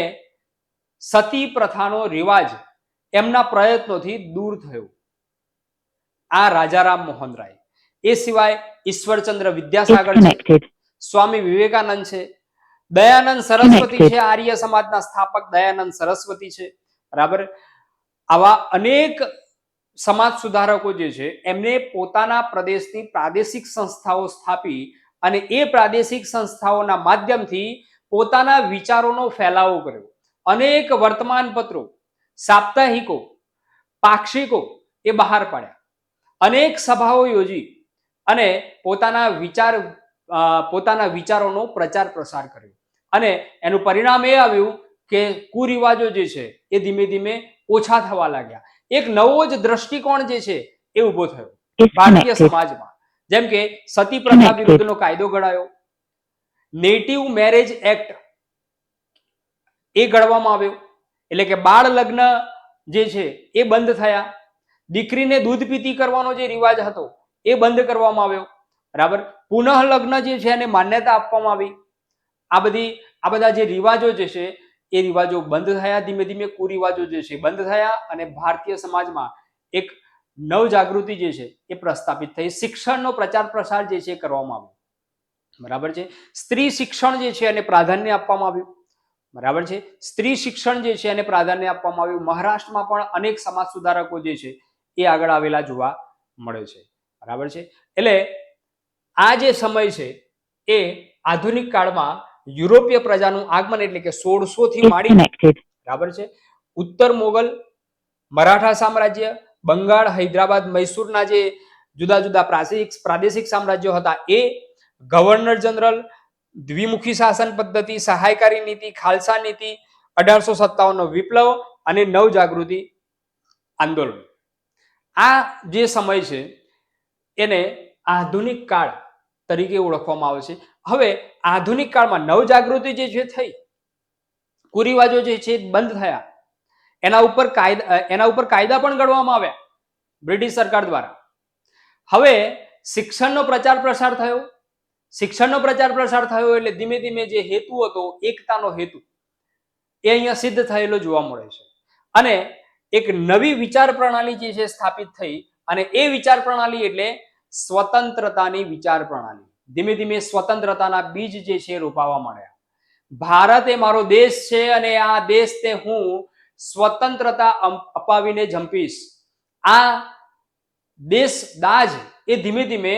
સતી પ્રથાનો રિવાજ એમના પ્રયત્નોથી દૂર થયો. આ રાજારામ મોહન રાય. એ સિવાય ઈશ્વરચંદ્ર વિદ્યાસાગર છે, સ્વામી વિવેકાનંદ છે, દયાનંદ સરસ્વતી છે, આર્ય સમાજના સ્થાપક દયાનંદ સરસ્વતી છે, બરાબર. આવા અનેક સમાજ સુધારકો જે છે એમને પોતાના પ્રદેશની પ્રાદેશિક સંસ્થાઓ સ્થાપી અને એ પ્રાદેશિક સંસ્થાઓના માધ્યમથી પોતાના વિચારોનો ફેલાવો કર્યો. અનેક વર્તમાન પત્રો, સાપ્તાહિકો પાક્ષિકો એ બહાર પાડ્યા, અનેક સભાઓ યોજી અને પોતાના વિચારોનો પ્રચાર પ્રસાર કર્યો, અને એનું પરિણામ એ આવ્યું કે કુરિવાજો જે છે એ ધીમે ધીમે ઓછા થવા લાગ્યા. એક નવો જ દ્રષ્ટિકોણ જે છે એ ઊભો થયો ભારતીય સમાજમાં. જેમ કે સતી પ્રથા વિરુદ્ધનો કાયદો ઘડાયો, નેટિવ મેરેજ એક્ટ એ ઘડવામાં આવ્યો, એટલે કે બાળ લગ્ન જે છે એ બંધ થયા, દીકરીને દૂધ પીતી કરવાનો જે રિવાજ હતો એ બંધ કરવામાં આવ્યો, બરાબર. પુનઃ લગ્ન જે છે એને માન્યતા આપવામાં આવી. આ બધા જે રિવાજો જે છે એ રિવાજો બંધ થયા, ધીમે ધીમે કુરિવાજો જે છે બંધ થયા, અને ભારતીય સમાજમાં એક નવ જાગૃતિ જે છે એ પ્રસ્થાપિત થઈ. શિક્ષણનો પ્રચાર પ્રસાર જે છે એ કરવામાં આવ્યો, બરાબર છે. સ્ત્રી શિક્ષણ જે છે એને પ્રાધાન્ય આપવામાં આવ્યું, બરાબર છે. સ્ત્રી શિક્ષણ જે છે એને પ્રાધાન્ય આપવામાં આવ્યું. મહારાષ્ટ્રમાં પણ અનેક સમાજ સુધારકો જે છે એ આગળ આવેલા જોવા મળે છે, બરાબર છે. એટલે આ જે સમય છે એ આધુનિક કાળમાં યુરોપીય પ્રજાનું આગમન, એટલે કે 1600 થી માંડી, બરાબર છે, ઉત્તર મોગલ, મરાઠા સામ્રાજ્ય, બંગાળ, હૈદરાબાદ, મૈસૂરના જે જુદા જુદા પ્રાદેશિક સામ્રાજ્યો હતા એ, ગવર્નર જનરલ, દ્વિમુખી શાસન પદ્ધતિ, સહાયકારી નીતિ, ખાલસા નીતિ, 1857 નો વિપ્લવ અને નવ જાગૃતિ આંદોલન. આ જે સમય છે એને આધુનિક કાળ તરીકે ઓળખવામાં આવે છે. હવે આધુનિક કાળમાં નવ જાગૃતિ જે છે થઈ, કુરિવાજો જે છે બંધ થયા, એના ઉપર કાયદા પણ ઘડવામાં આવ્યા બ્રિટિશ સરકાર દ્વારા. હવે શિક્ષણનો પ્રચાર પ્રસાર થયો. શિક્ષણનો પ્રચાર પ્રસાર થયો એટલે ધીમે ધીમે જે હેતુ હતો, એકતાનો હેતુ, એ અહીંયા સિદ્ધ થયેલો જોવા મળે છે, અને એક નવી વિચાર પ્રણાલી જે છે સ્થાપિત થઈ, અને એ વિચાર પ્રણાલી એટલે સ્વતંત્રતાની વિચાર પ્રણાલી. ધીમે ધીમે સ્વતંત્રતાના બીજ જે છે રોપાવા માંડ્યા. ભારત એ મારો દેશ છે અને આ દેશને હું સ્વતંત્રતા અપાવીને જંપીશ. આ દેશ દાજ એ ધીમે ધીમે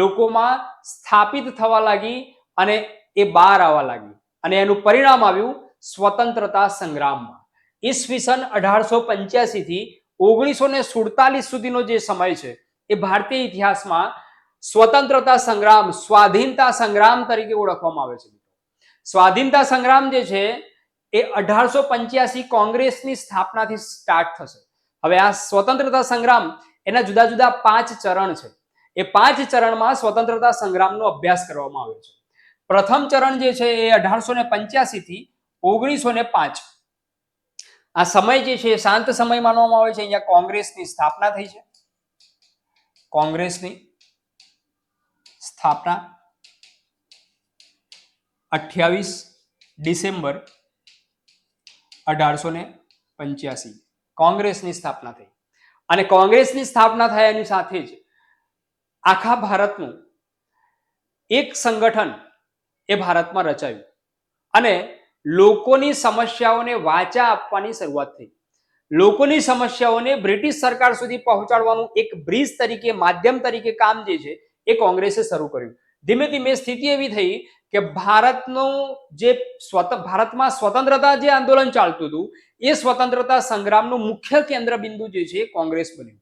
લોકોમાં સ્થાપિત થવા લાગી અને એ બહાર આવવા લાગી, અને એનું પરિણામ આવ્યું સ્વતંત્રતા સંગ્રામમાં. ઈસવીસન 1885 થી 1947 સુધીનો જે સમય છે એ ભારતીય ઇતિહાસમાં સ્વતંત્રતા સંગ્રામ, સ્વાધીનતા સંગ્રામ તરીકે ઓળખવામાં આવે છે. સ્વાધીનતા સંગ્રામ જે છે એ 1885 કોંગ્રેસની સ્થાપનાથી સ્ટાર્ટ થશે. હવે આ સ્વતંત્રતા સંગ્રામ એના જુદા જુદા 5 ચરણ છે. એ 5 ચરણમાં સ્વતંત્રતા સંગ્રામનો અભ્યાસ કરવામાં આવ્યો છે. પ્રથમ ચરણ જે છે એ 1885 થી 1905. આ સમય જે છે શાંત સમય માનવામાં આવે છે. અહીંયા કોંગ્રેસની સ્થાપના થઈ છે. કોંગ્રેસની સ્થાપના 28 ડિસેમ્બર 1885 કોંગ્રેસની સ્થાપના થઈ, અને કોંગ્રેસની સ્થાપના થયાની સાથે જ આખા ભારતનું એક સંગઠન એ ભારતમાં રચાયું, અને લોકોની સમસ્યાઓને વાચા આપવાની શરૂઆત થઈ. લોકોની સમસ્યાઓને બ્રિટિશ સરકાર સુધી પહોંચાડવાનું એક બ્રિજ તરીકે, માધ્યમ તરીકે કામ જે છે એ કોંગ્રેસે શરૂ કર્યું. ધીમે ધીમે સ્થિતિ એવી થઈ કે ભારતમાં સ્વતંત્રતા જે આંદોલન ચાલતું હતું એ સ્વતંત્રતા સંગ્રામનું મુખ્ય કેન્દ્ર બિંદુ જે છે કોંગ્રેસ બન્યું.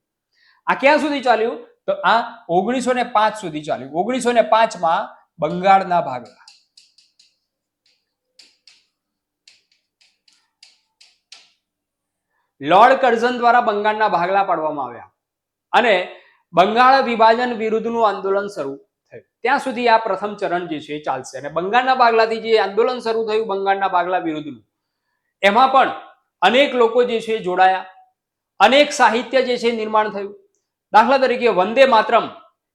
આ ક્યાં સુધી ચાલ્યું? તો આ 1905 સુધી ચાલ્યું. 1905 માં બંગાળના ભાગલા. લોર્ડ કર્ઝન દ્વારા બંગાળના ભાગલા પાડવામાં આવ્યા, અને બંગાળ વિભાજન વિરુદ્ધનું આંદોલન શરૂ થયું. ત્યાં સુધી આ પ્રથમ ચરણ જે છે એ ચાલશે. અને બંગાળના ભાગલાથી જે આંદોલન શરૂ થયું બંગાળના ભાગલા વિરુદ્ધનું, એમાં પણ અનેક લોકો જે છે જોડાયા, અનેક સાહિત્ય જે છે નિર્માણ થયું. દાખલા તરીકે વંદે માતરમ,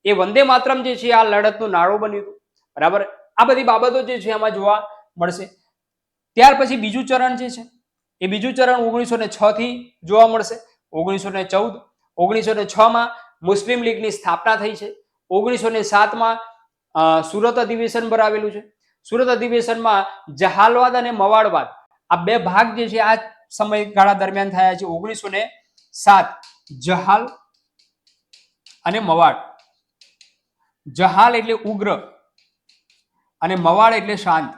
એ વંદે માતરમ જે છે આ લડતનું નાણું બન્યું હતું, બરાબર. આ બધી બાબતો જે છે એમાં જોવા મળશે. ત્યાર પછી બીજું ચરણ જે છે એ બીજું ચરણ 1906 થી જોવા મળશે. 1914, 1906 માં મુસ્લિમ લીગની સ્થાપના થઈ છે. 1907 માં સુરત અધિવેશન ભરાવેલું છે. સુરત અધિવેશનમાં જહાલવાદ અને મવાડવાદ આ બે ભાગ જે છે આ સમયગાળા દરમિયાન થયા છે. 1907 જહાલ અને મવાડ. જહાલ એટલે ઉગ્ર અને મવાડ એટલે શાંત.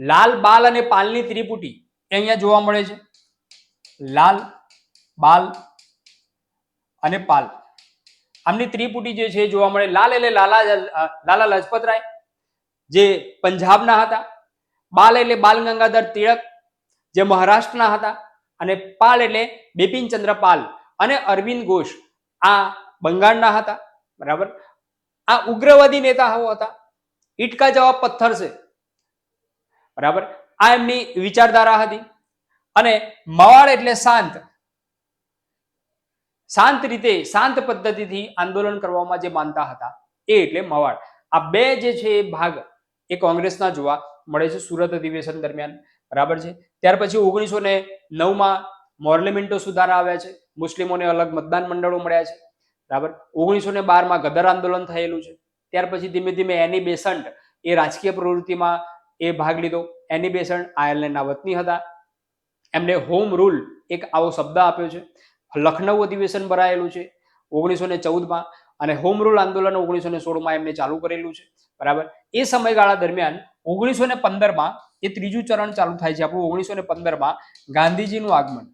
લાલ, બાલ અને પાલની ત્રિપુટી એ અહીંયા જોવા મળે છે. લાલ, બાલ અને પાલ, આમની ત્રિપુટી જે છે જોવા મળે. લાલ એટલે લાલા લજપતરાય જે પંજાબના હતા, બાલ એટલે બાલ ગંગાધર તિલક જે મહારાષ્ટ્રના હતા, અને પાલ એટલે બિપિનચંદ્ર પાલ અને અરવિંદ ઘોષ આ બંગાળના હતા. બરાબર. આ ઉગ્રવાદી નેતાઓ હતા. ઈટકા જવાબ પથ્થર છે. બરાબર. આ એમની વિચારધારા હતી. અને મવાડ એટલે શાંત, શાંત રીતે શાંત પદ્ધતિથી આંદોલન કરવામાં જે માનતા હતા એ એટલે મવાડ. આ બે જે છે એ ભાગ એ કોંગ્રેસના જોવા મળે છે સુરત અધિવેશન દરમિયાન. બરાબર છે. ત્યાર પછી 1909માં મોર્લેમેન્ટો સુધારા આવ્યા છે. મુસ્લિમોને અલગ મતદાન મંડળો મળ્યા છે. બરાબર. 1912માં ગદર આંદોલન થયેલું છે. ત્યાર પછી ધીમે ધીમે એની બેસન્ટ એ રાજકીય પ્રવૃત્તિમાં એ ભાગ લીધો. એની બેસન્ટ આયર્લેન્ડના વતની હતા. એમને હોમ રૂલ એક આવો શબ્દ આપ્યો છે. લખનઉ અધિવેશન ભરાયેલું છે 1914માં, અને હોમ રૂલ આંદોલન 1916માં એમને ચાલુ કરેલું છે. બરાબર. એ સમયગાળા દરમિયાન 1915માં એ ત્રીજું ચરણ ચાલુ થાય છે આપણું. 1915માં ગાંધીજીનું આગમન.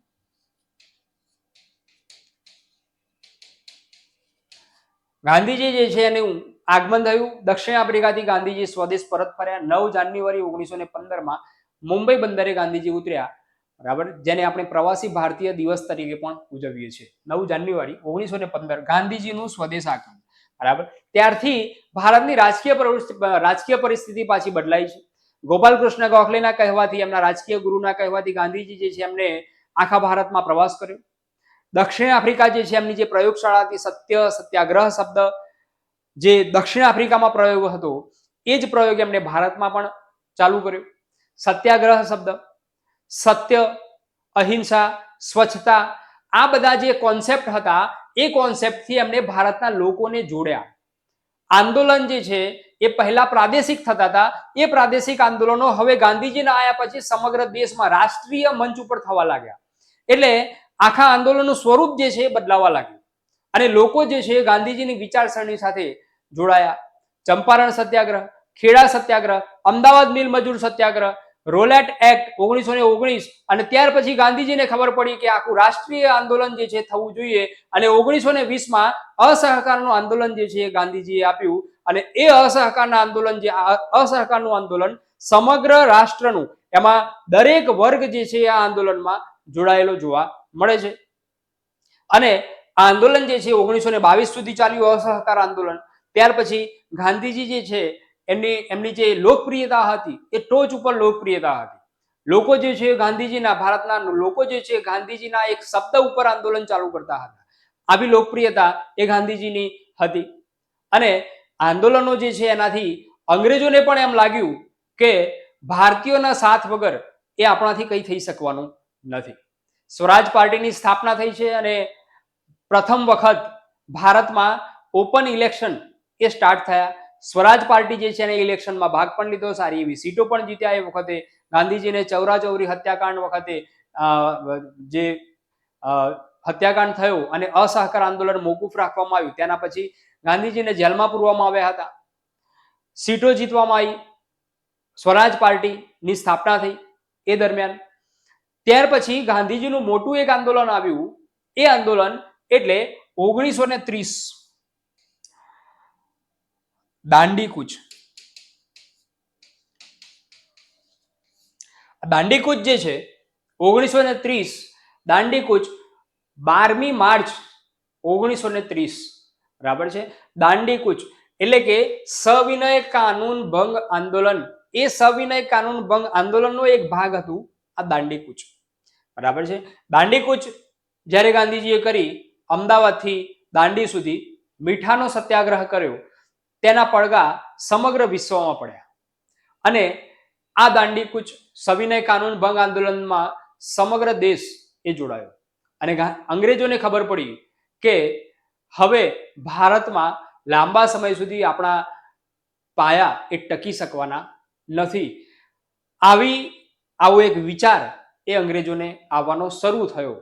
ગાંધીજી જે છે એનું આગમન થયું. દક્ષિણ આફ્રિકાથી ગાંધીજી સ્વદેશ પરત ફર્યા. 9 જાન્યુઆરી 1915માં મુંબઈ બંદરે ગાંધીજી ઉતર્યા. બરાબર. જેને આપણે પ્રવાસી ભારતીય દિવસ તરીકે પણ ઉજવીએ છીએ. 9 જાન્યુઆરી 1915 ગાંધીજીનું સ્વદેશ આગમન. બરાબર. ત્યારથી ભારતની રાજકીય પરિસ્થિતિ પાછી બદલાઈ છે. ગોપાલકૃષ્ણ ગોખલેના કહેવાથી, એમના રાજકીય ગુરુના કહેવાથી ગાંધીજી જે છે એમને આખા ભારતમાં પ્રવાસ કર્યો. દક્ષિણ આફ્રિકા જે છે એમની જે પ્રયોગશાળા હતી, સત્યાગ્રહ શબ્દ જે દક્ષિણ આફ્રિકામાં પ્રયોગ હતો એ જ પ્રયોગ એમને ભારતમાં પણ ચાલુ કર્યો. સત્યાગ્રહ શબ્દ, સત્ય, અહિંસા, સ્વચ્છતા, આ બધા જે કોન્સેપ્ટ હતા એ કોન્સેપ્ટથી એમને ભારતના લોકોને જોડ્યા. આંદોલન જે છે એ પહેલા પ્રાદેશિક થતા હતા, એ પ્રાદેશિક આંદોલનો હવે ગાંધીજીના આયા પછી સમગ્ર દેશમાં રાષ્ટ્રીય મંચ ઉપર થવા લાગ્યા. એટલે આખા આંદોલનનું સ્વરૂપ જે છે એ બદલાવા લાગ્યું અને લોકો જે છે ગાંધીજીની વિચારસરણી સાથે જોડાયા. ચંપારણ સત્યાગ્રહ, ખેડા સત્યાગ્રહ, અમદાવાદ મિલ મજૂર સત્યાગ્રહ, રોલેટ એક્ટ 1919, અને ત્યાર પછી ગાંધીજીને ખબર પડી કે આખું રાષ્ટ્રીય આંદોલન જે છે થવું જોઈએ, અને 1920માં અસહકારનું આંદોલન જે છે ગાંધીજીએ આપ્યું. અને એ અસહકારનું આંદોલન સમગ્ર રાષ્ટ્રનું, એમાં દરેક વર્ગ જે છે આ આંદોલનમાં જોડાયેલો જોવા મળે છે. અને આ આંદોલન જે છે 1922 સુધી ચાલ્યું, અસહકાર આંદોલન. ત્યાર પછી ગાંધીજી જે છે એમની જે લોકપ્રિયતા હતી એ ટોચ ઉપર લોકપ્રિયતા હતી. લોકો જે છે ગાંધીજીના, ભારતના લોકો જે છે ગાંધીજીના એક શબ્દ ઉપર આંદોલન ચાલુ કરતા હતા. આવી લોકપ્રિયતા એ ગાંધીજીની હતી. અને આંદોલનો જે છે એનાથી અંગ્રેજોને પણ એમ લાગ્યું કે ભારતીયોના સાથ વગર એ આપણાથી કંઈ થઈ શકવાનું નથી. સ્વરાજ પાર્ટીની સ્થાપના થઈ છે અને પ્રથમ વખત ભારતમાં ઓપન ઇલેક્શન એ સ્ટાર્ટ થયા. સ્વરાજ પાર્ટી જે છે એને ઇલેક્શનમાં ભાગ પણ લીધો, સારી એવી સીટો પણ જીત્યા. એ વખતે ગાંધીજીને ચૌરી હત્યાકાંડ વખતે જે હત્યાકાંડ થયો અને અસહકાર આંદોલન મોકૂફ રાખવામાં આવ્યું, તેના પછી ગાંધીજીને જેલમાં પૂરવામાં આવ્યા હતા. સીટો જીતવામાં આવી, સ્વરાજ પાર્ટીની સ્થાપના થઈ એ દરમિયાન. ત્યાર પછી ગાંધીજીનું મોટું એક આંદોલન આવ્યું. એ આંદોલન એટલે 1930 દાંડી કૂચ. દાંડી કૂચ જે છે 1930 દાંડી કૂચ 12મી માર્ચ 1930. બરાબર છે. દાંડી કૂચ એટલે કે સવિનય કાનૂન ભંગ આંદોલન. એ સવિનય કાનૂન ભંગ આંદોલનનો એક ભાગ હતું આ દાંડી કૂચ. બરાબર છે. દાંડી કૂચ જ્યારે ગાંધીજીએ કરી, અમદાવાદથી દાંડી સુધી મીઠાનો સત્યાગ્રહ કર્યો, તેના પડઘા સમગ્ર વિશ્વમાં પડ્યા. અને આ દાંડી કૂચ સવિનય કાનૂન ભંગ આંદોલનમાં સમગ્ર દેશ એ જોડાયો. અને અંગ્રેજોને ખબર પડી કે હવે ભારતમાં લાંબા સમય સુધી આપણા પાયા એ ટકી શકવાના નથી. આવો એક વિચાર એ અંગ્રેજોને આવવાનો શરૂ થયો.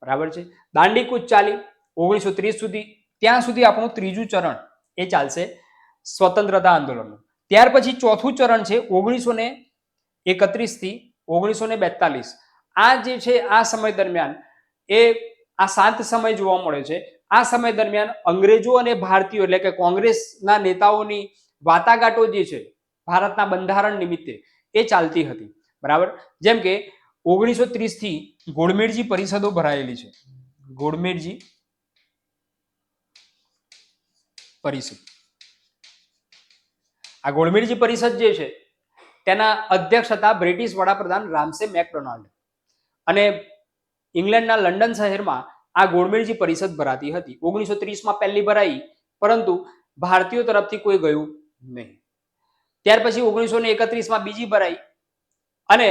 બરાબર છે. દાંડી કૂચ ચાલી 1930 સુધી. ત્યાં સુધી આપણું ત્રીજું ચરણ એ ચાલશે, સ્વતંત્રતા આંદોલનનું. ત્યાર પછી ચોથું ચરણ છે 1931 થી 1942. આ જે છે આ સમય દરમિયાન એ આ શાંત સમય જોવા મળે છે. આ સમય દરમિયાન અંગ્રેજો અને ભારતીયો એટલે કે કોંગ્રેસના નેતાઓની વાટાઘાટો જે છે ભારતના બંધારણ નિમિત્તે એ ચાલતી હતી. બરાબર. જેમ કે 1930 થી ગોળમેળજી પરિષદો ભરાયેલી છે. ગોળમેળજી પરિષદ. આ ગોળમેળજી પરિષદ જે છે તેના અધ્યક્ષ હતા બ્રિટિશ વડાપ્રધાન રામસે મેકડોનાલ્ડ અને ઇંગ્લેન્ડના લંડન શહેરમાં આ ગોળમેળજી પરિષદ ભરાતી હતી. 1930માં પહેલી ભરાઈ, પરંતુ ભારતીયો તરફથી કોઈ ગયું નહીં. ત્યાર પછી 1931માં બીજી ભરાઈ અને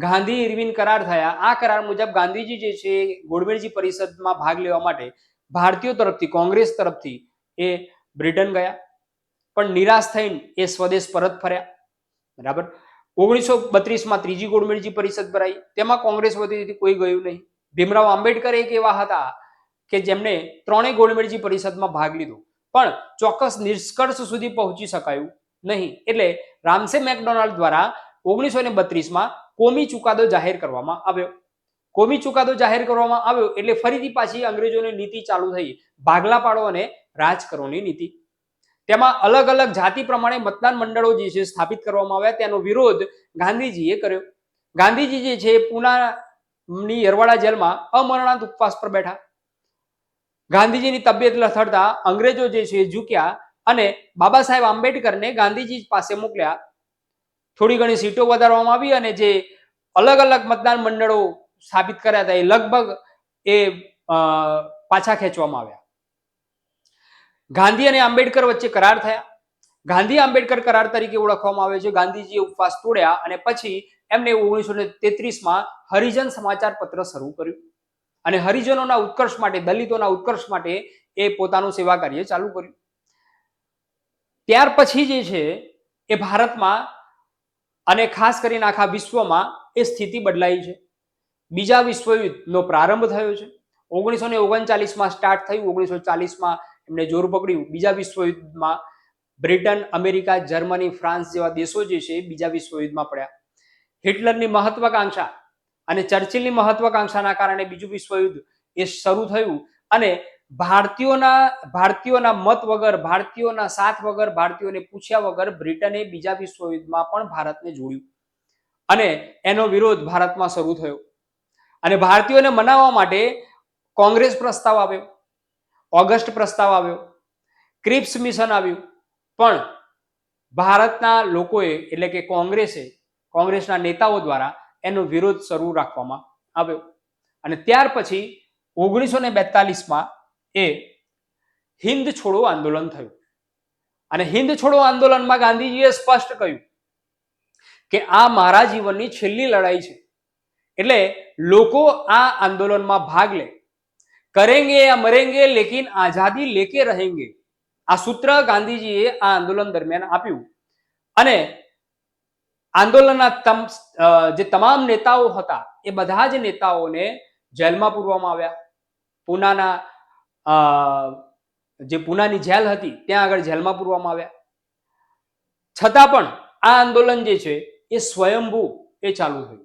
ગાંધી ઇરવિન કરાર થયા. આ કરાર મુજબ ગાંધીજી જે છે ગોળમેળજી પરિષદમાં ભાગ લેવા માટે ભારતીયો તરફથી કોંગ્રેસ તરફથી એ બ્રિટન ગયા, પણ નિરાશ થઈને એ સ્વદેશ પરત ફર્યા. બરાબર. 1932માં ત્રીજી ગોળમેળજી પરિષદ ભરાઈ, તેમાં કોંગ્રેસ વતીથી કોઈ ગયું નહીં. ભીમરાવ આંબેડકર એક એવા હતા કે જેમને ત્રણેય ગોળમેળજી પરિષદમાં ભાગ લીધો, પણ ચોક્કસ નિષ્કર્ષ સુધી પહોંચી શકાયું નહીં. એટલે રામસે મેકડોનાલ્ડ દ્વારા 1932માં કોમી ચુકાદો જાહેર કરવામાં આવ્યો. કોમી ચુકાદો જાહેર કરવામાં આવ્યો એટલે ફરીથી પાછી અંગ્રેજોની નીતિ ચાલુ થઈ, ભાગલા પાડો અને રાજ કરોની નીતિ. તેમાં અલગ અલગ જાતિ પ્રમાણે મતદાન મંડળો જે છે સ્થાપિત કરવામાં આવ્યા. તેનો વિરોધ ગાંધીજીએ કર્યો. ગાંધીજી જે છે પૂનાની યરવાડા જેલમાં અમરણાંત ઉપવાસ પર બેઠા. ગાંધીજીની તબિયત લથડતા અંગ્રેજો જે છે ઝૂક્યા અને બાબા સાહેબ આંબેડકરને ગાંધીજી પાસે મોકલ્યા. થોડી ઘણી સીટો વધારવામાં આવી અને જે અલગ અલગ મતદાન મંડળો સ્થાપિત કર્યા હતા એ લગભગ એ પાછા ખેંચવામાં આવ્યા. ગાંધી અને આંબેડકર વચ્ચે કરાર થયા. ગાંધી આંબેડકર કરાર તરીકે ઓળખવામાં આવે છે. ગાંધીજીએ ઉપવાસ તોડ્યા અને પછી એમને 1933માં હરિજન સમાચાર પત્ર શરૂ કર્યું અને હરિજનોના ઉત્કર્ષ માટે, દલિતોના ઉત્કર્ષ માટે એ પોતાનું સેવા કાર્ય ચાલુ કર્યું. ત્યાર પછી જે છે એ ભારતમાં અને ખાસ કરીને આખા વિશ્વમાં એ સ્થિતિ બદલાઈ છે. બીજા વિશ્વયુદ્ધનો પ્રારંભ થયો છે. 1939માં સ્ટાર્ટ થયું. 1940માં એમને જોર પકડ્યું. બીજા વિશ્વયુદ્ધમાં બ્રિટન, અમેરિકા, જર્મની, ફ્રાન્સ જેવા દેશો જે છે બીજા વિશ્વયુદ્ધમાં પડ્યા. હિટલરની મહત્વાકાંક્ષા અને ચર્ચિલની મહત્વાકાંક્ષાના કારણે બીજું વિશ્વયુદ્ધ એ શરૂ થયું અને ભારતીયોના મત વગર, ભારતીયોના સાથ વગર, ભારતીયોને પૂછ્યા વગર બ્રિટને બીજા વિશ્વયુદ્ધમાં પણ ભારતને જોડ્યું અને એનો વિરોધ ભારતમાં શરૂ થયો. અને ભારતીયોને મનાવવા માટે કોંગ્રેસ પ્રસ્તાવ આવ્યો, ઓગસ્ટ પ્રસ્તાવ આવ્યો, ક્રિપ્સ મિશન આવ્યું, પણ ભારતના લોકોએ એટલે કે કોંગ્રેસના નેતાઓ દ્વારા એનો વિરોધ શરૂ રાખવામાં આવ્યો. અને ત્યાર પછી 1942માં એ હિન્દ છોડો આંદોલન થયું. અને હિન્દ છોડો આંદોલનમાં ગાંધીજીએ સ્પષ્ટ કહ્યું કે આ મારા જીવનની છેલ્લી લડાઈ છે, એટલે લોકો આ આંદોલનમાં ભાગ લે. કરેંગે યા મરેંગે લેકિન આઝાદી લેકે રહેંગે. આ સૂત્ર ગાંધીજીએ આ આંદોલન દરમિયાન આપ્યું અને આંદોલનના જે તમામ નેતાઓ હતા એ બધા જ નેતાઓને જેલમાં પૂરવામાં આવ્યા. પૂનાની જેલ હતી ત્યાં આગળ જેલમાં પૂરવામાં આવ્યા. છતાં પણ આ આંદોલન જે છે એ સ્વયંભૂ એ ચાલુ થયું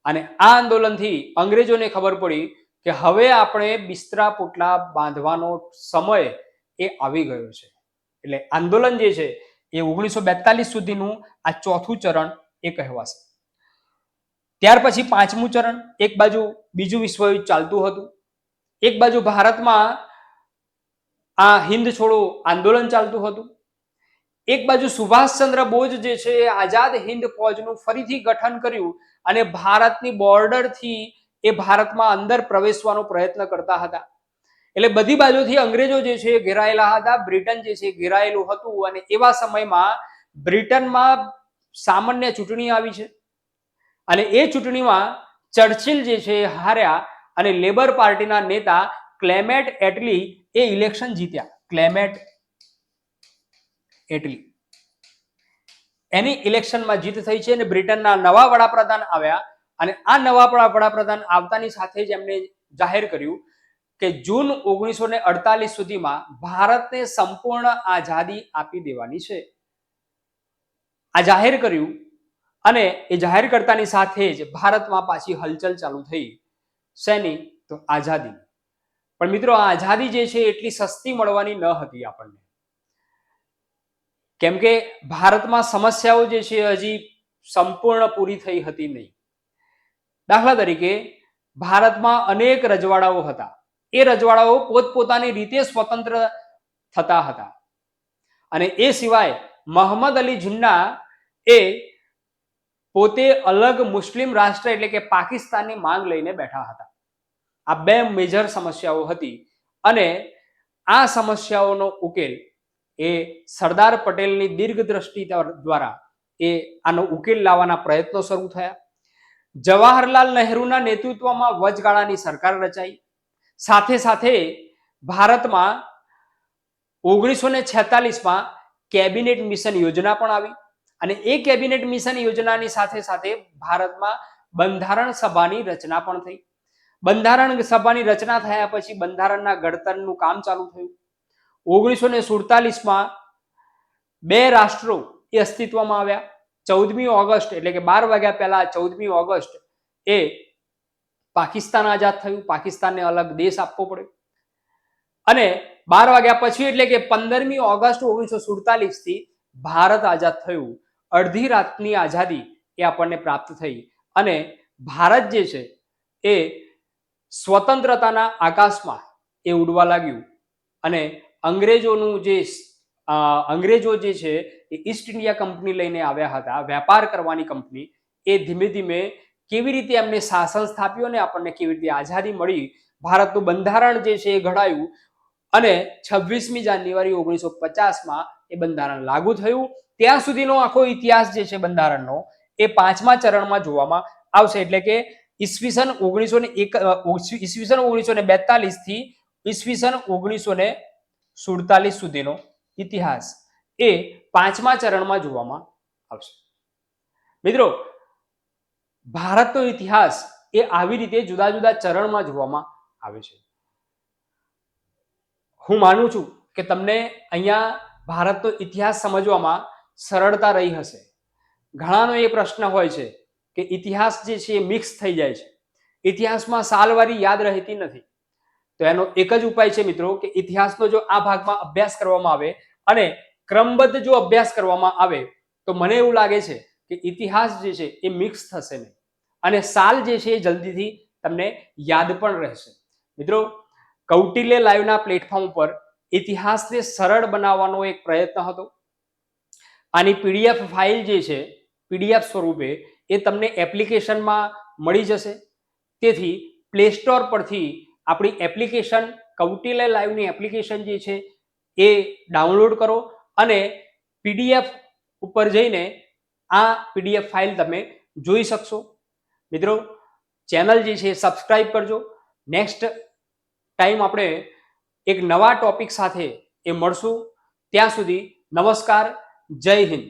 અને આ આંદોલનથી અંગ્રેજોને ખબર પડી કે હવે આપણે બિસ્તરા પોટલા બાંધવાનો સમય એ આવી ગયો છે. એટલે આંદોલન જે છે એ 1942 સુધીનું આ ચોથું ચરણ એ કહેવાશે. ત્યાર પછી પાંચમું ચરણ, એક બાજુ બીજું વિશ્વયુદ્ધ ચાલતું હતું, એક બાજુ ભારતમાં આ હિન્દ છોડો આંદોલન ચાલતું હતું, એક બાજુ સુભાષચંદ્ર બોઝ જે છે એ આઝાદ હિન્દ ફૌજનું ફરીથી ગઠન કર્યું અને ભારતની બોર્ડરથી એ ભારતમાં અંદર પ્રવેશવાનો પ્રયત્ન કરતા હતા. એટલે બધી બાજુથી અંગ્રેજો જે છે ઘેરાયેલા હતા, બ્રિટન જે છે ઘેરાયેલું હતું અને એવા સમયમાં બ્રિટનમાં સામાન્ય ચૂંટણી આવી છે અને એ ચૂંટણીમાં ચર્ચિલ જે છે હાર્યા અને લેબર પાર્ટીના નેતા ક્લેમેન્ટ એટલી એ ઇલેક્શન જીત્યા. ક્લેમેન્ટ એટલી એની ઇલેક્શનમાં જીત થઈ છે અને બ્રિટનના નવા વડાપ્રધાન આવ્યા અને આ નવા વડાપ્રધાન આવતાની સાથે જ એમને જાહેર કર્યું કે જૂન 1948 સુધીમાં ભારતને સંપૂર્ણ આઝાદી આપી દેવાની છે. આ જાહેર કર્યું અને એ જાહેર કરતાની સાથે જ ભારતમાં પાછી હલચલ ચાલુ થઈ. શેની? તો આઝાદી. પણ મિત્રો આ આઝાદી જે છે એટલી સસ્તી મળવાની ન હતી આપણને, કેમ કે ભારતમાં સમસ્યાઓ જે છે હજી સંપૂર્ણ પૂરી થઈ હતી નહીં. દાખલા તરીકે ભારતમાં અનેક રજવાડાઓ હતા. એ રજવાડાઓ પોતપોતાની રીતે સ્વતંત્ર થતા હતા. અને એ સિવાય મોહમ્મદ અલી જિન્ના એ પોતે અલગ મુસ્લિમ રાષ્ટ્ર એટલે કે પાકિસ્તાનની માંગ લઈને બેઠા હતા. આ બે મેજર સમસ્યાઓ હતી અને આ સમસ્યાઓનો ઉકેલ એ સરદાર પટેલની દીર્ઘદ્રષ્ટિ દ્વારા એ આનો ઉકેલ લાવવાના પ્રયત્નો શરૂ થયા. જવાહરલાલ નહેરુના નેતૃત્વમાં વચગાળાની સરકાર રચાઈ. સાથે સાથે ભારતમાં 1946માં કેબિનેટ મિશન યોજના પણ આવી અને એ કેબિનેટ મિશન યોજનાની સાથે સાથે ભારતમાં બંધારણ સભાની રચના પણ થઈ. બંધારણ સભાની રચના થયા પછી બંધારણના ઘડતરનું કામ ચાલુ થયું. 1947માં બે રાષ્ટ્રો એ અસ્તિત્વમાં આવ્યા. 14મી ઓગસ્ટ એટલે કે 12 વાગ્યા પહેલા 14મી ઓગસ્ટ એ પાકિસ્તાન આઝાદ થયું. પાકિસ્તાનને અલગ દેશ આપવો પડ્યો અને 12 વાગ્યા પછી એટલે કે 15મી ઓગસ્ટ 1947 થી ભારત આઝાદ થયું. અડધી રાતની આઝાદી એ આપણને પ્રાપ્ત થઈ અને ભારત જે છે એ સ્વતંત્રતાના આકાશમાં એ ઉડવા લાગ્યું અને અંગ્રેજો જે છે એ ઈસ્ટ ઇન્ડિયા કંપની લઈને આવ્યા હતા, વેપાર કરવાની કંપની. એ ધીમે ધીમે કેવી રીતે એમને શાસન સ્થાપ્યું અને આપણને કેવી રીતે આઝાદી મળી, ભારતનું બંધારણ જે છે એ ઘડાયું અને 26મી જાન્યુઆરી 1950માં એ બંધારણ લાગુ થયું. ત્યાં સુધીનો આખો ઇતિહાસ જે છે બંધારણનો એ 5મા ચરણમાં જોવામાં આવશે. એટલે કે ઈસવીસન 1942 થી ઈસવીસન 1947 સુધીનો ઇતિહાસ એ 5મા ચરણમાં જોવામાં આવશે. મિત્રો, ભારતનો ઇતિહાસ એ આવી રીતે જુદા જુદા ચરણમાં જોવામાં આવે છે. હું માનું છું કે તમને અહીંયા ભારતનો ઇતિહાસ સમજવામાં સરળતા રહી હશે. ઘણાનો એ પ્રશ્ન હોય છે કે ઇતિહાસ જે છે એ મિક્સ થઈ જાય છે, ઇતિહાસમાં સાલવારી યાદ રહેતી નથી. તો એનો એક જ ઉપાય છે મિત્રો કે ઇતિહાસનો જો આ ભાગમાં અભ્યાસ કરવામાં આવે અને ક્રમબદ્ધ જો અભ્યાસ કરવામાં આવે તો મને એવું લાગે છે કે ઇતિહાસ જે છે એ મિક્સ થશે નહીં અને સાલ જે છે એ જલ્દીથી તમને યાદ પણ રહેશે. મિત્રો, કૌટિલ્ય લાઈવના પ્લેટફોર્મ ઉપર ઇતિહાસને સરળ બનાવવાનો એક પ્રયત્ન હતો. આની પીડીએફ ફાઇલ જે છે પીડીએફ સ્વરૂપે એ તમને એપ્લિકેશનમાં મળી જશે. તેથી પ્લે સ્ટોર પરથી આપણી એપ્લિકેશન કૌટિલ્ય લાઈવની એપ્લિકેશન જે છે એ ડાઉનલોડ કરો અને પીડીએફ ઉપર જઈને આ પીડીએફ ફાઇલ તમે જોઈ શકશો. મિત્રો, ચેનલ જે છે સબસ્ક્રાઇબ કરજો. નેક્સ્ટ ટાઈમ આપણે એક નવા ટોપિક સાથે એ મળશું. ત્યાં સુધી નમસ્કાર, જય હિન્દ.